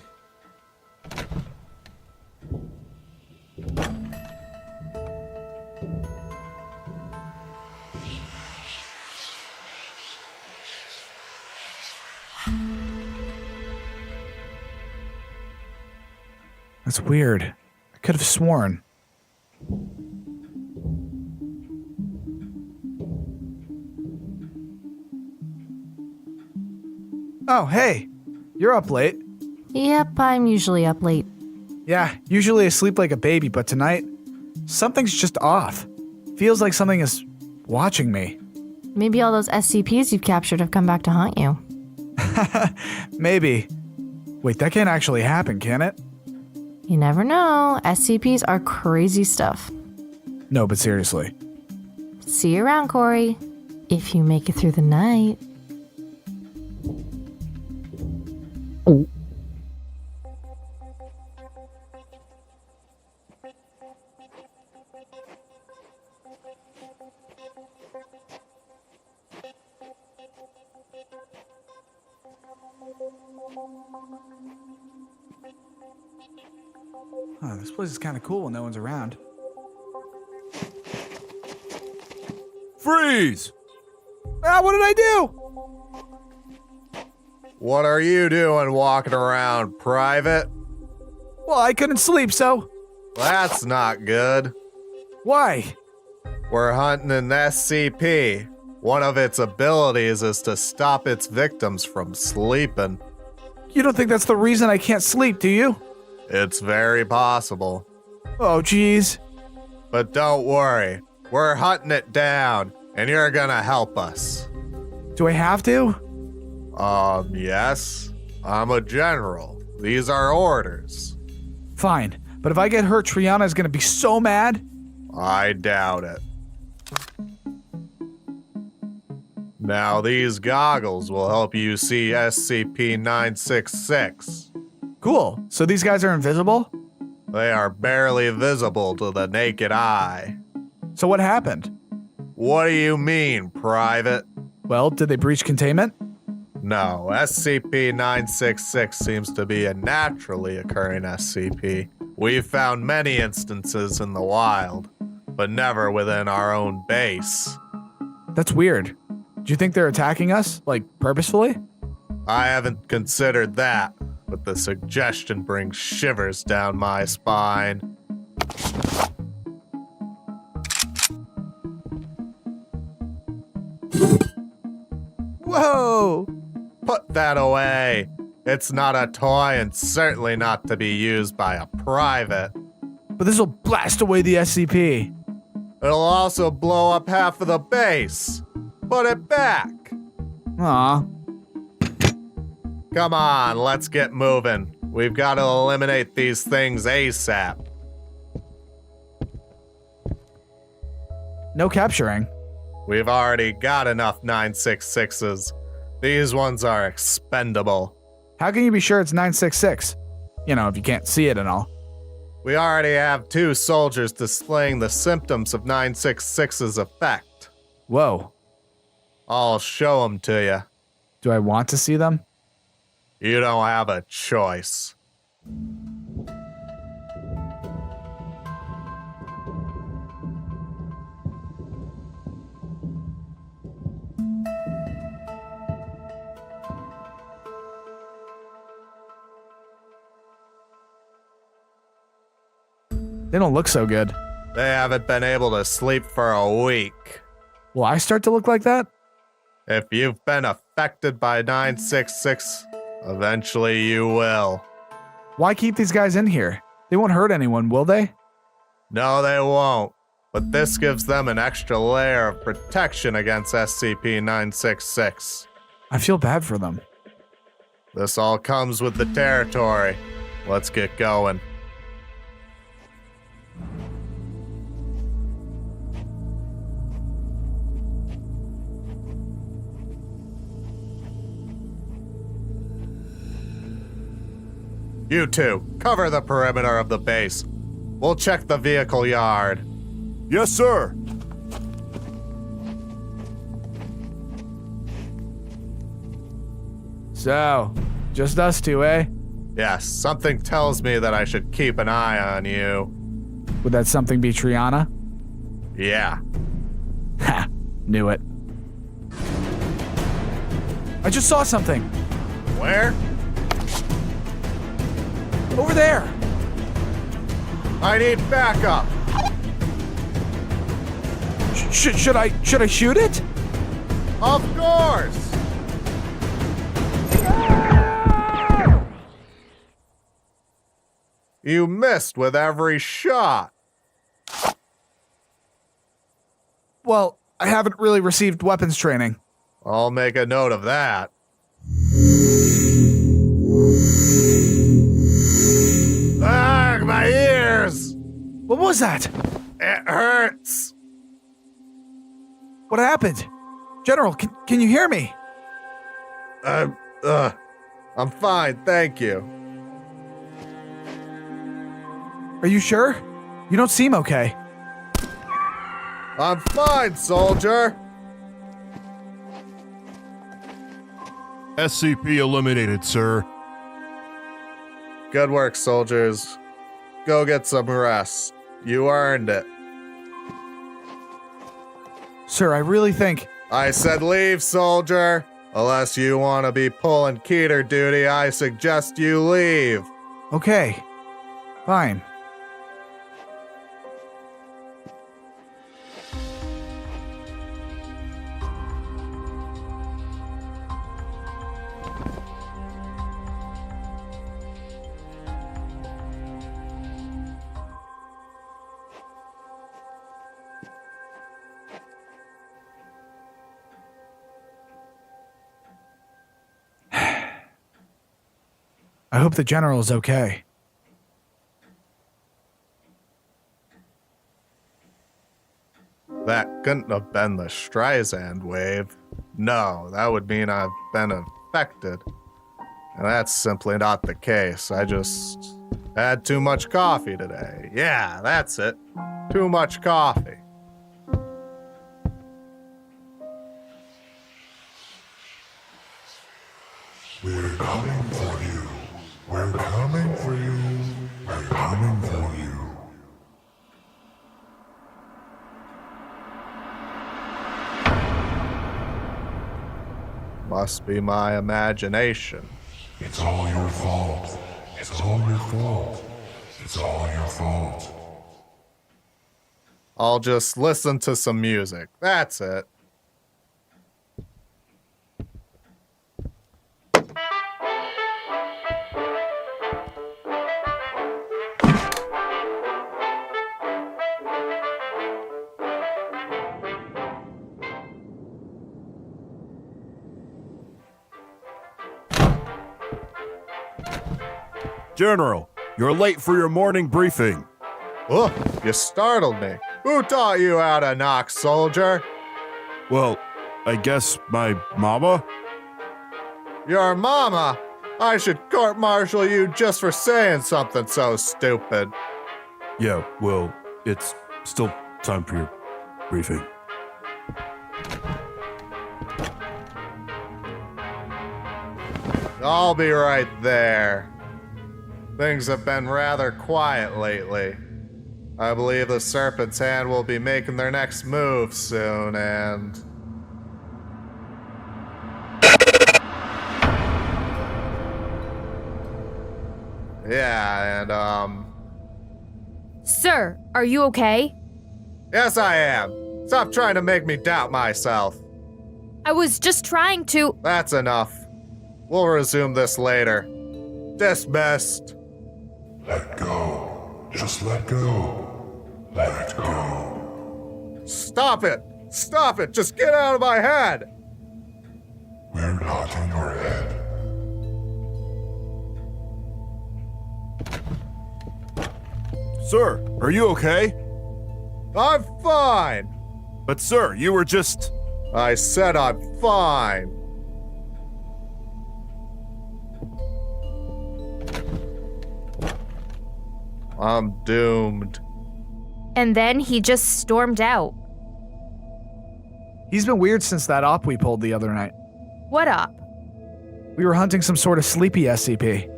That's weird. I could have sworn. Oh, hey. You're up late. Yep, I'm usually up late. Yeah, usually I sleep like a baby, but tonight, something's just off. Feels like something is watching me. Maybe all those SCPs you've captured have come back to haunt you. Maybe. Wait, that can't actually happen, can it? You never know. SCPs are crazy stuff. No, but seriously. See you around, Corey. If you make it through the night. Oh, this place is kind of cool when no one's around. Freeze! Ah, what did I do? What are you doing walking around, Private? Well, I couldn't sleep, so... That's not good. Why? We're hunting an SCP. One of its abilities is to stop its victims from sleeping. You don't think that's the reason I can't sleep, do you? It's very possible. Oh, jeez. But don't worry. We're hunting it down, and you're gonna help us. Do I have to? Yes. I'm a general. These are orders. Fine. But if I get hurt, Triana's gonna be so mad. I doubt it. Now these goggles will help you see SCP-966. Cool. So these guys are invisible? They are barely visible to the naked eye. So what happened? What do you mean, Private? Well, did they breach containment? No, SCP-966 seems to be a naturally occurring SCP. We've found many instances in the wild, but never within our own base. That's weird. Do you think they're attacking us, like, purposefully? I haven't considered that, but the suggestion brings shivers down my spine. Whoa! Put that away. It's not a toy and certainly not to be used by a private. But this'll blast away the SCP. It'll also blow up half of the base. Put it back. Aw. Come on, let's get moving. We've got to eliminate these things ASAP. No capturing. We've already got enough 966s. These ones are expendable. How can you be sure it's 966? You know, if you can't see it and all. We already have 2 soldiers displaying the symptoms of 966's effect. Whoa. I'll show them to you. Do I want to see them? You don't have a choice. They don't look so good. They haven't been able to sleep for a week. Will I start to look like that? If you've been affected by 966, eventually you will. Why keep these guys in here? They won't hurt anyone, will they? No, they won't. But this gives them an extra layer of protection against SCP-966. I feel bad for them. This all comes with the territory. Let's get going. You two, cover the perimeter of the base. We'll check the vehicle yard. Yes, sir. So, Just us two, eh? Yes, something tells me that I should keep an eye on you. Would that something be Triana? Yeah. Ha! Knew it. I just saw something. Where? Over there. I need backup. Should I shoot it? Of course. You missed with every shot. Well, I haven't really received weapons training. I'll make a note of that. Ah, my ears! What was that? It hurts. What happened? General, can you hear me? I'm fine, thank you. Are you sure? You don't seem okay. I'm fine, soldier. SCP eliminated, sir. Good work, soldiers. Go get some rest. You earned it. Sir, I really think... I said leave, soldier. Unless you want to be pulling Keter duty, I suggest you leave. Okay. Fine. I hope the general is okay. That couldn't have been the Streisand wave. No, that would mean I've been infected. And that's simply not the case. I just had too much coffee today. Yeah, that's it. Too much coffee. We're coming for you. We're coming for you. We're coming for you. Must be my imagination. It's all your fault. It's all your fault. It's all your fault. I'll just listen to some music. That's it. General, you're late for your morning briefing. Oh, you startled me. Who taught you how to knock, soldier? Well, I guess my mama? Your mama? I should court-martial you just for saying something so stupid. Yeah, well, it's still time for your briefing. I'll be right there. Things have been rather quiet lately. I believe the Serpent's Hand will be making their next move soon, and... Yeah, and, Sir, are you okay? Yes, I am. Stop trying to make me doubt myself. I was just trying to... That's enough. We'll resume this later. Dismissed. Let go. Just let go. Let go. Stop it! Stop it! Just get out of my head! We're not in your head. Sir, are you okay? I'm fine! But sir, you were just... I said I'm fine. I'm doomed. And then he just stormed out. He's been weird since that op we pulled the other night. What up? We were hunting some sort of sleepy SCP.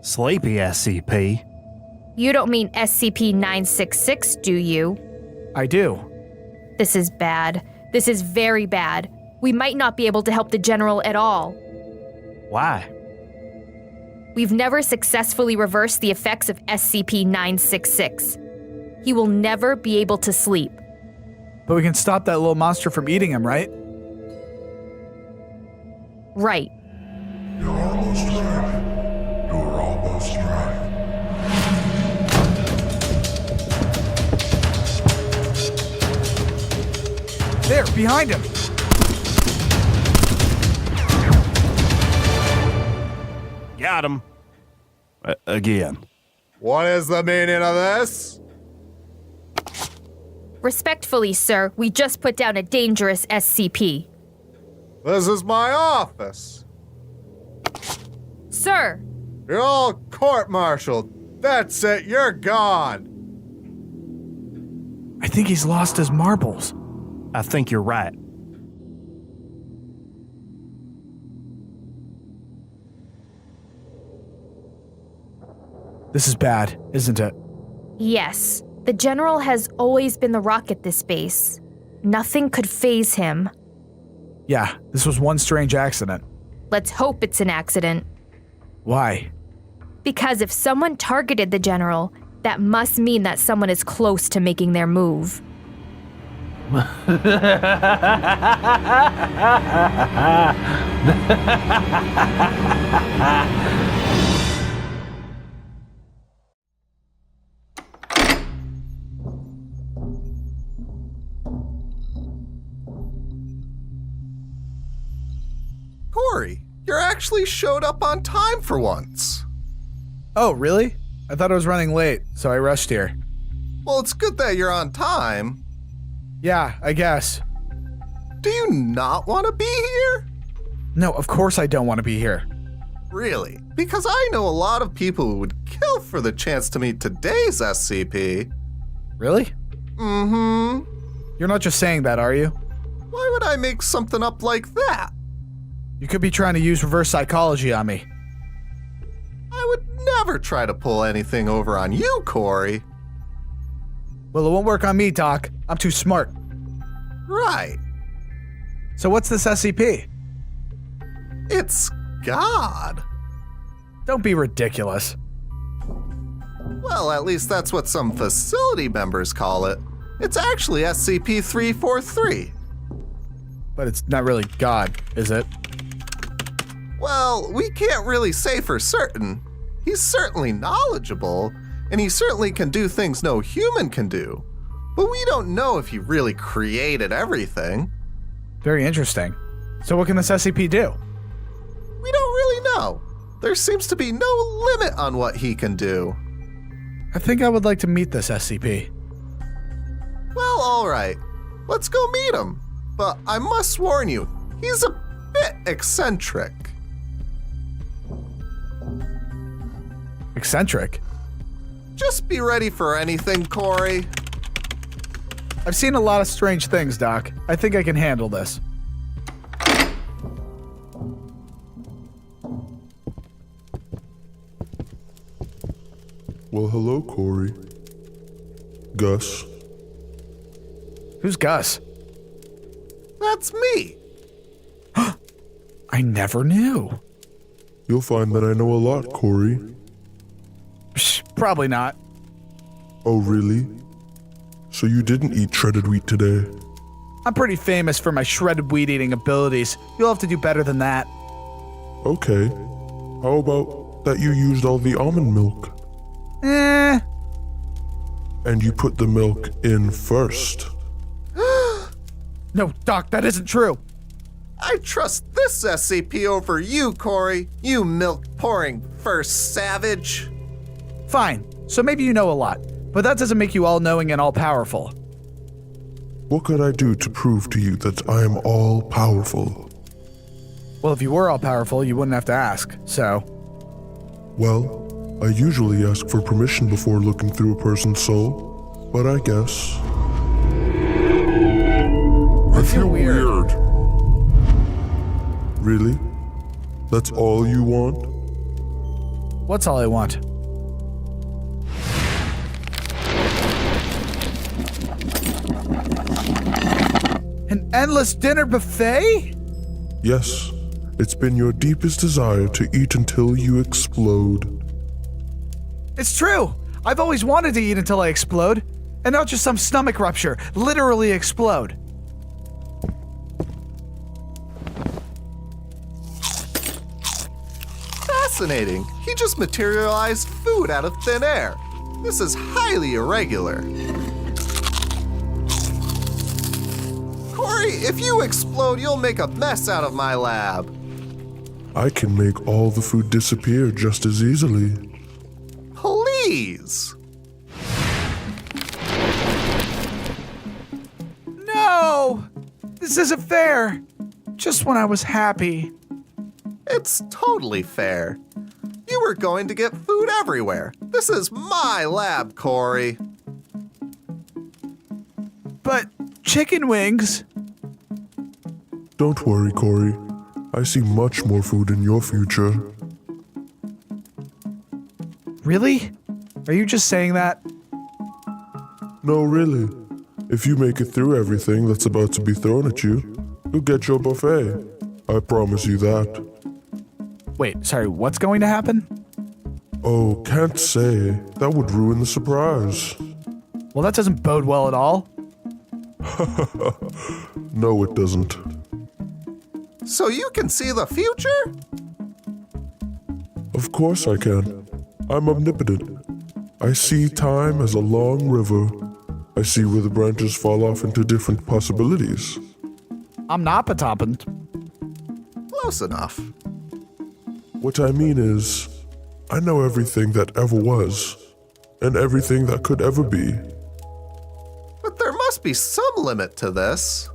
Sleepy SCP? You don't mean SCP-966, do you? I do. This is bad. This is very bad. We might not be able to help the General at all. Why? We've never successfully reversed the effects of SCP-966. He will never be able to sleep. But we can stop that little monster from eating him, right? Right. You're almost right. You're almost right. There, behind him! Got him. Again. What is the meaning of this? Respectfully, sir, we just put down a dangerous SCP. This is my office. Sir! You're all court-martialed. That's it, you're gone. I think he's lost his marbles. I think you're right. This is bad, isn't it? Yes. The General has always been the rock at this base. Nothing could faze him. Yeah, this was one strange accident. Let's hope it's an accident. Why? Because if someone targeted the General, that must mean that someone is close to making their move. Corey, you actually showed up on time for once. Oh, really? I thought I was running late, so I rushed here. Well, it's good that you're on time. Yeah, I guess. Do you not want to be here? No, of course I don't want to be here. Really? Because I know a lot of people who would kill for the chance to meet today's SCP. Really? Mm-hmm. You're not just saying that, are you? Why would I make something up like that? You could be trying to use reverse psychology on me. I would never try to pull anything over on you, Corey. Well, it won't work on me, Doc. I'm too smart. Right. So what's this SCP? It's God. Don't be ridiculous. Well, at least that's what some facility members call it. It's actually SCP-343. But it's not really God, is it? Well, we can't really say for certain. He's certainly knowledgeable, and he certainly can do things no human can do. But we don't know if he really created everything. Very interesting. So what can this SCP do? We don't really know. There seems to be no limit on what he can do. I think I would like to meet this SCP. Well, alright. Let's go meet him. But I must warn you, he's a bit eccentric. Eccentric? Just be ready for anything, Corey. I've seen a lot of strange things, Doc. I think I can handle this. Well, hello, Corey. Gus. Who's Gus? That's me. I never knew. You'll find that I know a lot, Corey. Probably not. Oh, really? So you didn't eat shredded wheat today? I'm pretty famous for my shredded wheat eating abilities. You'll have to do better than that. Okay. How about that you used all the almond milk? Eh. And you put the milk in first? No, Doc, that isn't true. I trust this SCP over you, Corey. You milk-pouring first savage. Fine. So maybe you know a lot, but that doesn't make you all-knowing and all-powerful. What could I do to prove to you that I am all-powerful? Well, if you were all-powerful, you wouldn't have to ask, so... Well, I usually ask for permission before looking through a person's soul, but I guess... I feel weird. Really? That's all you want? What's all I want? An endless dinner buffet? Yes. It's been your deepest desire to eat until you explode. It's true! I've always wanted to eat until I explode. And not just some stomach rupture, literally explode. Fascinating. He just materialized food out of thin air. This is highly irregular. Corey, if you explode, you'll make a mess out of my lab. I can make all the food disappear just as easily. Please. No! This isn't fair. Just when I was happy. It's totally fair. You were going to get food everywhere. This is my lab, Corey. But chicken wings? Don't worry, Corey. I see much more food in your future. Really? Are you just saying that? No, really. If you make it through everything that's about to be thrown at you, you'll get your buffet. I promise you that. Wait, sorry, what's going to happen? Oh, can't say. That would ruin the surprise. Well, that doesn't bode well at all. No, it doesn't. So you can see the future? Of course I can. I'm omnipotent. I see time as a long river. I see where the branches fall off into different possibilities. Omnipotent. Close enough. What I mean is, I know everything that ever was, and everything that could ever be. But there must be some limit to this.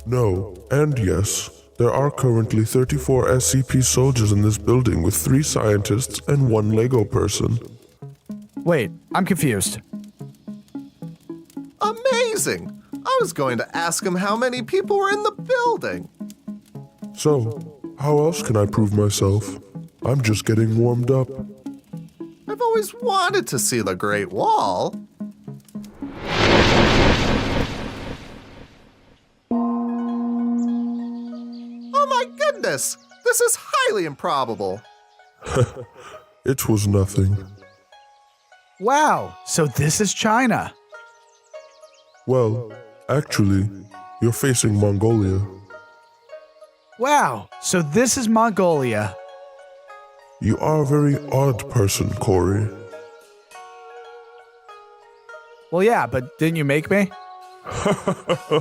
No, and yes. There are currently 34 SCP soldiers in this building with 3 scientists and 1 Lego person. Wait, I'm confused. Amazing! I was going to ask him how many people were in the building. So, how else can I prove myself? I'm just getting warmed up. I've always wanted to see the Great Wall. Oh my goodness! This is highly improbable. It was nothing. Wow, so this is China. Well, actually, you're facing Mongolia. Wow, so this is Mongolia. You are a very odd person, Corey. Well, yeah, but didn't you make me?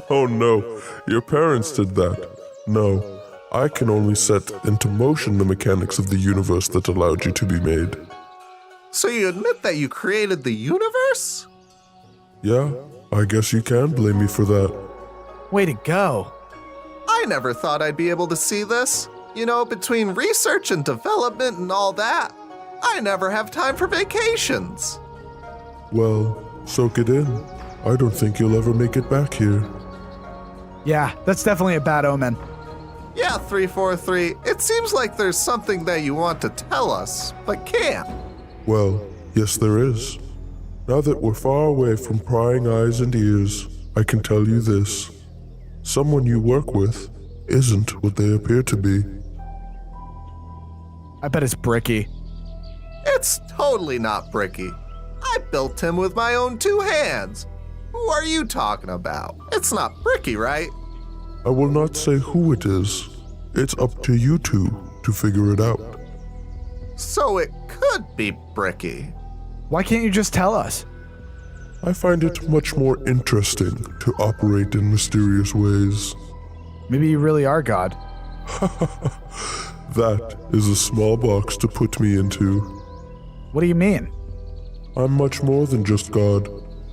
Oh no, your parents did that. No, I can only set into motion the mechanics of the universe that allowed you to be made. So you admit that you created the universe? Yeah, I guess you can blame me for that. Way to go. I never thought I'd be able to see this. You know, between research and development and all that, I never have time for vacations. Well, soak it in. I don't think you'll ever make it back here. Yeah, that's definitely a bad omen. Yeah, 343, it seems like there's something that you want to tell us, but can't. Well, yes there is. Now that we're far away from prying eyes and ears, I can tell you this. Someone you work with isn't what they appear to be. I bet it's Bricky. It's totally not Bricky. I built him with my own 2 hands. Who are you talking about? It's not Bricky, right? I will not say who it is. It's up to you two to figure it out. So it could be Bricky. Why can't you just tell us? I find it much more interesting to operate in mysterious ways. Maybe you really are God. That is a small box to put me into. What do you mean? I'm much more than just God.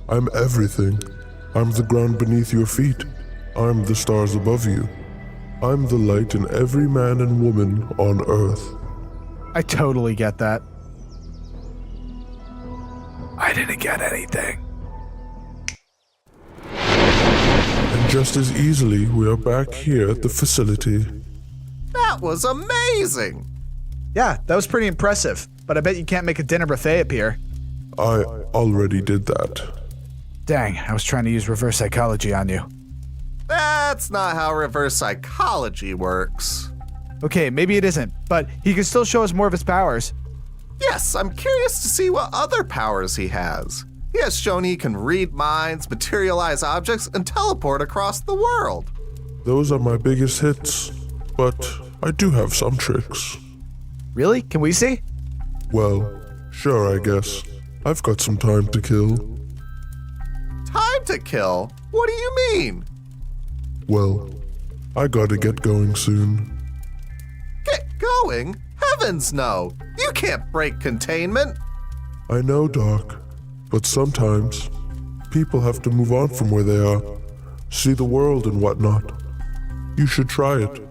I'm everything. I'm the ground beneath your feet. I'm the stars above you. I'm the light in every man and woman on Earth. I totally get that. I didn't get anything. And just as easily, we are back here at the facility. That was amazing! Yeah, that was pretty impressive, but I bet you can't make a dinner buffet appear. I already did that. Dang, I was trying to use reverse psychology on you. That's not how reverse psychology works. Okay, maybe it isn't, but he can still show us more of his powers. Yes, I'm curious to see what other powers he has. He has shown he can read minds, materialize objects, and teleport across the world. Those are my biggest hits, but I do have some tricks. Really? Can we see? Well, sure, I guess. I've got some time to kill. Time to kill? What do you mean? Well, I gotta get going soon. Get going? Heavens no! You can't break containment! I know, Doc, but sometimes people have to move on from where they are, see the world and whatnot. You should try it.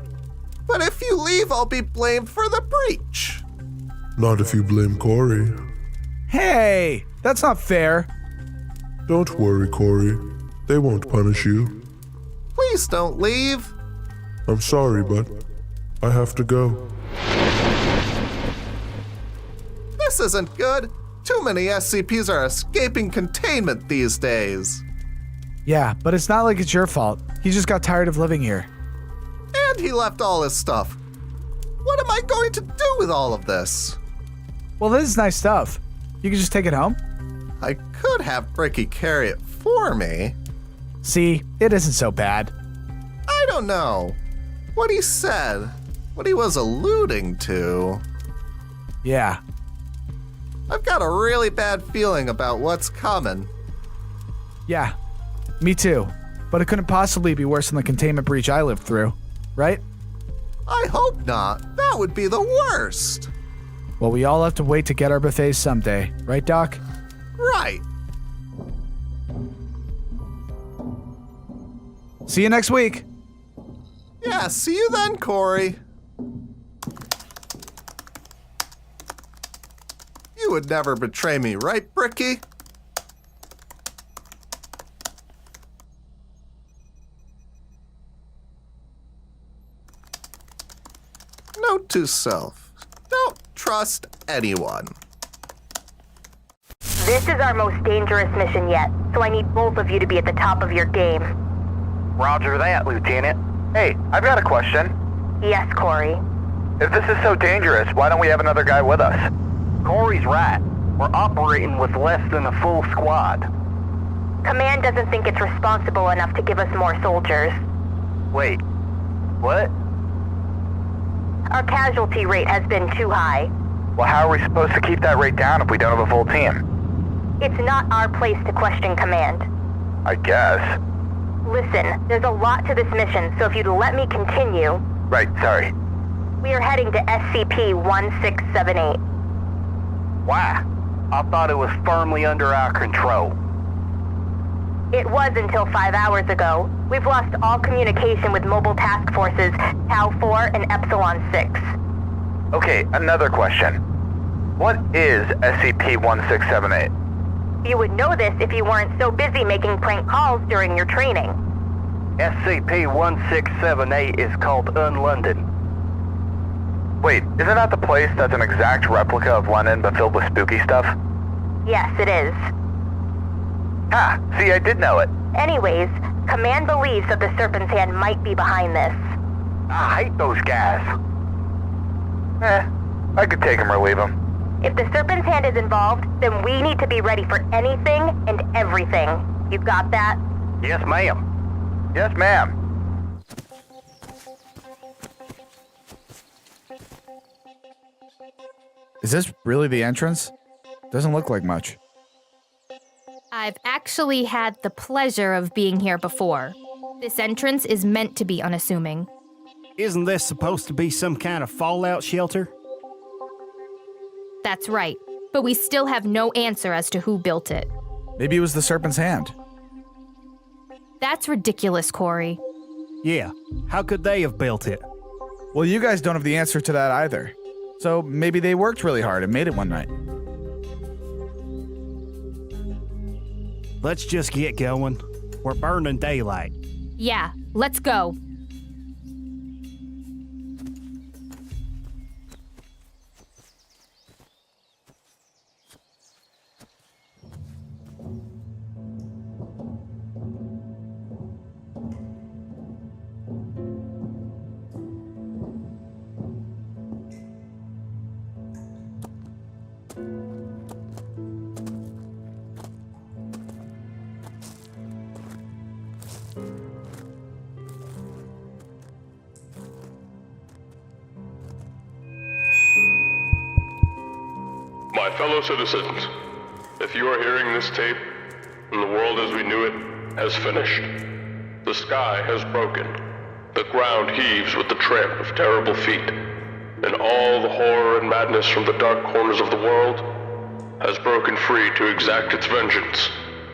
But if you leave, I'll be blamed for the breach. Not if you blame Corey. Hey, that's not fair. Don't worry, Corey. They won't punish you. Please don't leave. I'm sorry, but I have to go. This isn't good. Too many SCPs are escaping containment these days. Yeah, but it's not like it's your fault. He just got tired of living here. And he left all his stuff. What am I going to do with all of this? Well, this is nice stuff. You can just take it home. I could have Bricky carry it for me. See, it isn't so bad. I don't know. What he said, what he was alluding to. Yeah. I've got a really bad feeling about what's coming. Yeah, me too. But it couldn't possibly be worse than the containment breach I lived through, right? I hope not. That would be the worst. Well, we all have to wait to get our buffets someday, right, Doc? Right. See you next week. Yeah, see you then, Corey. You would never betray me, right, Bricky? Note to self, don't trust anyone. This is our most dangerous mission yet, so I need both of you to be at the top of your game. Roger that, Lieutenant. Hey, I've got a question. Yes, Corey. If this is so dangerous, why don't we have another guy with us? Corey's right. We're operating with less than a full squad. Command doesn't think it's responsible enough to give us more soldiers. Wait, what? Our casualty rate has been too high. Well, how are we supposed to keep that rate down if we don't have a full team? It's not our place to question Command. I guess. Listen, there's a lot to this mission, so if you'd let me continue... Right, sorry. We are heading to SCP-1678. Why? I thought it was firmly under our control. It was until 5 hours ago. We've lost all communication with mobile task forces Tau 4 and Epsilon 6. Okay, another question. What is SCP-1678? You would know this if you weren't so busy making prank calls during your training. SCP-1678 is called London. Wait, isn't that the place that's an exact replica of London but filled with spooky stuff? Yes, it is. Ah, see, I did know it. Anyways, Command believes that the Serpent's Hand might be behind this. I hate those guys. I could take him or leave him. If the Serpent's Hand is involved, then we need to be ready for anything and everything. You got that? Yes, ma'am. Yes, ma'am. Is this really the entrance? Doesn't look like much. I've actually had the pleasure of being here before. This entrance is meant to be unassuming. Isn't this supposed to be some kind of fallout shelter? That's right, but we still have no answer as to who built it. Maybe it was the Serpent's Hand. That's ridiculous, Corey. Yeah, how could they have built it? Well, you guys don't have the answer to that either. So maybe they worked really hard and made it one night. Let's just get going. We're burning daylight. Yeah, let's go. My fellow citizens, if you are hearing this tape, and the world as we knew it has finished. The sky has broken. The ground heaves with the tramp of terrible feet. And all the horror and madness from the dark corners of the world has broken free to exact its vengeance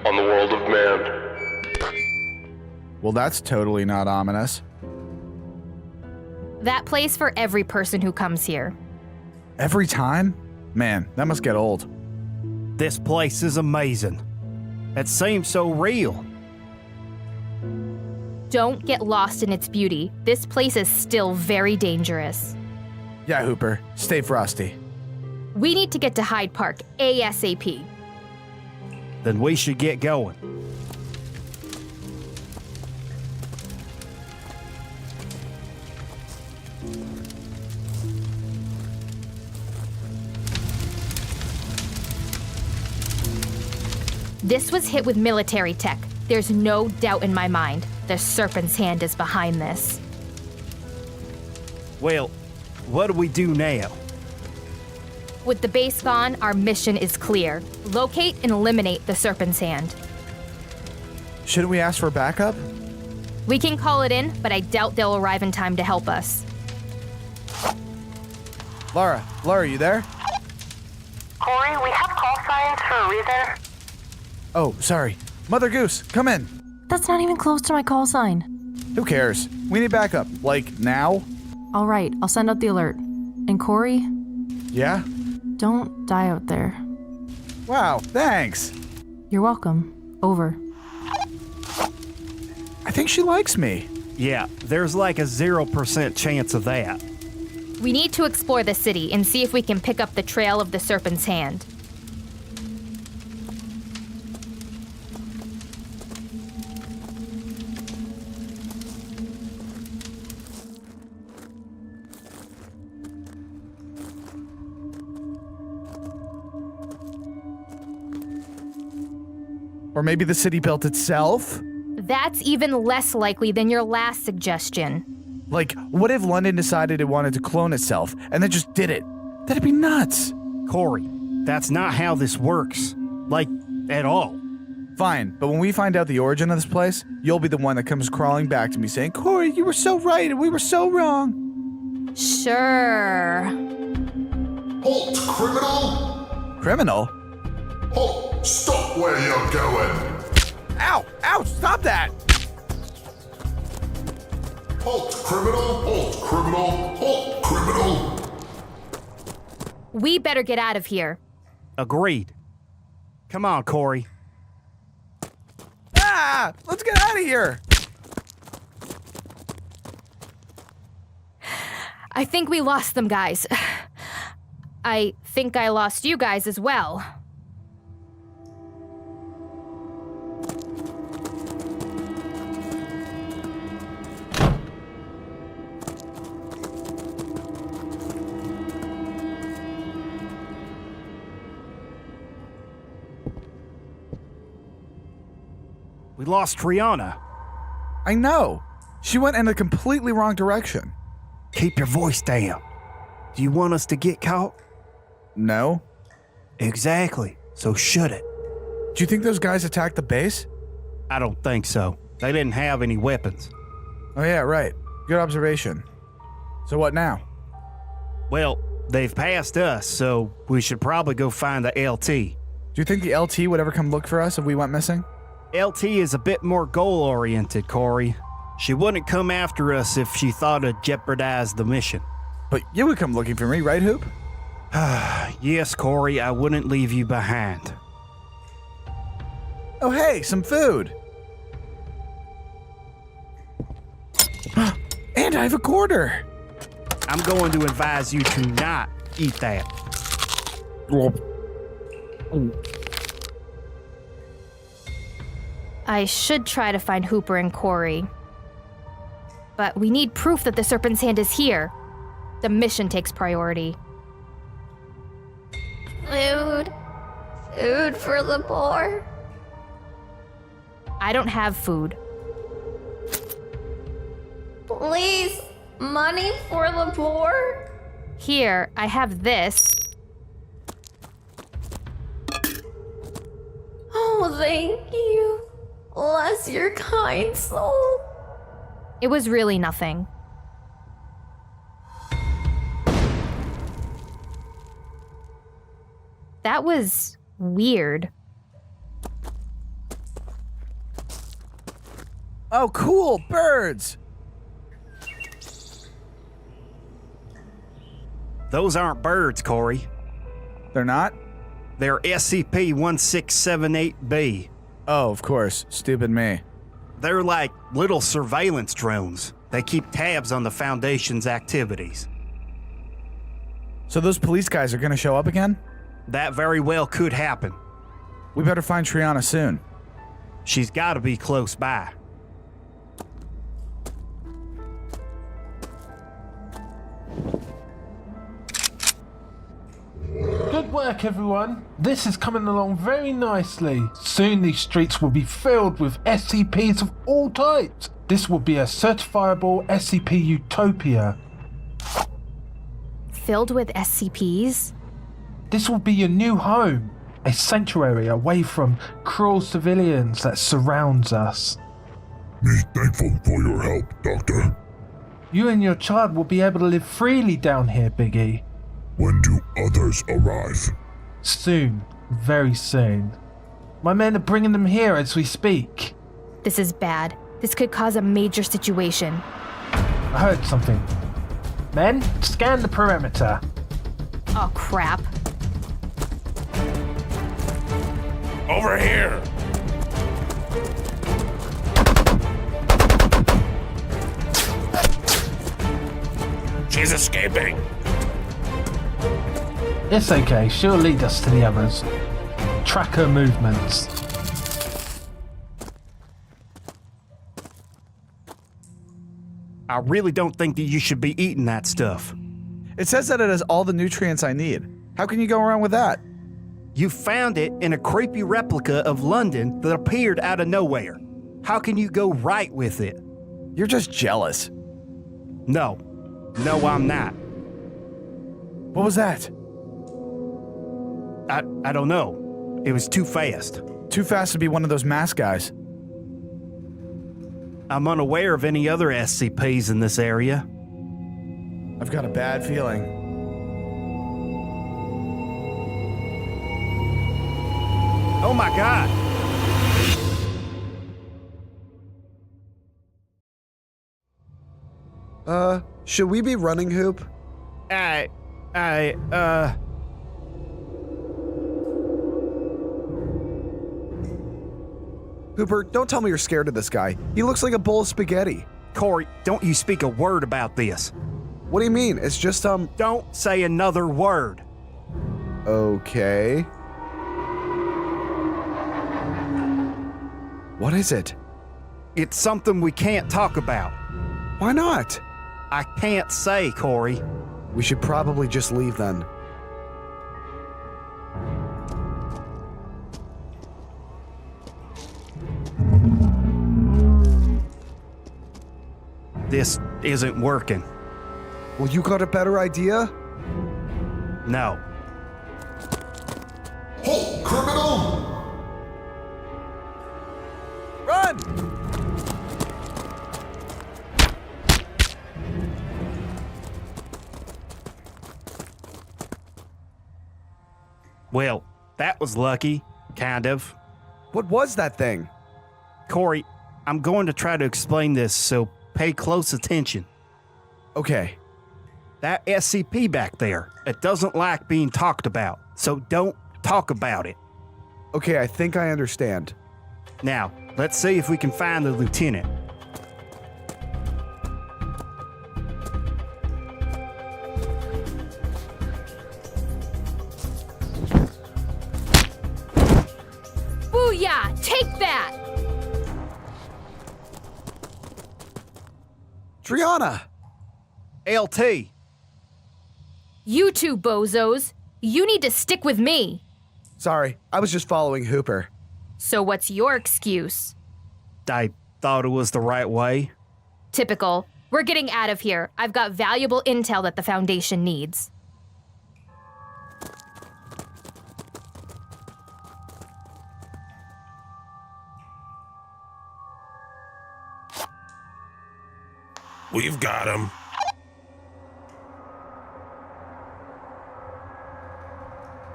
on the world of man. Well, that's totally not ominous. That plays for every person who comes here. Every time? Man, that must get old. This place is amazing. It seems so real. Don't get lost in its beauty. This place is still very dangerous. Yeah, Hooper. Stay frosty. We need to get to Hyde Park ASAP. Then we should get going. This was hit with military tech. There's no doubt in my mind. The Serpent's hand is behind this. Well, what do we do now? With the base gone, our mission is clear. Locate and eliminate the Serpent's hand. Shouldn't we ask for backup? We can call it in, but I doubt they'll arrive in time to help us. Laura, you there? Corey, we have call signs for a reason. Oh, sorry. Mother Goose, come in. That's not even close to my call sign. Who cares? We need backup. Like, now? All right, I'll send out the alert. And Corey? Yeah? Don't die out there. Wow, thanks. You're welcome. Over. I think she likes me. Yeah, there's like a 0% chance of that. We need to explore the city and see if we can pick up the trail of the Serpent's hand. Or maybe the city built itself? That's even less likely than your last suggestion. Like, what if London decided it wanted to clone itself and then just did it? That'd be nuts. Corey, that's not how this works. Like, at all. Fine, but when we find out the origin of this place, you'll be the one that comes crawling back to me saying, Corey, you were so right and we were so wrong. Sure. Halt, criminal! Criminal? Halt! Stop where you're going! Ow! Ow! Stop that! Halt, criminal! Halt, criminal! Halt, criminal! We better get out of here. Agreed. Come on, Corey. Ah! Let's get out of here! I think we lost them, guys. I think I lost you guys as well. We lost Triana. I know. She went in a completely wrong direction. Keep your voice down. Do you want us to get caught? No. Exactly. So should it. Do you think those guys attacked the base? I don't think so. They didn't have any weapons. Oh yeah, right. Good observation. So what now? Well, they've passed us, so we should probably go find the LT. Do you think the LT would ever come look for us if we went missing? LT is a bit more goal-oriented, Corey. She wouldn't come after us if she thought it'd jeopardize the mission. But you would come looking for me, right, Hoop? Yes, Corey, I wouldn't leave you behind. Oh, hey, some food. And I have a quarter. I'm going to advise you to not eat that. I should try to find Hooper and Corey. But we need proof that the Serpent's hand is here. The mission takes priority. Food. Food for the poor. I don't have food. Please, money for the poor. Here, I have this. Thank you. Bless your kind soul. It was really nothing. That was weird. Oh, cool! Birds! Those aren't birds, Corey. They're not? They're SCP-1678-B. Oh, of course. Stupid me. They're like little surveillance drones. They keep tabs on the Foundation's activities. So those police guys are gonna show up again? That very well could happen. We better find Triana soon. She's gotta be close by. Good work, everyone. This is coming along very nicely. Soon these streets will be filled with SCPs of all types. This will be a certifiable SCP utopia. Filled with SCPs? This will be your new home. A sanctuary away from cruel civilians that surrounds us. Be thankful for your help, Doctor. You and your child will be able to live freely down here, Biggie. When do others arrive? Soon. Very soon. My men are bringing them here as we speak. This is bad. This could cause a major situation. I heard something. Men, scan the perimeter. Oh, crap. Over here! She's escaping. It's okay, she'll lead us to the others. Track her movements. I really don't think that you should be eating that stuff. It says that it has all the nutrients I need. How can you go wrong with that? You found it in a creepy replica of London that appeared out of nowhere. How can you go right with it? You're just jealous. No. No, I'm not. What was that? I don't know. It was too fast. Too fast to be one of those mask guys. I'm unaware of any other SCPs in this area. I've got a bad feeling. Oh my God! Should we be running, Hoop? Hooper, don't tell me you're scared of this guy. He looks like a bowl of spaghetti. Corey, don't you speak a word about this. What do you mean? It's just, Don't say another word. Okay. What is it? It's something we can't talk about. Why not? I can't say, Corey. We should probably just leave then. This isn't working. Well, you got a better idea? No. Halt, criminal! Run! Well, that was lucky, kind of. What was that thing? Corey, I'm going to try to explain this, so pay close attention. Okay. That SCP back there, it doesn't like being talked about, so don't talk about it. Okay, I think I understand. Now, let's see if we can find the lieutenant. Booyah! Take that! Triana! LT! You two bozos, you need to stick with me. Sorry, I was just following Hooper. So what's your excuse? I thought it was the right way. Typical. We're getting out of here. I've got valuable intel that the Foundation needs. We've got him.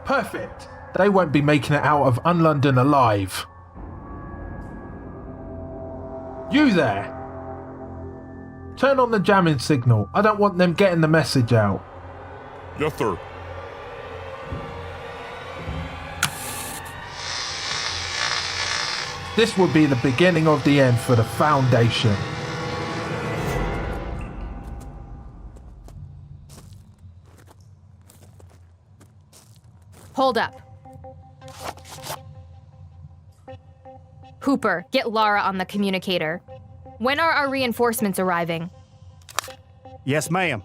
Perfect. They won't be making it out of Unlondon alive. You there! Turn on the jamming signal. I don't want them getting the message out. Yes, sir. This will be the beginning of the end for the Foundation. Hold up. Hooper, get Lara on the communicator. When are our reinforcements arriving? Yes, ma'am.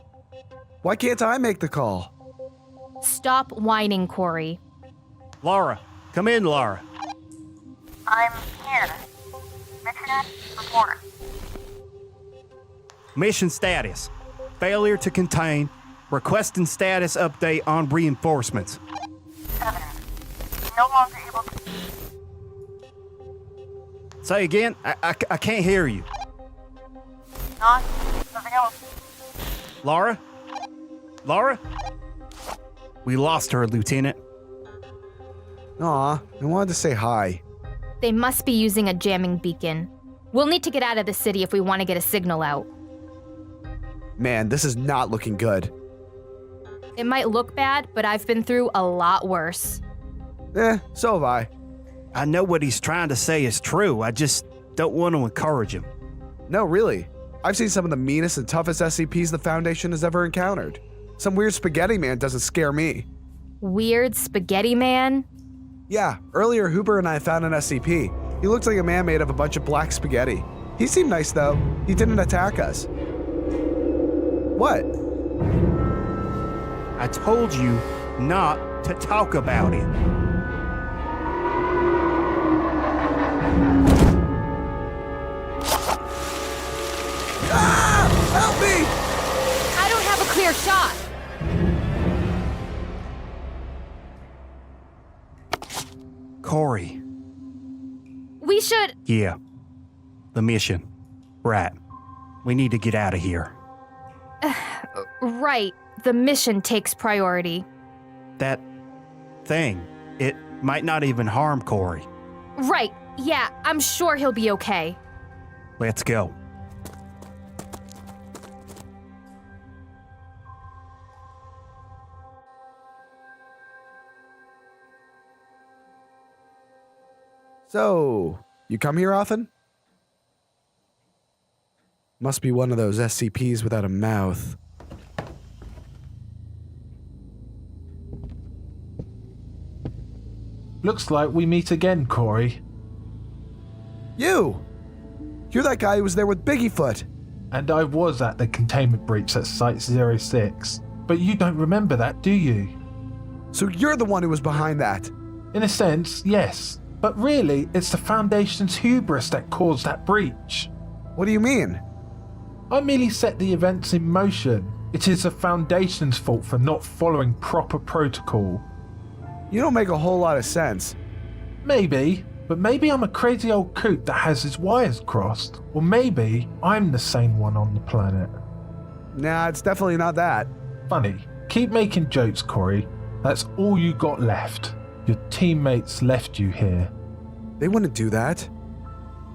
Why can't I make the call? Stop whining, Corey. Lara, come in, Lara. I'm here. Mission report. Mission status. Failure to contain. Requesting status update on reinforcements. 7. No longer able to... Say again? I can't hear you. Not available. Lara? Lara? We lost her, Lieutenant. Aw, I wanted to say hi. They must be using a jamming beacon. We'll need to get out of the city if we want to get a signal out. Man, this is not looking good. It might look bad, but I've been through a lot worse. So have I. I know what he's trying to say is true. I just don't want to encourage him. No, really. I've seen some of the meanest and toughest SCPs the Foundation has ever encountered. Some weird spaghetti man doesn't scare me. Weird spaghetti man? Yeah, earlier Hooper and I found an SCP. He looked like a man made of a bunch of black spaghetti. He seemed nice though. He didn't attack us. What? I told you not to talk about it. Ah! Help me! I don't have a clear shot. Corey. We should... Yeah. The mission. Right. We need to get out of here. Right. The mission takes priority. That thing, it might not even harm Corey. Right. Yeah, I'm sure he'll be okay. Let's go. So, you come here often? Must be one of those SCPs without a mouth. Looks like we meet again, Corey. You! You're that guy who was there with Biggiefoot. And I was at the containment breach at Site 06. But you don't remember that, do you? So you're the one who was behind that? In a sense, yes. But really, it's the Foundation's hubris that caused that breach. What do you mean? I merely set the events in motion. It is the Foundation's fault for not following proper protocol. You don't make a whole lot of sense. Maybe, but maybe I'm a crazy old coot that has his wires crossed. Or maybe I'm the sane one on the planet. Nah, it's definitely not that. Funny. Keep making jokes, Corey. That's all you got left. Your teammates left you here. They wouldn't do that.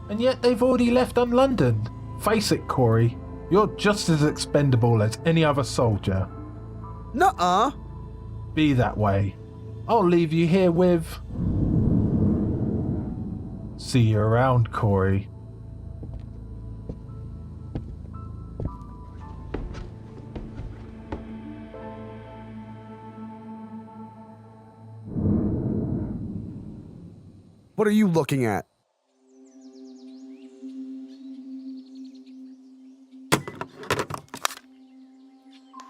And yet they've already left London. Face it, Corey. You're just as expendable as any other soldier. Nuh-uh. Be that way. I'll leave you here with... See you around, Corey. What are you looking at?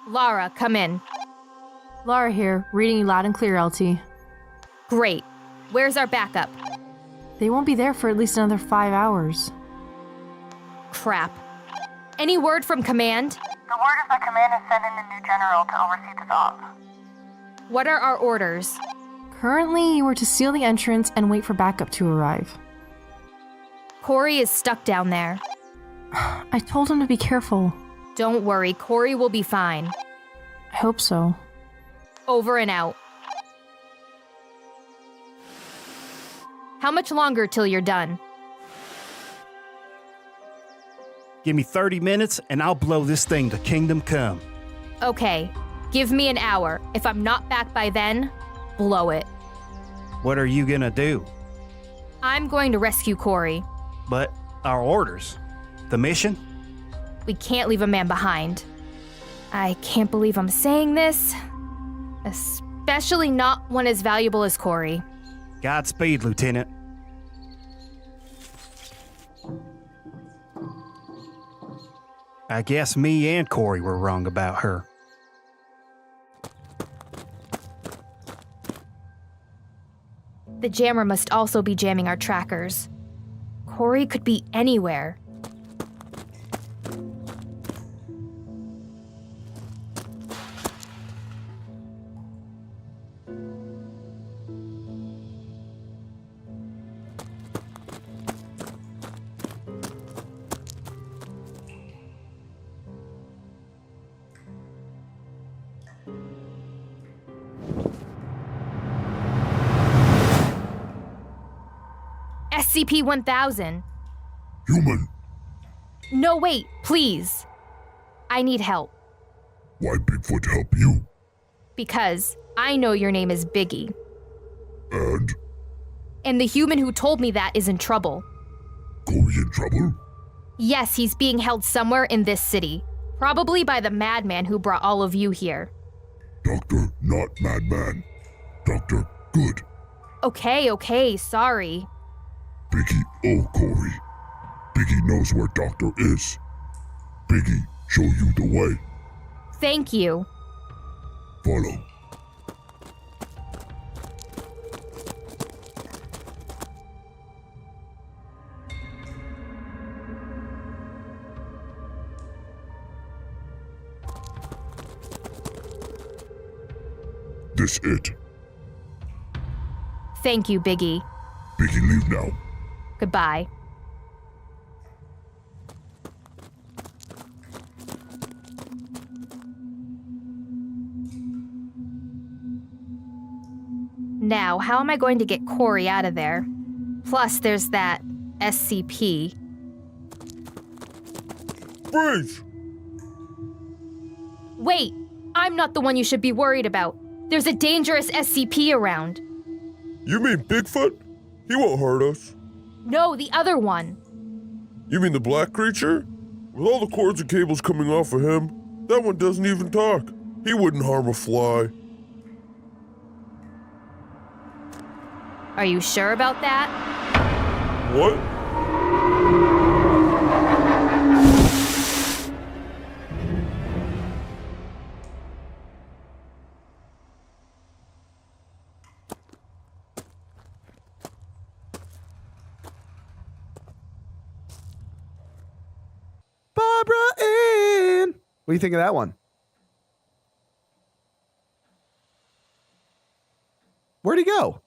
Lara, come in. Lara here, reading you loud and clear, LT. Great. Where's our backup? They won't be there for at least another 5 hours. Crap. Any word from command? The word is that command is sending a new general to oversee the op. What are our orders? Currently, you are to seal the entrance and wait for backup to arrive. Corey is stuck down there. I told him to be careful. Don't worry, Corey will be fine. I hope so. Over and out. How much longer till you're done? Give me 30 minutes and I'll blow this thing to kingdom come. Okay, give me an hour. If I'm not back by then, blow it. What are you gonna do? I'm going to rescue Corey. But our orders? The mission? We can't leave a man behind. I can't believe I'm saying this. Especially not one as valuable as Corey. Godspeed, Lieutenant. I guess me and Corey were wrong about her. The jammer must also be jamming our trackers. Corey could be anywhere. SCP-1000. Human, No, wait, please. I need help. why Bigfoot help you? Because I know your name is Biggie. And And the human who told me that is in trouble. Corey in trouble? Yes, he's being held somewhere in this city. Probably by the madman who brought all of you here. Doctor, not madman. Doctor, good. Okay, sorry. Biggie, oh Corey. Biggie knows where Doctor is. Biggie, show you the way. Thank you. Follow. This it. Thank you, Biggie. Biggie, leave now. Goodbye. Now, how am I going to get Corey out of there? Plus, there's that SCP. Freeze! Wait! I'm not the one you should be worried about. There's a dangerous SCP around. You mean Bigfoot? He won't hurt us. No, the other one. You mean the black creature? With all the cords and cables coming off of him, that one doesn't even talk. He wouldn't harm a fly. Are you sure about that? What? Barbara Ann! What do you think of that one? Where'd he go?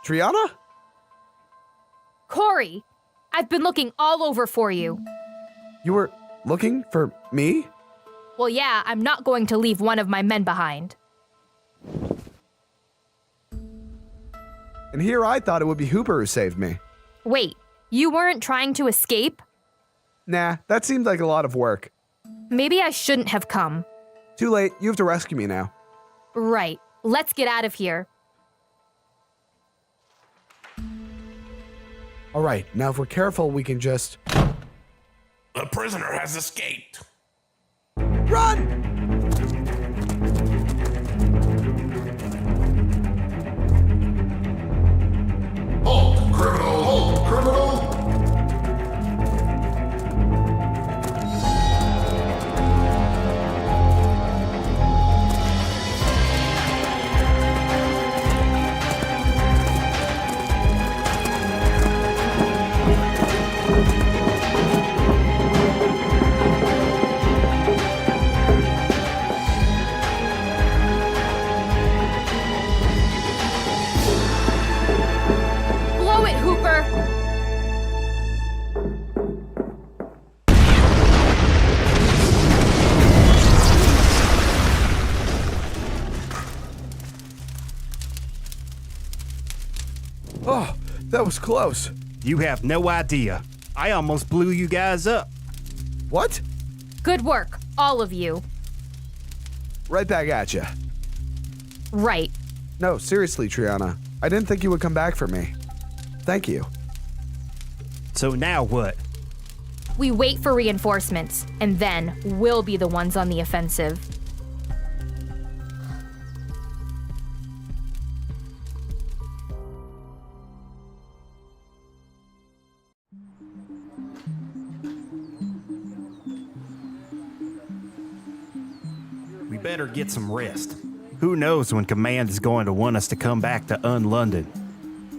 Triana? Corey! I've been looking all over for you. You were looking for me? Well, yeah, I'm not going to leave one of my men behind. And here I thought it would be Hooper who saved me. Wait, you weren't trying to escape? Nah, that seemed like a lot of work. Maybe I shouldn't have come. Too late, you have to rescue me now. Right, let's get out of here. All right, now if we're careful, we can just... The prisoner has escaped. Run! Halt, criminal! Halt, criminal! That was close. You have no idea. I almost blew you guys up. What? Good work, all of you. Right back at you. Right. No, seriously, Triana. I didn't think you would come back for me. Thank you. So now what? We wait for reinforcements, and then we'll be the ones on the offensive. We better get some rest. Who knows when Command is going to want us to come back to London?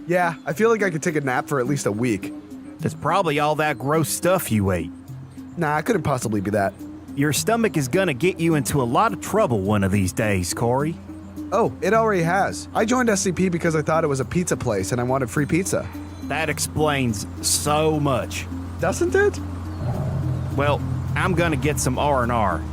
Yeah, I feel like I could take a nap for at least a week. That's probably all that gross stuff you ate. Nah, it couldn't possibly be that. Your stomach is gonna get you into a lot of trouble one of these days, Corey. Oh, it already has. I joined SCP because I thought it was a pizza place and I wanted free pizza. That explains so much. Doesn't it? Well, I'm gonna get some R&R.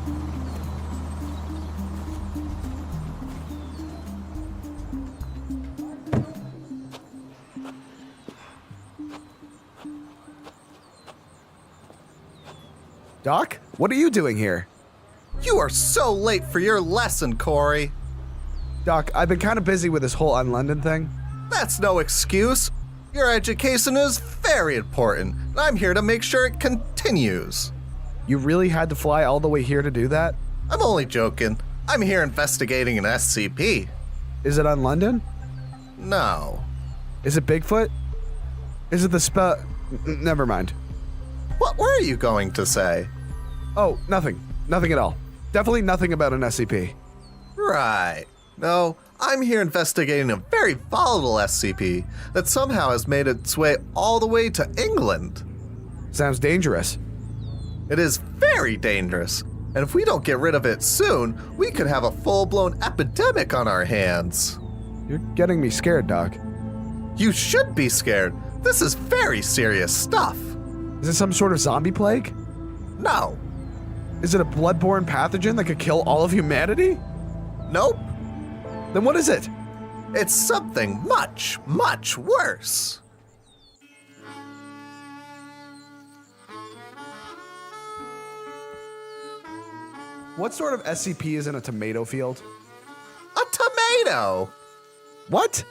Doc, what are you doing here? You are so late for your lesson, Corey. Doc, I've been kind of busy with this whole London thing. That's no excuse. Your education is very important, and I'm here to make sure it continues. You really had to fly all the way here to do that? I'm only joking. I'm here investigating an SCP. Is it on London? No. Is it Bigfoot? Is it the never mind. What were you going to say? Oh, nothing. Nothing at all. Definitely nothing about an SCP. Right. No, I'm here investigating a very volatile SCP that somehow has made its way all the way to England. Sounds dangerous. It is very dangerous, and if we don't get rid of it soon, we could have a full-blown epidemic on our hands. You're getting me scared, Doc. You should be scared. This is very serious stuff. Is it some sort of zombie plague? No. Is it a bloodborne pathogen that could kill all of humanity? Nope. Then what is it? It's something much, much worse. What sort of SCP is in a tomato field? A tomato! What?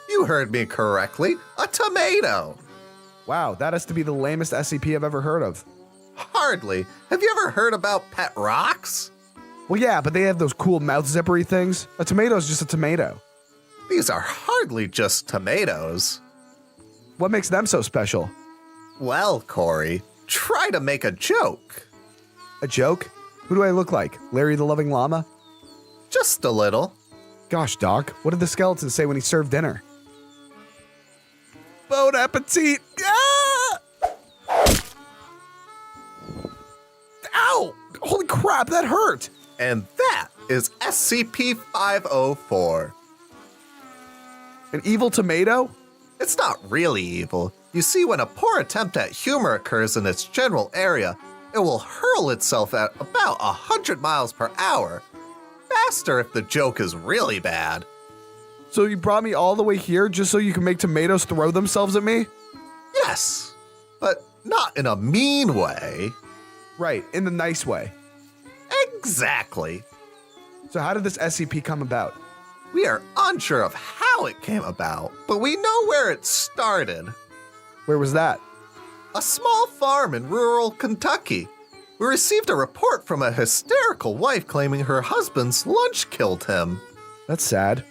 You heard me correctly. A tomato. Wow, that has to be the lamest SCP I've ever heard of. Hardly. Have you ever heard about pet rocks? Well, yeah, but they have those cool mouth zippery things. A tomato is just a tomato. These are hardly just tomatoes. What makes them so special? Well, Corey, try to make a joke. A joke? Who do I look like? Larry the Loving Llama? Just a little. Gosh, Doc, what did the skeleton say when he served dinner? Bon appetit! Ah! Ow! Holy crap, that hurt! And that is SCP-504. An evil tomato? It's not really evil. You see, when a poor attempt at humor occurs in its general area, it will hurl itself at about 100 miles per hour. Faster if the joke is really bad. So you brought me all the way here just so you can make tomatoes throw themselves at me? Yes, but not in a mean way. Right, in the nice way. Exactly. So how did this SCP come about? We are unsure of how it came about, but we know where it started. Where was that? A small farm in rural Kentucky. We received a report from a hysterical wife claiming her husband's lunch killed him. That's sad.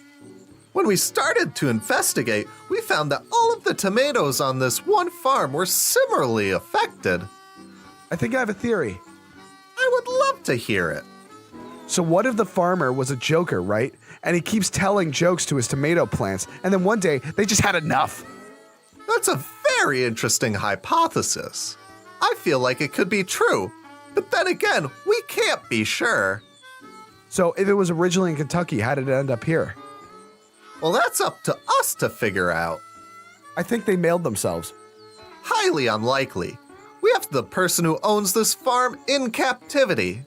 When we started to investigate, we found that all of the tomatoes on this one farm were similarly affected. I think I have a theory. I would love to hear it. So what if the farmer was a joker, right? And he keeps telling jokes to his tomato plants, and then one day they just had enough. That's a very interesting hypothesis. I feel like it could be true, but then again, we can't be sure. So if it was originally in Kentucky, how did it end up here? Well, that's up to us to figure out. I think they mailed themselves. Highly unlikely. We have the person who owns this farm in captivity.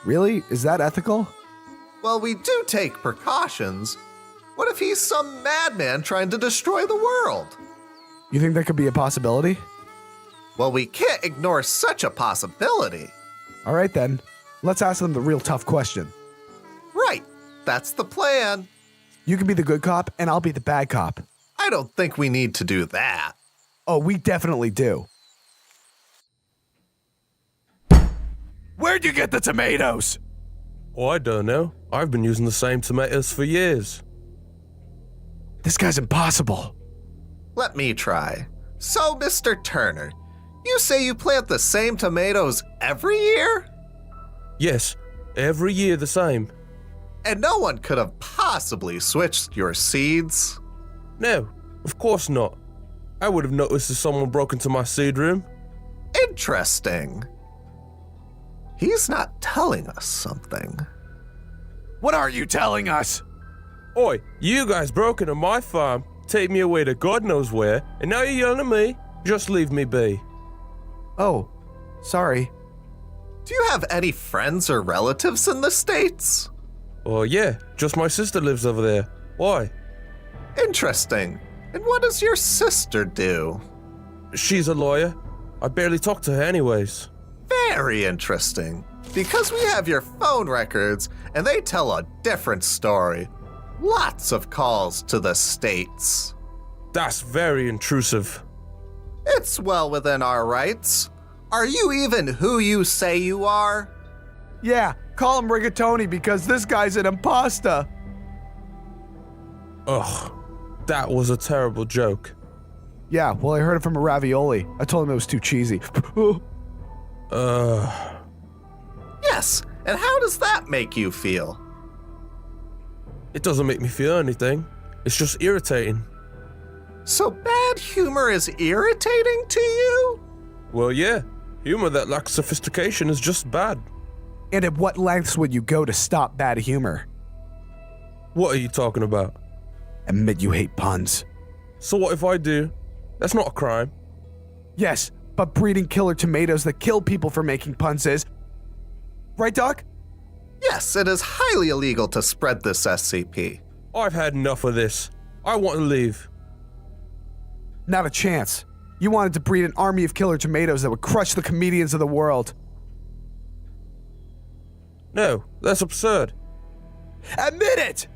Really? Is that ethical? Well, we do take precautions. What if he's some madman trying to destroy the world? You think that could be a possibility? Well, we can't ignore such a possibility. All right then. Let's ask them the real tough question. Right. That's the plan. You can be the good cop, and I'll be the bad cop. I don't think we need to do that. Oh, we definitely do. Where'd you get the tomatoes? Oh, I don't know. I've been using the same tomatoes for years. This guy's impossible. Let me try. So, Mr. Turner, you say you plant the same tomatoes every year? Yes, every year the same. And no one could have possibly switched your seeds? No, of course not. I would have noticed if someone broke into my seed room. Interesting. He's not telling us something. What are you telling us? Oi, you guys broke into my farm, take me away to God knows where, and now you're yelling at me? Just leave me be. Oh, sorry. Do you have any friends or relatives in the States? Oh yeah, just my sister lives over there. Why? Interesting. And what does your sister do? She's a lawyer. I barely talk to her anyways. Very interesting. Because we have your phone records, and they tell a different story. Lots of calls to the States. That's very intrusive. It's well within our rights. Are you even who you say you are? Yeah, call him Rigatoni because this guy's an imposter. Ugh, that was a terrible joke. Yeah, well, I heard it from a ravioli. I told him it was too cheesy. Yes, and how does that make you feel? It doesn't make me feel anything. It's just irritating. So bad humor is irritating to you? Well, yeah. Humor that lacks sophistication is just bad. And at what lengths would you go to stop bad humor? What are you talking about? Admit you hate puns. So what if I do? That's not a crime. Yes, but breeding killer tomatoes that kill people for making puns is. Right, Doc? Yes, it is highly illegal to spread this SCP. I've had enough of this. I want to leave. Not a chance. You wanted to breed an army of killer tomatoes that would crush the comedians of the world. No, that's absurd. Admit it!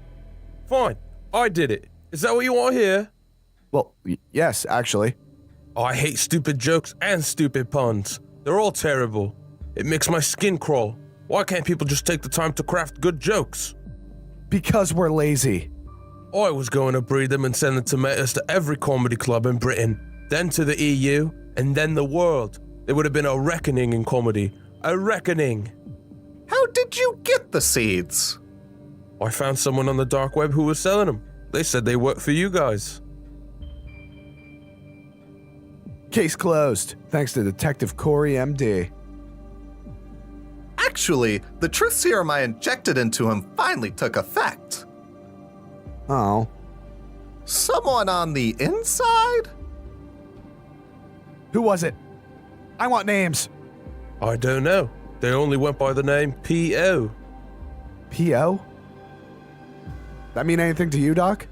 Fine, I did it. Is that what you want to hear? Well, yes, actually. I hate stupid jokes and stupid puns. They're all terrible. It makes my skin crawl. Why can't people just take the time to craft good jokes? Because we're lazy. I was going to breed them and send the tomatoes to every comedy club in Britain, then to the EU, and then the world. There would have been a reckoning in comedy. A reckoning. How did you get the seeds? I found someone on the dark web who was selling them. They said they work for you guys. Case closed, thanks to Detective Corey, MD. Actually, the truth serum I injected into him finally took effect. Oh. Someone on the inside? Who was it? I want names. I don't know. They only went by the name P.O. P.O.? That mean anything to you, Doc?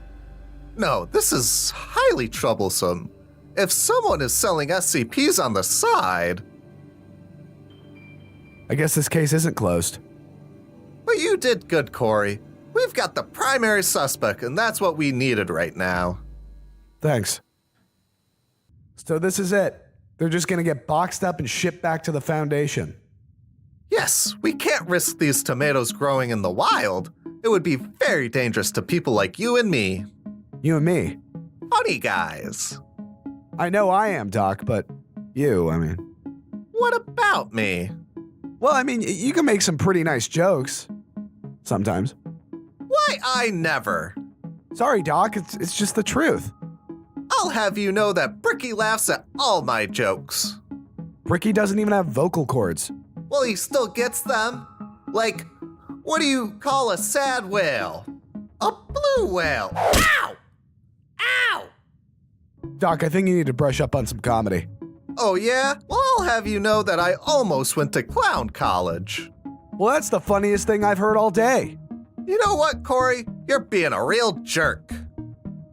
No, this is highly troublesome. If someone is selling SCPs on the side... I guess this case isn't closed. But you did good, Corey. We've got the primary suspect, and that's what we needed right now. Thanks. So this is it. They're just gonna get boxed up and shipped back to the Foundation. Yes, we can't risk these tomatoes growing in the wild. It would be very dangerous to people like you and me. You and me? Funny guys. I know I am, Doc, but you, I mean. What about me? Well, I mean, you can make some pretty nice jokes. Sometimes. Why I never? Sorry, Doc, it's just the truth. I'll have you know that Bricky laughs at all my jokes. Bricky doesn't even have vocal cords. Well, he still gets them. Like, what do you call a sad whale? A blue whale. Ow! Ow! Doc, I think you need to brush up on some comedy. Oh yeah? Well, I'll have you know that I almost went to clown college. Well, that's the funniest thing I've heard all day. You know what, Corey? You're being a real jerk.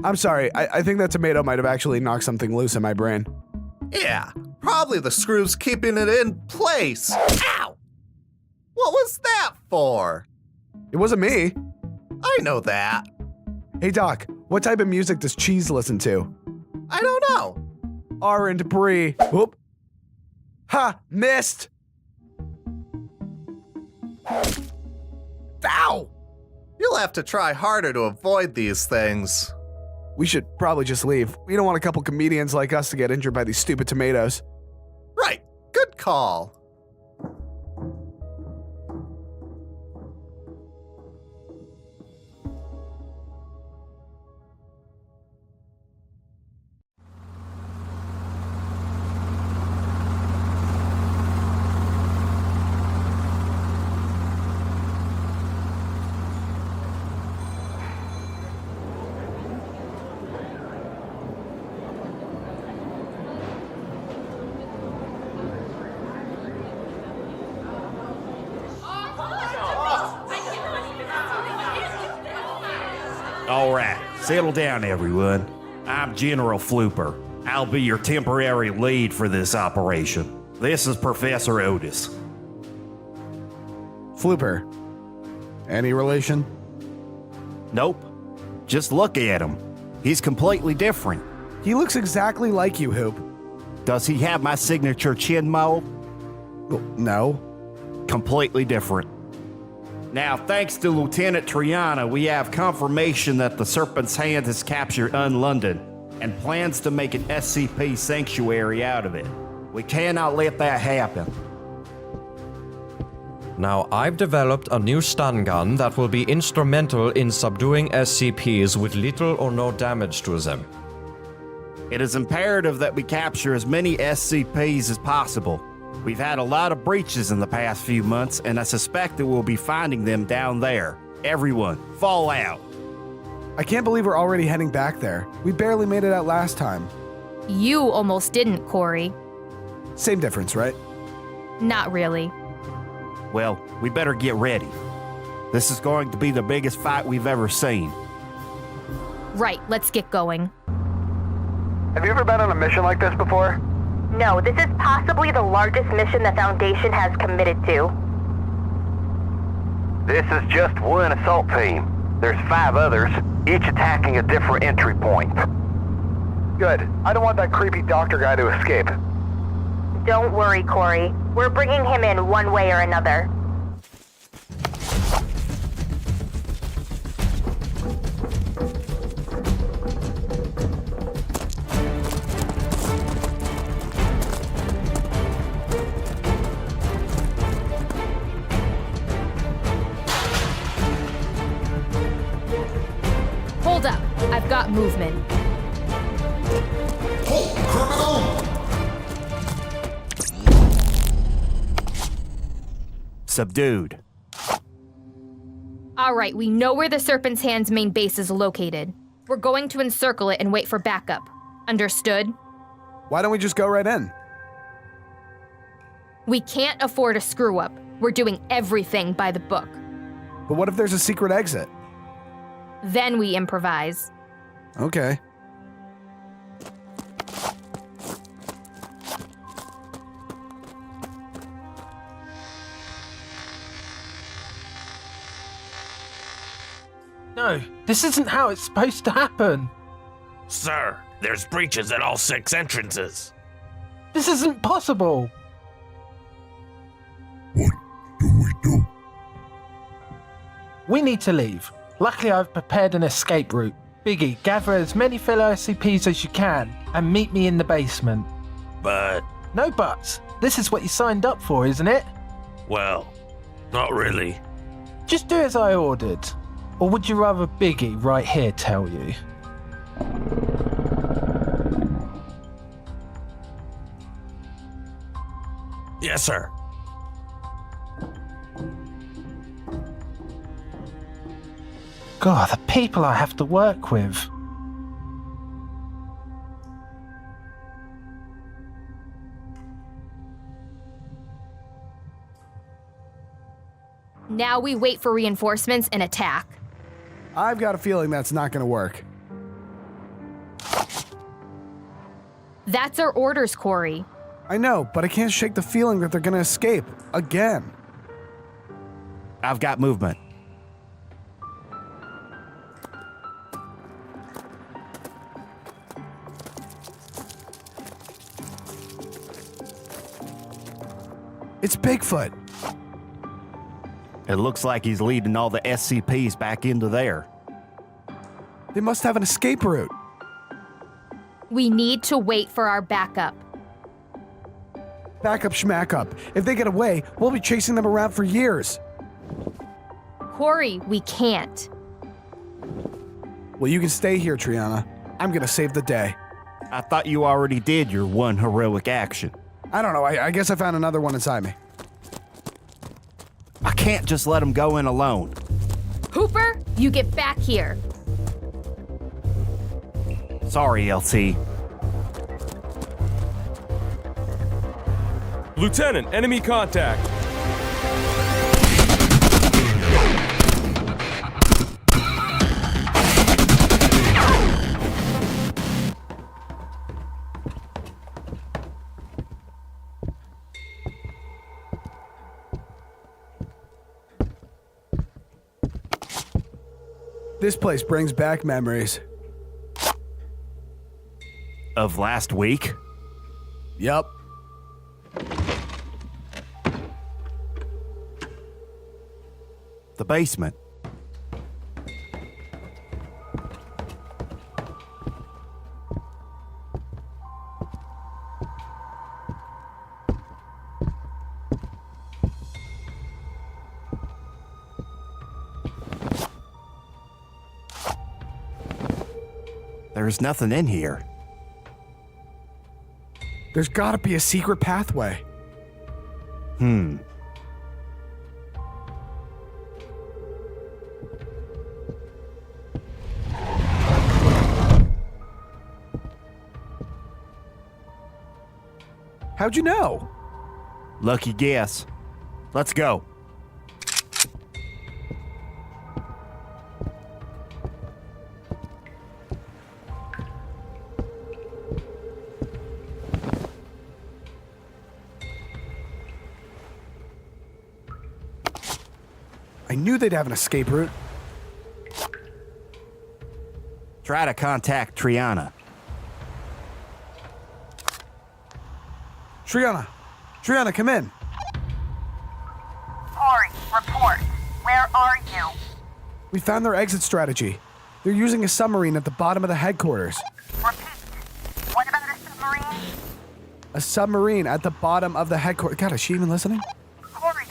I'm sorry, I think that tomato might have actually knocked something loose in my brain. Yeah, probably the screws keeping it in place. Ow! What was that for? It wasn't me. I know that. Hey Doc, what type of music does Cheese listen to? I don't know. R and debris. Whoop. Ha! Missed! Ow! You'll have to try harder to avoid these things. We should probably just leave. We don't want a couple comedians like us to get injured by these stupid tomatoes. Right. Good call. All right, settle down, everyone. I'm General Flooper. I'll be your temporary lead for this operation. This is Professor Otis. Flooper. Any relation? Nope. Just look at him. He's completely different. He looks exactly like you, Hoop. Does he have my signature chin mold? Well, no. Completely different. Now, thanks to Lieutenant Triana, we have confirmation that the Serpent's Hand has captured London and plans to make an SCP sanctuary out of it. We cannot let that happen. Now, I've developed a new stun gun that will be instrumental in subduing SCPs with little or no damage to them. It is imperative that we capture as many SCPs as possible. We've had a lot of breaches in the past few months, and I suspect that we'll be finding them down there. Everyone, fall out. I can't believe we're already heading back there. We barely made it out last time. You almost didn't, Corey. Same difference, right? Not really. Well, we better get ready. This is going to be the biggest fight we've ever seen. Right, let's get going. Have you ever been on a mission like this before? No, this is possibly the largest mission the Foundation has committed to. This is just one assault team. There's 5 others, each attacking a different entry point. Good. I don't want that creepy doctor guy to escape. Don't worry, Corey. We're bringing him in one way or another. Hold up. I've got movement. Subdued. All right, we know where the Serpent's Hand's main base is located. We're going to encircle it and wait for backup. Understood? Why don't we just go right in? We can't afford a screw-up. We're doing everything by the book. But what if there's a secret exit? Then we improvise. Okay. No, this isn't how it's supposed to happen. Sir, there's breaches at all 6 entrances. This isn't possible. What do we do? We need to leave. Luckily, I've prepared an escape route. Biggie, gather as many fellow SCPs as you can and meet me in the basement. But... No buts. This is what you signed up for, isn't it? well, not really. Just do as I ordered. Or would you rather Biggie right here tell you? Yes, sir. God, the people I have to work with. Now we wait for reinforcements and attack. I've got a feeling that's not going to work. That's our orders, Corey. I know, but I can't shake the feeling that they're gonna escape. Again. I've got movement. It's Bigfoot. It looks like he's leading all the SCPs back into there. They must have an escape route. We need to wait for our backup. Back up, schmack up. If they get away, we'll be chasing them around for years. Corey, we can't. Well, you can stay here, Triana. I'm gonna save the day. I thought you already did your one heroic action. I don't know. I guess I found another one inside me. I can't just let him go in alone. Hooper, you get back here. Sorry, LT. Lieutenant, enemy contact. This place brings back memories. Of last week? Yup. The basement. There's nothing in here. There's gotta be a secret pathway. How'd you know? Lucky guess. Let's go. I knew they'd have an escape route. Try to contact Triana. Triana, come in. Corey, report. Where are you? We found their exit strategy. They're using a submarine at the bottom of the headquarters. Repeat. What about a submarine? A submarine at the bottom of the headquarters. God, is she even listening? Corey,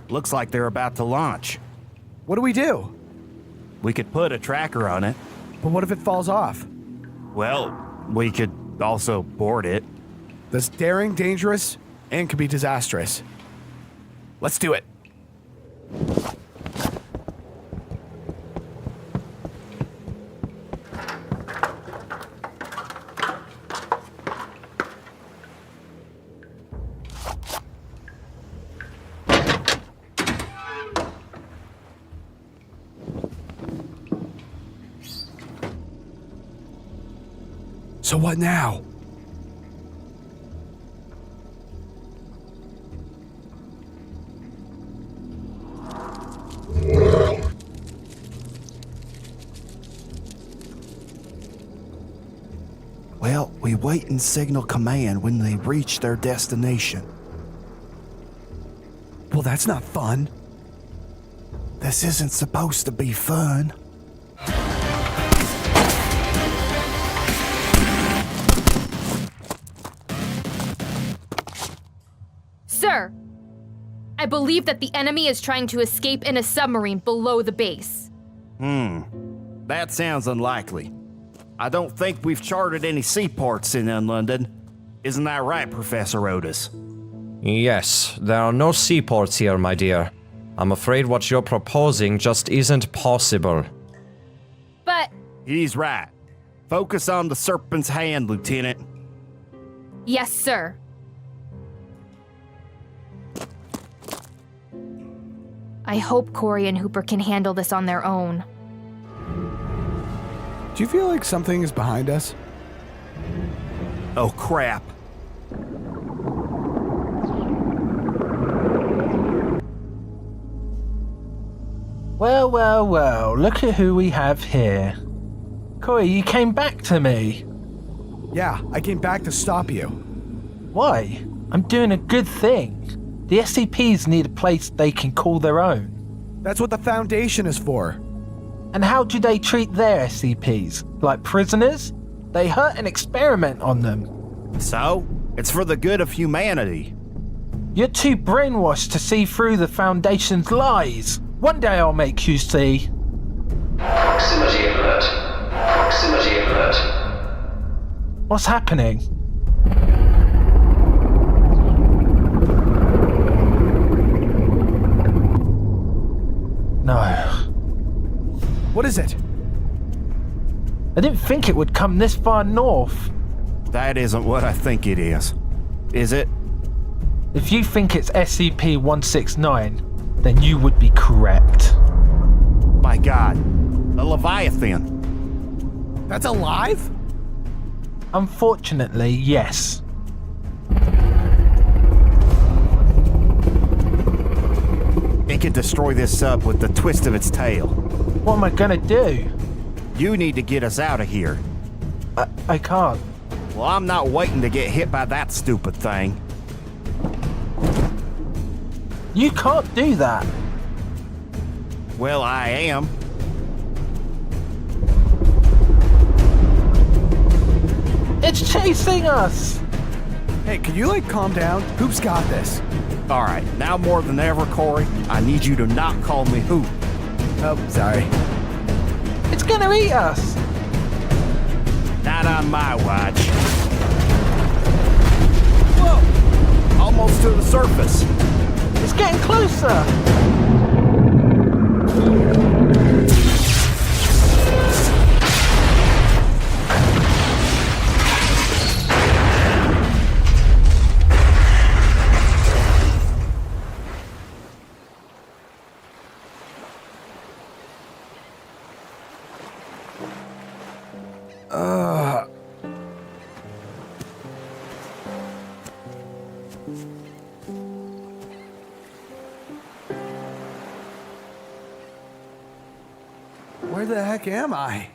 Looks like they're about to launch. What do we do? We could put a tracker on it. But what if it falls off? Well, we could also board it. That's daring, dangerous, and could be disastrous. Let's do it. So what now? Well, we wait and signal command when they reach their destination. Well, that's not fun. This isn't supposed to be fun. Sir, I believe that the enemy is trying to escape in a submarine below the base. That sounds unlikely. I don't think we've charted any seaports in London. Isn't that right, Professor Otis? Yes, there are no seaports here, my dear. I'm afraid what you're proposing just isn't possible. But... He's right. Focus on the serpent's hand, Lieutenant. Yes, sir. I hope Corey and Hooper can handle this on their own. Do you feel like something is behind us? Oh, crap. Well, well, well, look at who we have here. Corey, you came back to me. Yeah, I came back to stop you. Why? I'm doing a good thing. The SCPs need a place they can call their own. That's what the Foundation is for. And how do they treat their SCPs? Like prisoners? They hurt and experiment on them. So? It's for the good of humanity. You're too brainwashed to see through the Foundation's lies. One day I'll make you see. Proximity alert. Proximity alert. What's happening? No. What is it? I didn't think it would come this far north. That isn't what I think it is it? If you think it's SCP-169, then you would be correct. My God, a Leviathan. That's alive? Unfortunately, yes. It can destroy this sub with the twist of its tail. What am I gonna do? You need to get us out of here. I can't. Well, I'm not waiting to get hit by that stupid thing. You can't do that. Well, I am. It's chasing us! Hey, can you calm down? Hoop's got this. All right, now more than ever, Corey, I need you to not call me Hoop. Oh, sorry. It's gonna eat us! Not on my watch. Whoa! Almost to the surface. It's getting closer! Where the heck am I?